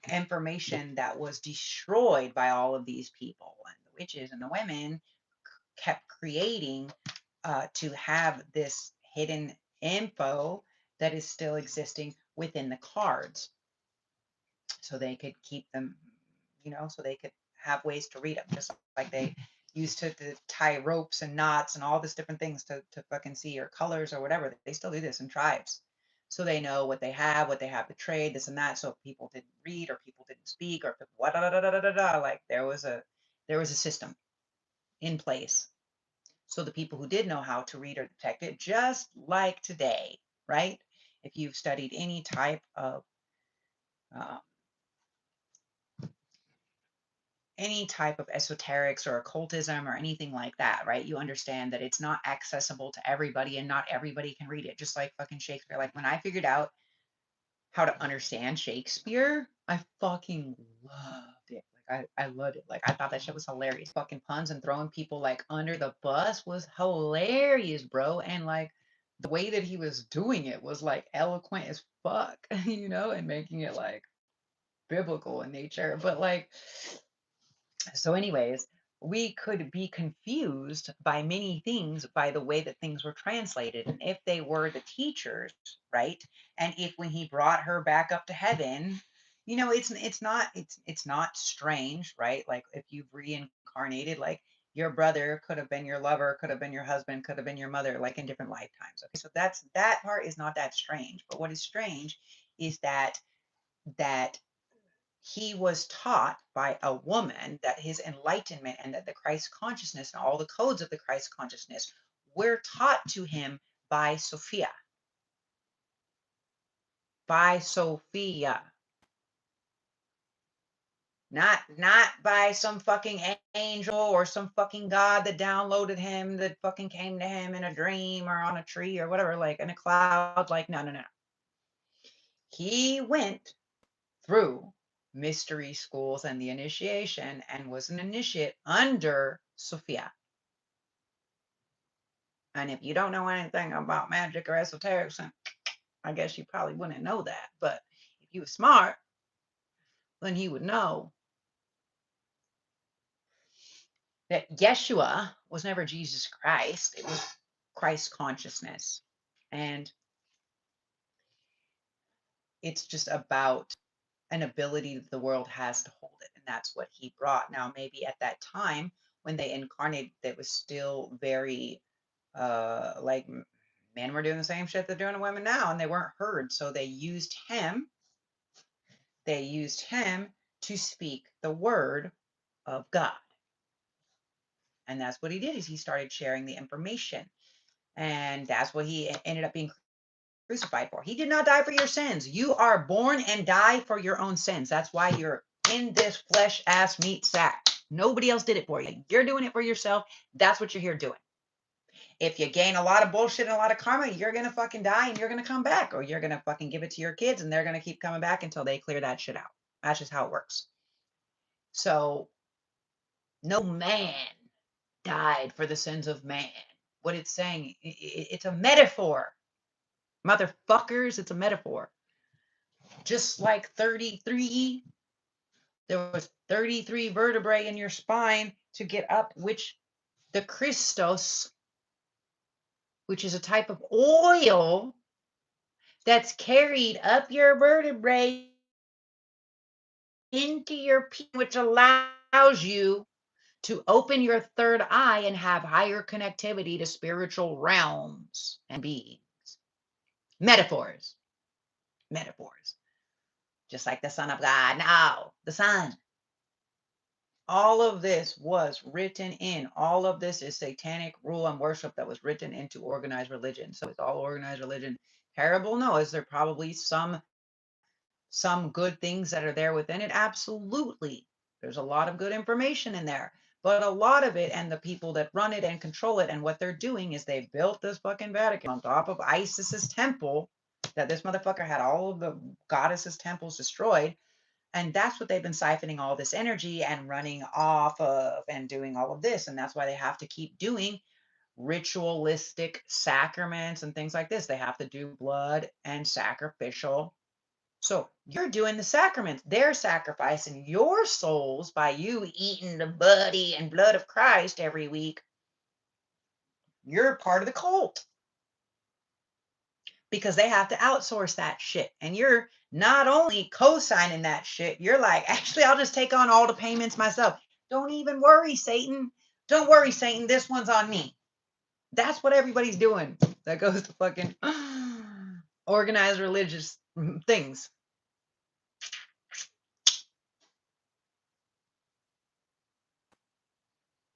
information that was destroyed by all of these people, and the witches and the women kept creating to have this hidden info that is still existing within the cards, so they could keep them, so they could have ways to read them, just like they used to tie ropes and knots and all this different things to fucking see, or colors or whatever. They still do this in tribes. So they know what they have to trade, this and that. So if people didn't read or people didn't speak or what, like there was a system in place. So the people who did know how to read or detect it, just like today, right? If you've studied uh, any type of esoterics or occultism or anything like that, right? You understand that it's not accessible to everybody and not everybody can read it. Just like fucking Shakespeare. Like when I figured out how to understand Shakespeare, I fucking loved it. Like I loved it. Like I thought that shit was hilarious. Fucking puns and throwing people like under the bus was hilarious, bro. And like the way that he was doing it was like eloquent as fuck, and making it like biblical in nature. But like, so anyways, we could be confused by many things by the way that things were translated. And if they were the teachers, right? And if when he brought her back up to heaven, it's not strange, right? Like if you've reincarnated, like your brother could have been your lover, could have been your husband, could have been your mother, like in different lifetimes. Okay, so that part is not that strange. But what is strange is that he was taught by a woman, that his enlightenment and that the Christ consciousness and all the codes of the Christ consciousness were taught to him by Sophia. By Sophia. Not by some fucking angel or some fucking God that downloaded him, that fucking came to him in a dream or on a tree or whatever, like in a cloud. Like, no, no, no. He went through mystery schools and the initiation and was an initiate under Sophia. And if you don't know anything about magic or esoterics, I guess you probably wouldn't know that. But if you were smart, then you would know that Yeshua was never Jesus Christ. It was Christ consciousness. And it's just about an ability that the world has to hold it. And that's what he brought. Now, maybe at that time when they incarnated, that was still very like men were doing the same shit they're doing to women now, and they weren't heard. So they used him to speak the word of God. And that's what he did, is he started sharing the information. And that's what he ended up being crucified for. He did not die for your sins. You are born and die for your own sins. That's why you're in this flesh ass meat sack. Nobody else did it for you. You're doing it for yourself. That's what you're here doing. If you gain a lot of bullshit and a lot of karma, you're going to fucking die and you're going to come back, or you're going to fucking give it to your kids and they're going to keep coming back until they clear that shit out. That's just how it works. So no man died for the sins of man. What it's saying, it's a metaphor. Motherfuckers, it's a metaphor. Just like 33, there was 33 vertebrae in your spine to get up, which the Christos which is a type of oil that's carried up your vertebrae into your which allows you to open your third eye and have higher connectivity to spiritual realms and beings. Metaphors, metaphors, just like the Son of God. Now, the Son. All of this was written in. All of this is satanic rule and worship that was written into organized religion. So is all organized religion terrible? No. Is there probably some good things that are there within it? Absolutely. There's a lot of good information in there. But a lot of it, and the people that run it and control it, and what they're doing is they built this fucking Vatican on top of Isis's temple, that this motherfucker had all of the goddesses' temples destroyed. And that's what they've been siphoning all this energy and running off of and doing all of this. And that's why they have to keep doing ritualistic sacraments and things like this. They have to do blood and sacrificial. So you're doing the sacraments. They're sacrificing your souls by you eating the body and blood of Christ every week. You're part of the cult because they have to outsource that shit. And you're not only co-signing that shit, you're like, actually, I'll just take on all the payments myself. Don't even worry, Satan. Don't worry, Satan. This one's on me. That's what everybody's doing. That goes to fucking organized religious things.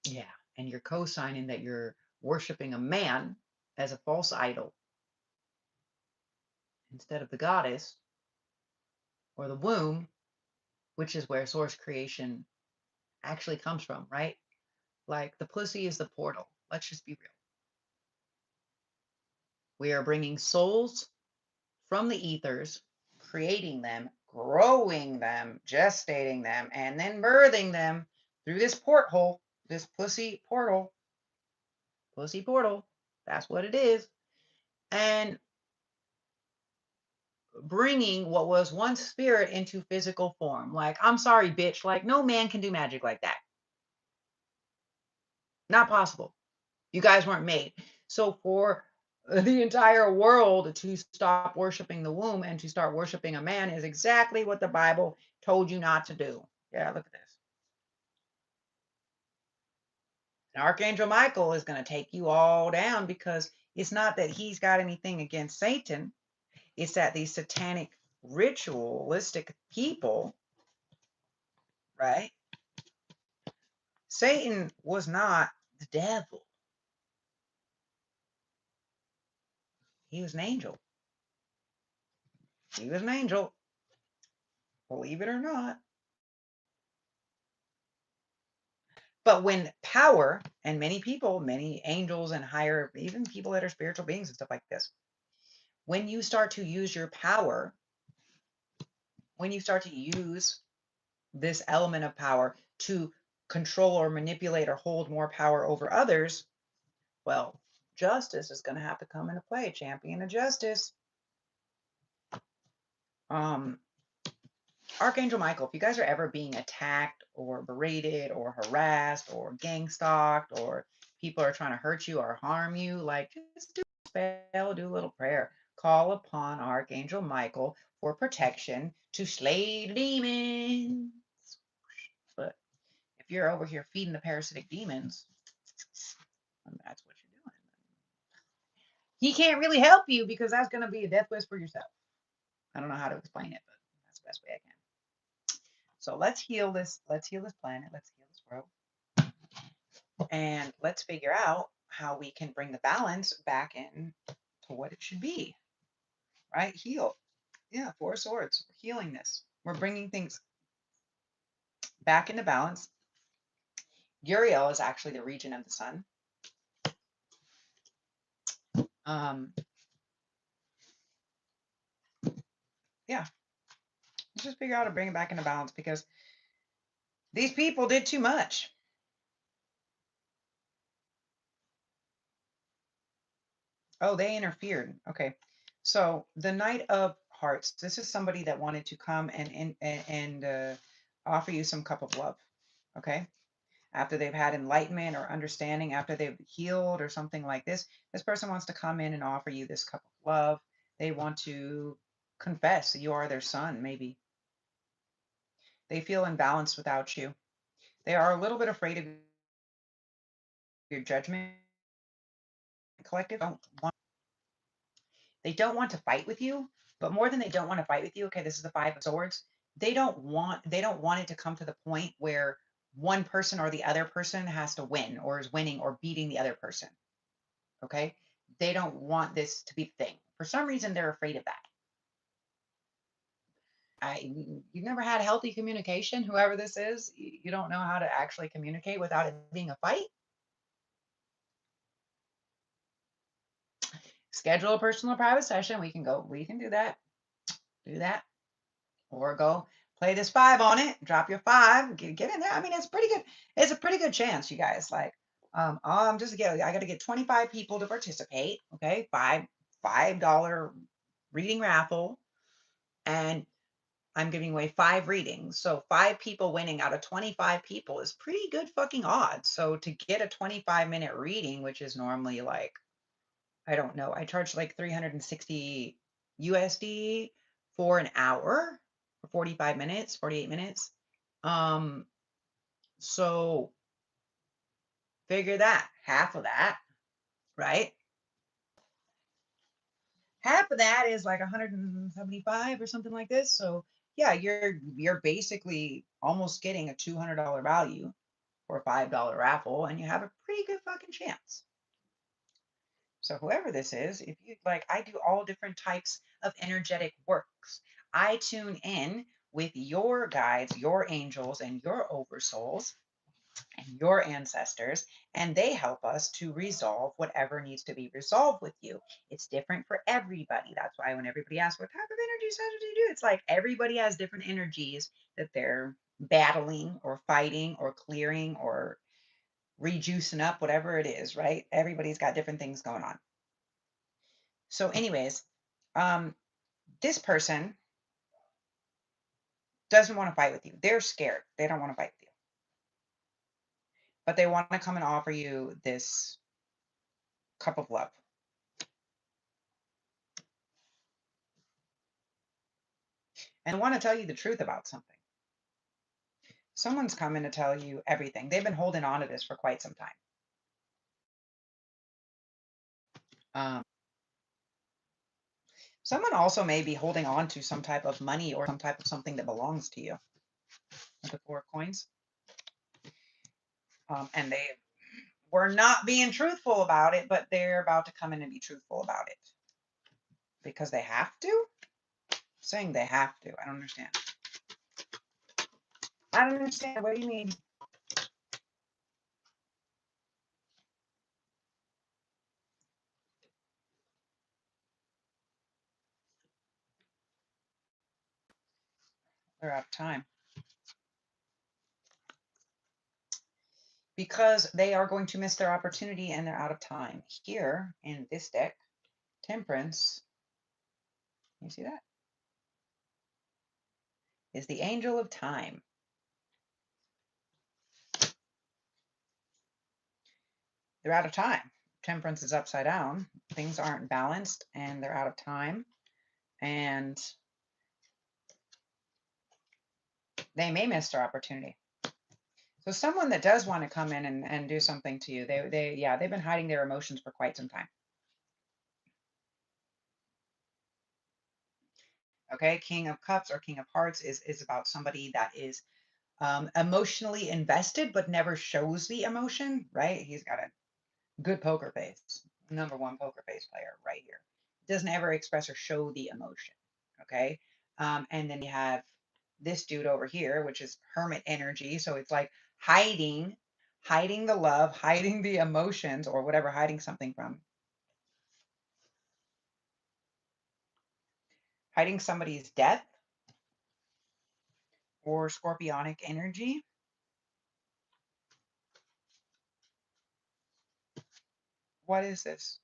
Yeah. And you're co-signing that you're worshiping a man as a false idol instead of the goddess or the womb, which is where source creation actually comes from, right? Like the pussy is the portal. Let's just be real. We are bringing souls from the ethers, creating them, growing them, gestating them, and then birthing them through this porthole, this pussy portal. Pussy portal. That's what it is. And bringing what was once spirit into physical form. Like, I'm sorry, bitch. Like, no man can do magic like that. Not possible. You guys weren't made. So for the entire world to stop worshiping the womb and to start worshiping a man is exactly what the Bible told you not to do. Yeah, look at this. And Archangel Michael is going to take you all down because it's not that he's got anything against Satan. It's that these satanic ritualistic people, right? Satan was not the devil. He was an angel. He was an angel. Believe it or not. But when power, and many people, many angels and higher, even people that are spiritual beings and stuff like this, when you start to use your power, when you start to use this element of power to control or manipulate or hold more power over others, well, justice is going to have to come into play. Champion of justice. Archangel Michael, if you guys are ever being attacked or berated or harassed or gang stalked or people are trying to hurt you or harm you, like just do a spell, do a little prayer. Call upon Archangel Michael for protection to slay demons. But if you're over here feeding the parasitic demons, that's what you're doing. He can't really help you because that's going to be a death wish for yourself. I don't know how to explain it, but that's the best way I can. So let's heal this. Let's heal this planet. Let's heal this world. And let's figure out how we can bring the balance back in to what it should be. Right? Heal. Yeah, Four of Swords. We're healing this. We're bringing things back into balance. Uriel is actually the region of the sun. Yeah. Let's just figure out how to bring it back into balance because these people did too much. Oh, they interfered. Okay. So the Knight of Hearts, this is somebody that wanted to come and offer you some cup of love. Okay. after they've had enlightenment or understanding, after they've healed or something like this person wants to come in and offer you this cup of love. They want to confess that you are their son, maybe. They feel imbalanced without you. They are a little bit afraid of your judgment. Collective they don't want to fight with you, but more than they don't want to fight with you, okay, this is the Five of Swords. They don't want it to come to the point where one person or the other person has to win or is winning or beating the other person. Okay? They don't want this to be the thing. For some reason, they're afraid of that. You've never had healthy communication, whoever this is, you don't know how to actually communicate without it being a fight. Schedule a personal private session. We can do that, or go play this 5 on it, drop your 5, get in there. I mean, it's pretty good. It's a pretty good chance, you guys. Like, I got to get 25 people to participate. Okay, $5 reading raffle, and I'm giving away 5 readings. So 5 people winning out of 25 people is pretty good fucking odds. So to get a 25-minute reading, which is normally like, I don't know, I charge like 360 USD for an hour, for 45 minutes, 48 minutes. So figure that, half of that, right? Half of that is like 175 or something like this. So yeah, you're basically almost getting a $200 value for a $5 raffle, and you have a pretty good fucking chance. So whoever this is, if you like, I do all different types of energetic works. I tune in with your guides, your angels, and your oversouls and your ancestors, and they help us to resolve whatever needs to be resolved with you. It's different for everybody. That's why when everybody asks what type of energy session do you do, it's like everybody has different energies that they're battling or fighting or clearing or rejuicing up, whatever it is, right? Everybody's got different things going on. So, anyways, this person doesn't want to fight with you. They're scared. They don't want to fight with you. But they want to come and offer you this cup of love. And I want to tell you the truth about something. Someone's coming to tell you everything. They've been holding on to this for quite some time. Um, Someone also may be holding on to some type of money or some type of something that belongs to you. With the 4 of coins. And they were not being truthful about it, but they're about to come in and be truthful about it. Because they have to? Saying they have to. I don't understand. I don't understand. What do you mean? They're out of time. Because they are going to miss their opportunity and they're out of time. Here in this deck, Temperance, you see that? Is the Angel of Time. They're out of time. Temperance is upside down. Things aren't balanced and they're out of time. And they may miss their opportunity. So someone that does want to come in and do something to you, they've been hiding their emotions for quite some time. Okay, King of Cups or King of Hearts is about somebody that is emotionally invested but never shows the emotion, right? He's got a good poker face, #1 poker face player right here. Doesn't ever express or show the emotion. Okay. And then you have this dude over here, which is hermit energy. So it's like hiding the love, hiding the emotions or whatever, hiding something from, hiding somebody's death or scorpionic energy. What is this?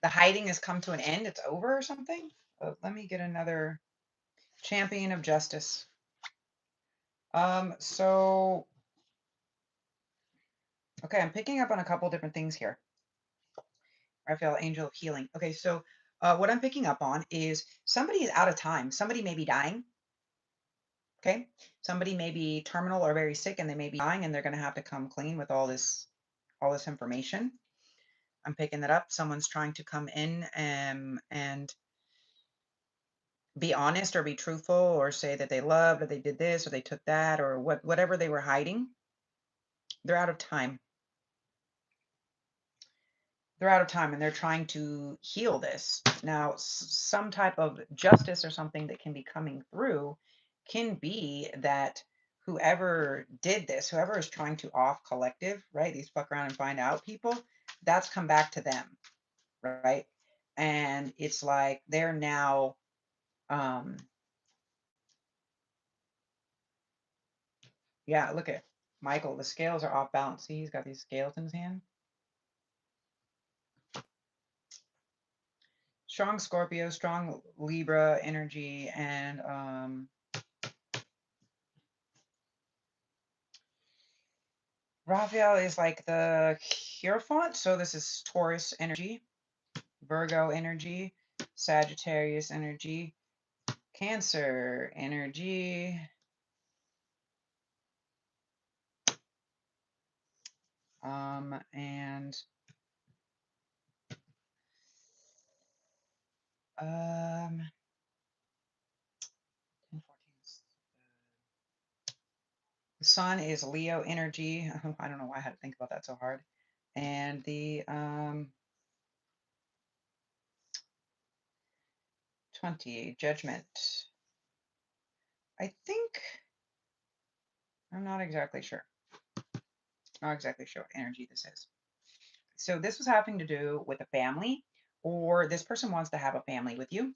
The hiding has come to an end. It's over or something. Let me get another. Champion of justice. So, okay, I'm picking up on a couple different things here. Raphael, angel of healing. Okay, so what I'm picking up on is somebody is out of time. Somebody may be dying. Okay, somebody may be terminal or very sick, and they may be dying, and they're going to have to come clean with all this information. I'm picking that up. Someone's trying to come in and be honest or be truthful or say that they loved or they did this or they took that or whatever they were hiding. They're out of time. They're out of time and they're trying to heal this. Now, some type of justice or something that can be coming through can be that whoever did this, whoever is trying to off collective, right? These fuck around and find out people, that's come back to them, right? And it's like they're now, yeah, look at Michael. The scales are off balance. See, he's got these scales in his hand. Strong Scorpio, strong Libra energy, and Raphael is like the Hierophant. So this is Taurus energy, Virgo energy, Sagittarius energy, Cancer energy, and um, 10, 14, the Sun is Leo energy. I don't know why I had to think about that so hard. And the 20, Judgment. I think, I'm not exactly sure. Not exactly sure what energy this is. So this was having to do with a family, or this person wants to have a family with you.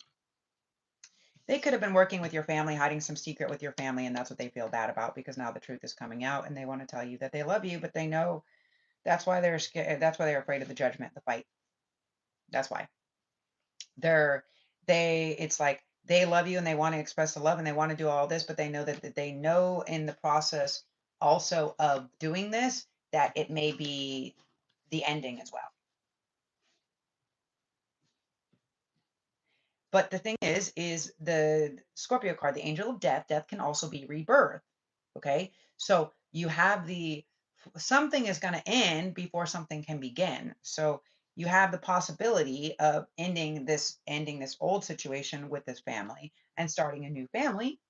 They could have been working with your family, hiding some secret with your family, and that's what they feel bad about because now the truth is coming out and they want to tell you that they love you, but they know that's why they're scared. That's why they're afraid of the judgment, the fight. That's why. It's like they love you and they want to express the love and they want to do all this, but they know that they know in the process also of doing this that it may be the ending as well. But the thing is the Scorpio card, the angel of death. Death can also be rebirth. Okay. So you have something is going to end before something can begin. So you have the possibility of ending this old situation with this family and starting a new family.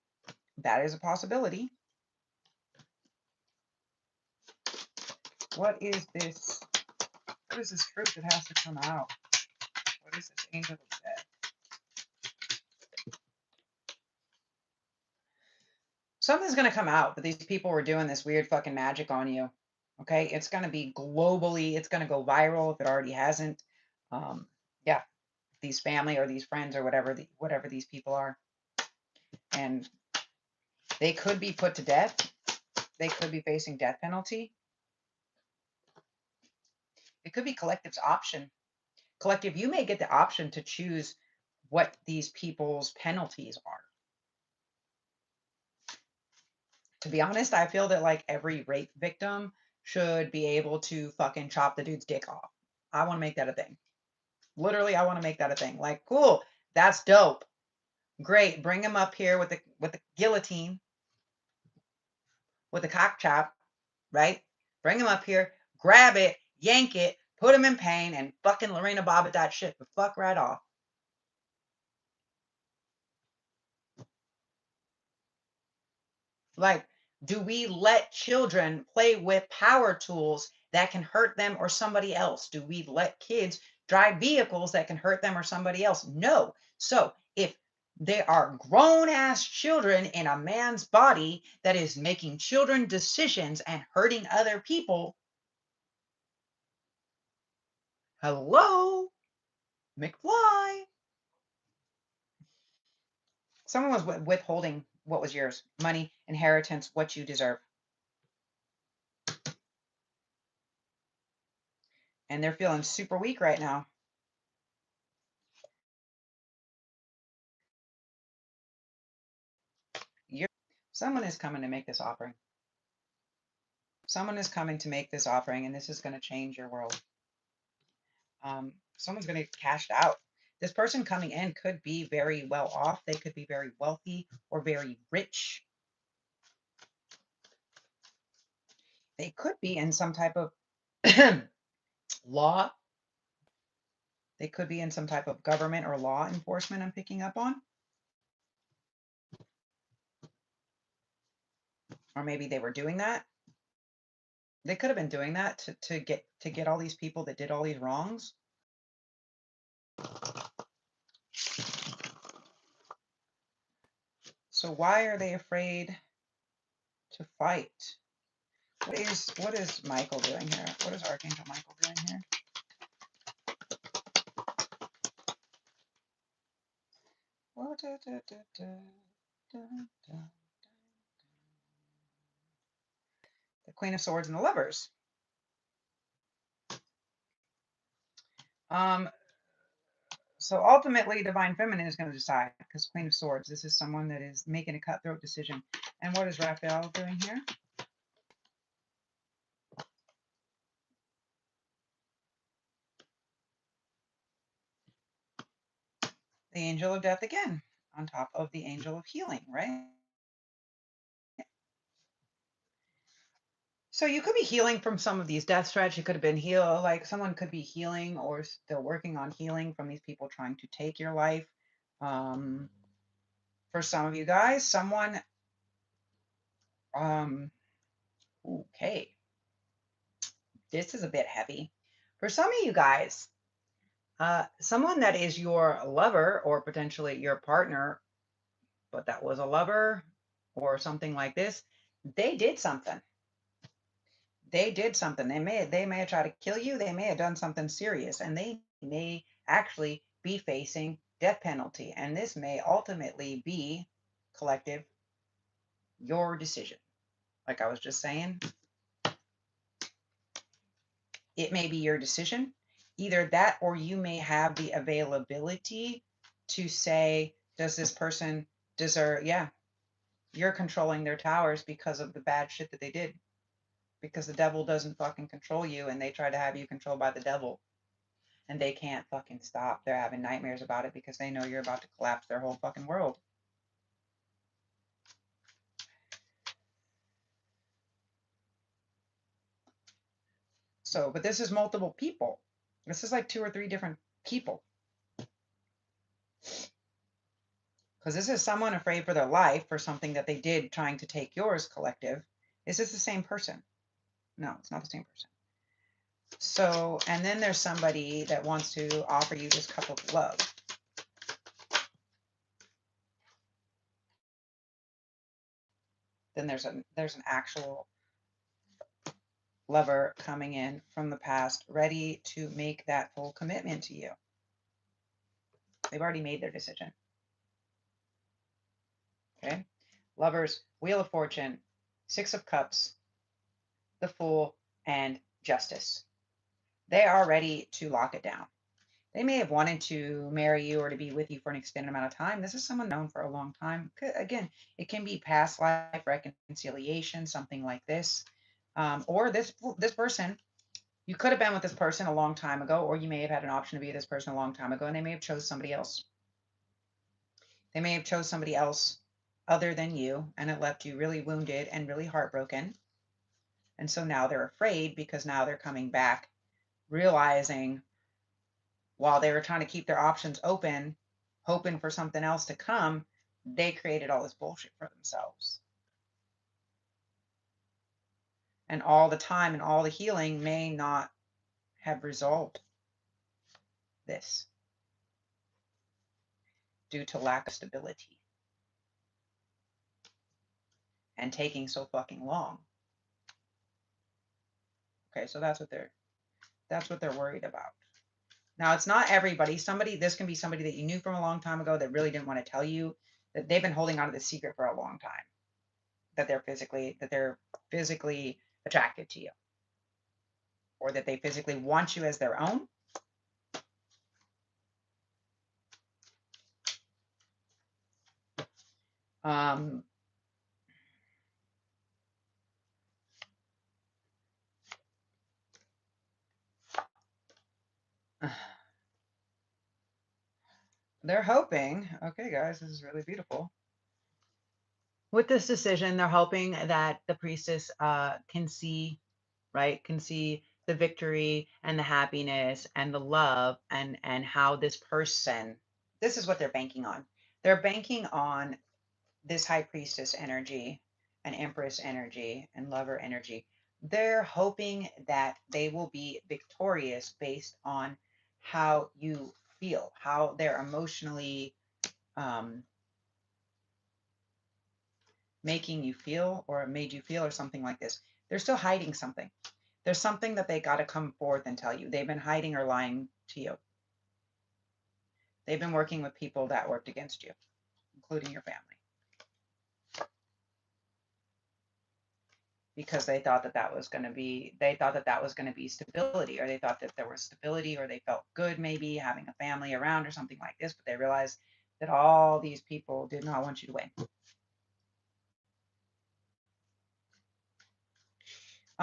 That is a possibility. What is this? What is this fruit that has to come out? What is this angel of death? Something's going to come out, but these people were doing this weird fucking magic on you. Okay. It's going to be globally, it's going to go viral if it already hasn't. Yeah. These family or these friends or whatever these people are. And they could be put to death. They could be facing death penalty. It could be collective's option. Collective, you may get the option to choose what these people's penalties are. To be honest, I feel that like every rape victim should be able to fucking chop the dude's dick off. I want to make that a thing. Literally, I want to make that a thing. Like, cool, that's dope. Great, bring him up here with the guillotine, with the cock chop, right? Bring him up here, grab it, yank it, put him in pain, and fucking Lorena Bobbitt that shit the fuck right off. Like, do we let children play with power tools that can hurt them or somebody else? Do we let kids drive vehicles that can hurt them or somebody else? No. So if there are grown ass children in a man's body that is making children decisions and hurting other people, hello, McFly. Someone was withholding what was yours, money, inheritance, what you deserve. And they're feeling super weak right now. Someone is coming to make this offering. Someone is coming to make this offering, and this is going to change your world. Someone's going to get cashed out. This person coming in could be very well off. They could be very wealthy or very rich. They could be in some type of law. They could be in some type of government or law enforcement I'm picking up on. Or maybe they were doing that. They could have been doing that to get all these people that did all these wrongs. So why are they afraid to fight? What is Michael doing here? What is Archangel Michael doing here? The Queen of Swords and the Lovers. So ultimately, Divine Feminine is going to decide, because Queen of Swords, this is someone that is making a cutthroat decision. And what is Raphael doing here? The Angel of Death again, on top of the Angel of Healing, right? So you could be healing from some of these death threats. You could have been healed, like someone could be healing or still working on healing from these people trying to take your life. For some of you guys, someone, okay, this is a bit heavy. For some of you guys, someone that is your lover or potentially your partner, but that was a lover or something like this, they did something. They did something. They may have tried to kill you. They may have done something serious, and they may actually be facing death penalty. And this may ultimately be, collective, your decision. Like I was just saying, it may be your decision. Either that, or you may have the availability to say, does this person deserve? Yeah, you're controlling their towers because of the bad shit that they did. Because the devil doesn't fucking control you, and they try to have you controlled by the devil. And they can't fucking stop. They're having nightmares about it because they know you're about to collapse their whole fucking world. So, but this is multiple people. This is like 2 or 3 different people. Because this is someone afraid for their life for something that they did trying to take yours, collective. Is this the same person? No, it's not the same person. So, and then there's somebody that wants to offer you this cup of love. Then there's an actual lover coming in from the past, ready to make that full commitment to you. They've already made their decision. Okay. Lovers, Wheel of Fortune, 6 of Cups, the Fool, and Justice. They are ready to lock it down. They may have wanted to marry you or to be with you for an extended amount of time. This is someone known for a long time. Again, it can be past life reconciliation, something like this. Or this person, you could have been with this person a long time ago, or you may have had an option to be with this person a long time ago, and they may have chose somebody else. They may have chose somebody else other than you, and it left you really wounded and really heartbroken. And so now they're afraid because now they're coming back, realizing while they were trying to keep their options open, hoping for something else to come, they created all this bullshit for themselves. And all the time and all the healing may not have resolved this due to lack of stability and taking so fucking long. Okay, so that's what they're worried about. Now, it's not everybody. This can be somebody that you knew from a long time ago that really didn't want to tell you, that they've been holding on to the secret for a long time, that they're physically attracted to you, or that they physically want you as their own. They're hoping, okay, guys, this is really beautiful. With this decision, they're hoping that the priestess can see, right? Can see the victory and the happiness and the love and how this person, this is what they're banking on. They're banking on this high priestess energy and empress energy and lover energy. They're hoping that they will be victorious based on how you feel, how they're emotionally um, making you feel or made you feel or something like this. They're still hiding something. There's something that they got to come forth and tell you. They've been hiding or lying to you. They've been working with people that worked against you, including your family, because they thought that that was going to be, they thought that that was going to be stability, or they thought that there was stability, or they felt good maybe having a family around or something like this, but they realized that all these people did not want you to win.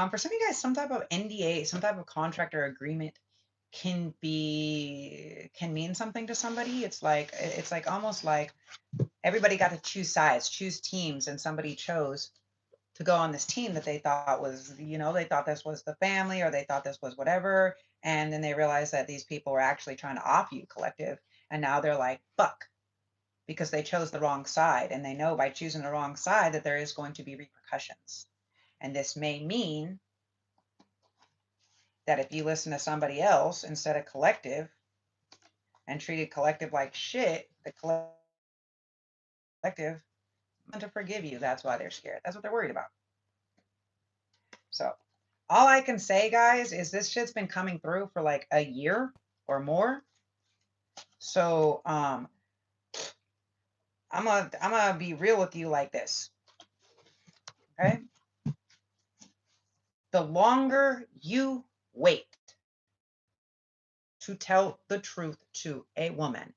For some of you guys, some type of NDA, some type of contract or agreement can mean something to somebody. It's like almost like everybody got to choose sides, choose teams, and somebody chose to go on this team that they thought was, they thought this was the family, or they thought this was whatever. And then they realized that these people were actually trying to off you collective. And now they're like, fuck, because they chose the wrong side. And they know by choosing the wrong side that there is going to be repercussions. And this may mean that if you listen to somebody else instead of collective and treated collective like shit, the collective to forgive you. That's why they're scared. That's what they're worried about. So all I can say, guys, is this shit's been coming through for like a year or more. So I'm gonna be real with you like this. Okay? The longer you wait to tell the truth to a woman,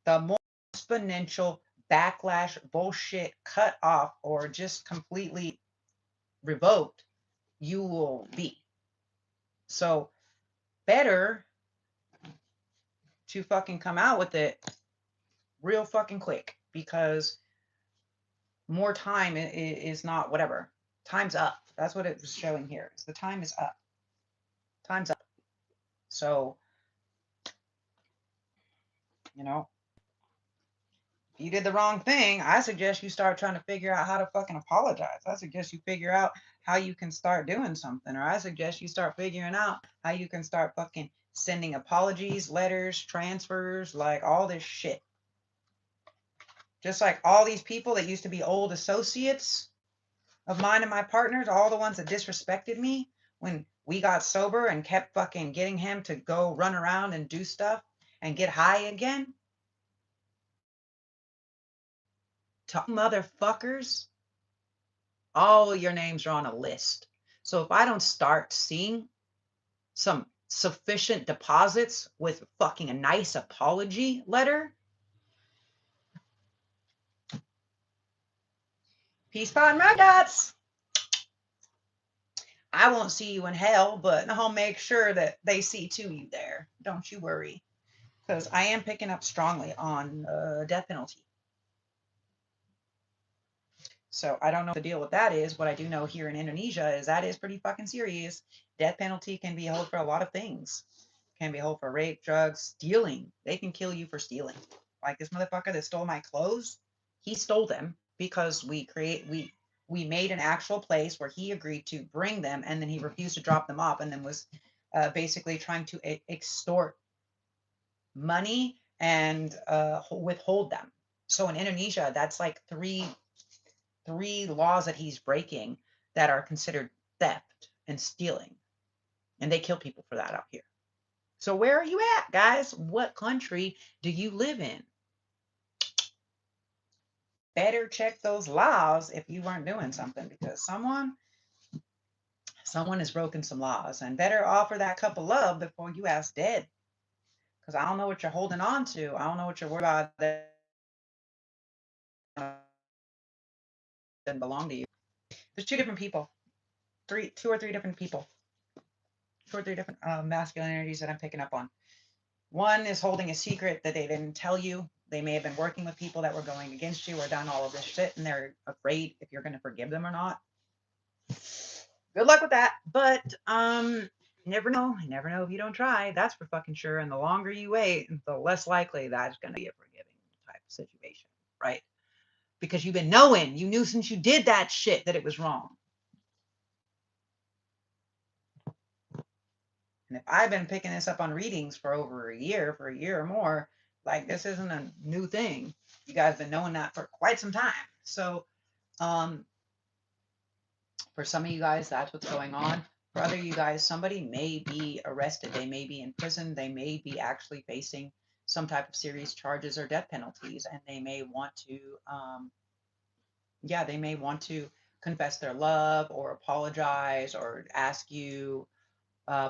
the more exponential backlash, bullshit, cut off, or just completely revoked you will be. So better to fucking come out with it real fucking quick, because more time is not whatever. Time's up. That's what it was showing here. Is the time is up. Time's up. So, you know, if you did the wrong thing, I suggest you start trying to figure out how to fucking apologize. I suggest you figure out how you can start doing something. Or I suggest you start figuring out how you can start fucking sending apologies, letters, transfers, like all this shit. Just like all these people that used to be old associates of mine and my partners, all the ones that disrespected me when we got sober and kept fucking getting him to go run around and do stuff and get high again. To motherfuckers, all your names are on a list. So if I don't start seeing some sufficient deposits with fucking a nice apology letter, peace, pod, my guts. I won't see you in hell, but I'll make sure that they see to you there. Don't you worry. Because I am picking up strongly on death penalty. So I don't know what the deal with that is. What I do know here in Indonesia is that is pretty fucking serious. Death penalty can be held for a lot of things. Can be held for rape, drugs, stealing. They can kill you for stealing. Like this motherfucker that stole my clothes, he stole them because we made an actual place where he agreed to bring them, and then he refused to drop them off, and then was basically trying to extort money and withhold them. So in Indonesia, that's like three laws that he's breaking that are considered theft and stealing, and they kill people for that out here. So where are you at, guys? What country do you live in? Better check those laws if you weren't doing something, because someone has broken some laws, and better offer that cup of love before you ask dead. Because I don't know what you're holding on to. I don't know what you're worried about that doesn't belong to you. There's two different people, two or three different people, two or three different masculine energies that I'm picking up on. One is holding a secret that they didn't tell you. They may have been working with people that were going against you or done all of this shit, and they're afraid if you're going to forgive them or not. Good luck with that. But you never know. You never know if you don't try. That's for fucking sure. And the longer you wait, the less likely that's going to be a forgiving type of situation, right? Because you've been knowing, you knew since you did that shit that it was wrong. And if I've been picking this up on readings for over a year or more, like this isn't a new thing. You guys have been knowing that for quite some time. So um, for some of you guys, that's what's going on. For other you guys, somebody may be arrested. They may be in prison. They may be actually facing some type of serious charges or death penalties. And they may want to, they may want to confess their love or apologize or ask you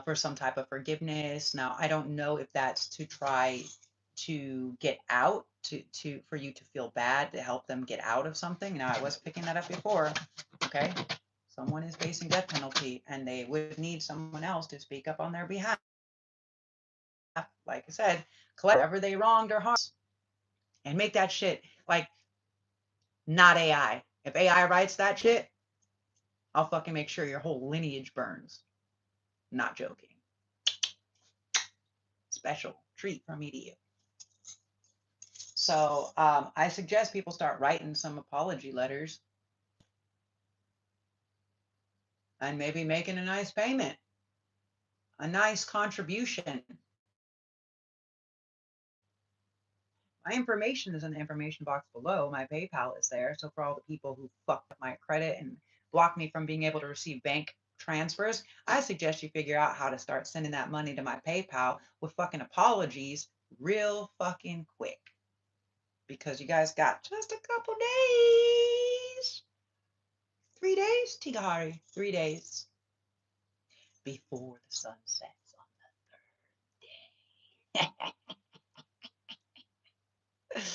for some type of forgiveness. Now, I don't know if that's to try to get out, to for you to feel bad, to help them get out of something. Now, I was picking that up before. Okay. Someone is facing death penalty and they would need someone else to speak up on their behalf. Like I said, collect whatever they wronged or harmed and make that shit like not AI. If AI writes that shit, I'll fucking make sure your whole lineage burns. Not joking. Special treat from me to you. So I suggest people start writing some apology letters and maybe making a nice payment, a nice contribution. My information is in the information box below. My PayPal is there. So for all the people who fucked up my credit and blocked me from being able to receive bank transfers, I suggest you figure out how to start sending that money to my PayPal with fucking apologies real fucking quick. Because you guys got just a couple days. 3 days, Tigari, 3 days before the sun sets on the third day.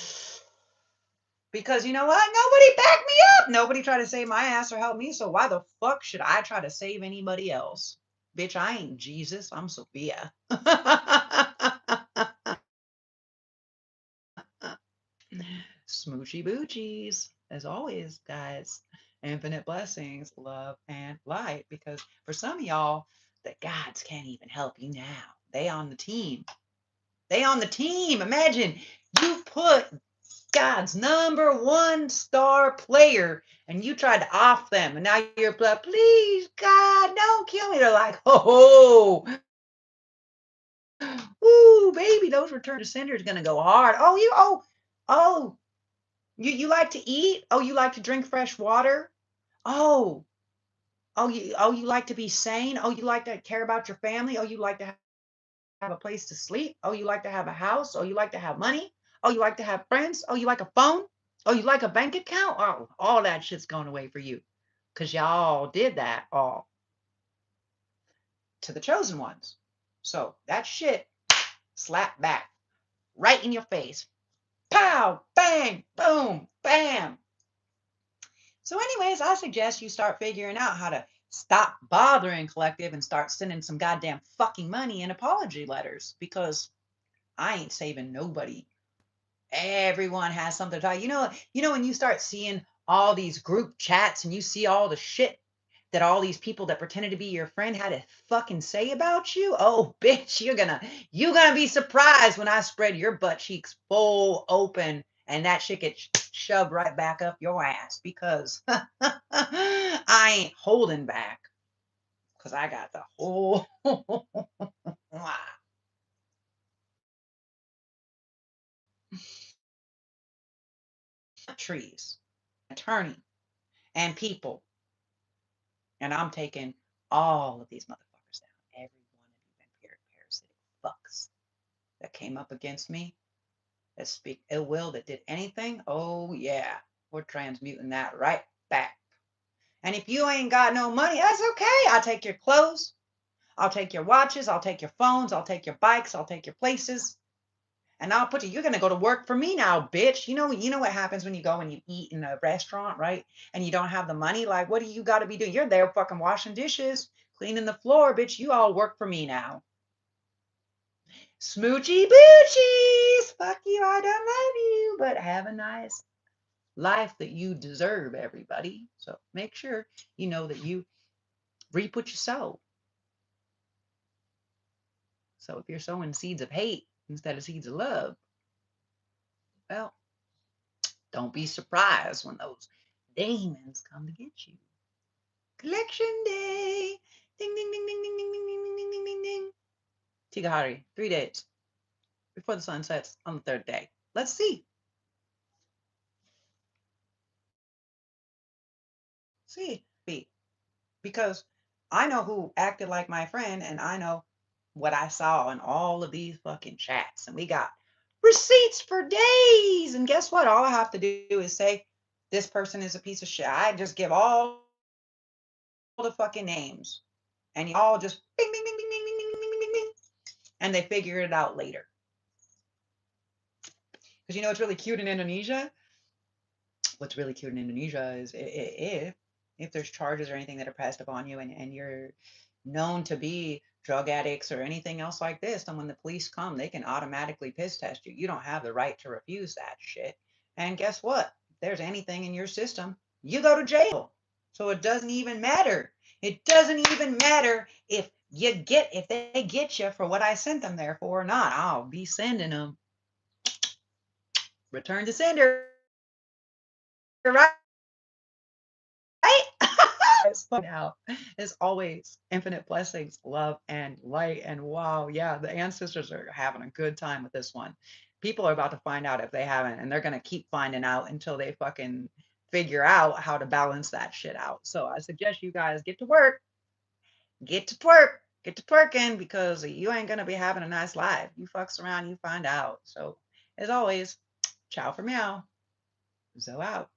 Because you know what? Nobody backed me up. Nobody tried to save my ass or help me. So why the fuck should I try to save anybody else? Bitch, I ain't Jesus. I'm Sophia. Smoochy boochies. As always, guys. Infinite blessings, love, and light. Because for some of y'all, the gods can't even help you now. They on the team. They on the team. Imagine you put God's #1 star player and you tried to off them and now you're like, please God, don't kill me. They're like, oh, ooh, baby, those return to sender is gonna go hard. Oh, you like to eat? Oh, you like to drink fresh water? Oh, you like to be sane? Oh, you like to care about your family? Oh, you like to have a place to sleep? Oh, you like to have a house? Oh, you like to have money? Oh, you like to have friends? Oh, you like a phone? Oh, you like a bank account? Oh, all that shit's going away for you because y'all did that all to the chosen ones. So that shit slapped back right in your face. Pow, bang, boom, bam. So, anyways, I suggest you start figuring out how to stop bothering collective and start sending some goddamn fucking money and apology letters because I ain't saving nobody. Everyone has something to talk. When you start seeing all these group chats and you see all the shit that all these people that pretended to be your friend had to fucking say about you. Oh, bitch, you're gonna be surprised when I spread your butt cheeks full open and that shit gets shoved right back up your ass because I ain't holding back because I got the whole trees, attorney, and people. And I'm taking all of these motherfuckers down. Every one of you vampiric parasitic fucks that came up against me, that speak ill will, that did anything. Oh yeah, we're transmuting that right back. And if you ain't got no money, that's okay. I'll take your clothes. I'll take your watches. I'll take your phones. I'll take your bikes. I'll take your places. And I'll put you're going to go to work for me now, bitch. You know what happens when you go and you eat in a restaurant, right? And you don't have the money. Like, what do you got to be doing? You're there fucking washing dishes, cleaning the floor, bitch. You all work for me now. Smoochy boochies. Fuck you, I don't love you, but have a nice life that you deserve, everybody. So make sure you know that you reap what you sow. So if you're sowing seeds of hate instead of seeds of love, well, don't be surprised when those demons come to get you. Collection day. Ding, ding, ding, ding, ding, ding, ding, ding, ding, ding, ding, ding. Tigahari, 3 days before the sun sets on the third day. Let's see. See. Because I know who acted like my friend and I know what I saw in all of these fucking chats. And we got receipts for days. And guess what? All I have to do is say, this person is a piece of shit. I just give all the fucking names. And you all just bing, bing, bing, bing, bing, bing, bing, bing, bing, bing. And they figure it out later. Because you know what's really cute in Indonesia? What's really cute in Indonesia is if there's charges or anything that are pressed upon you and you're known to be drug addicts or anything else like this, then when the police come, they can automatically piss test you. You don't have the right to refuse that shit. And guess what? If there's anything in your system, you go to jail. So it doesn't even matter. It doesn't even matter if they get you for what I sent them there for or not. I'll be sending them. Return to sender, right? It's fun out. As always, infinite blessings, love, and light. And wow, yeah, the ancestors are having a good time with this one. People are about to find out if they haven't, and they're going to keep finding out until they fucking figure out how to balance that shit out. So I suggest you guys get to work, get to twerking because you ain't going to be having a nice life. You fucks around, you find out. So as always, ciao for meow. Zo out.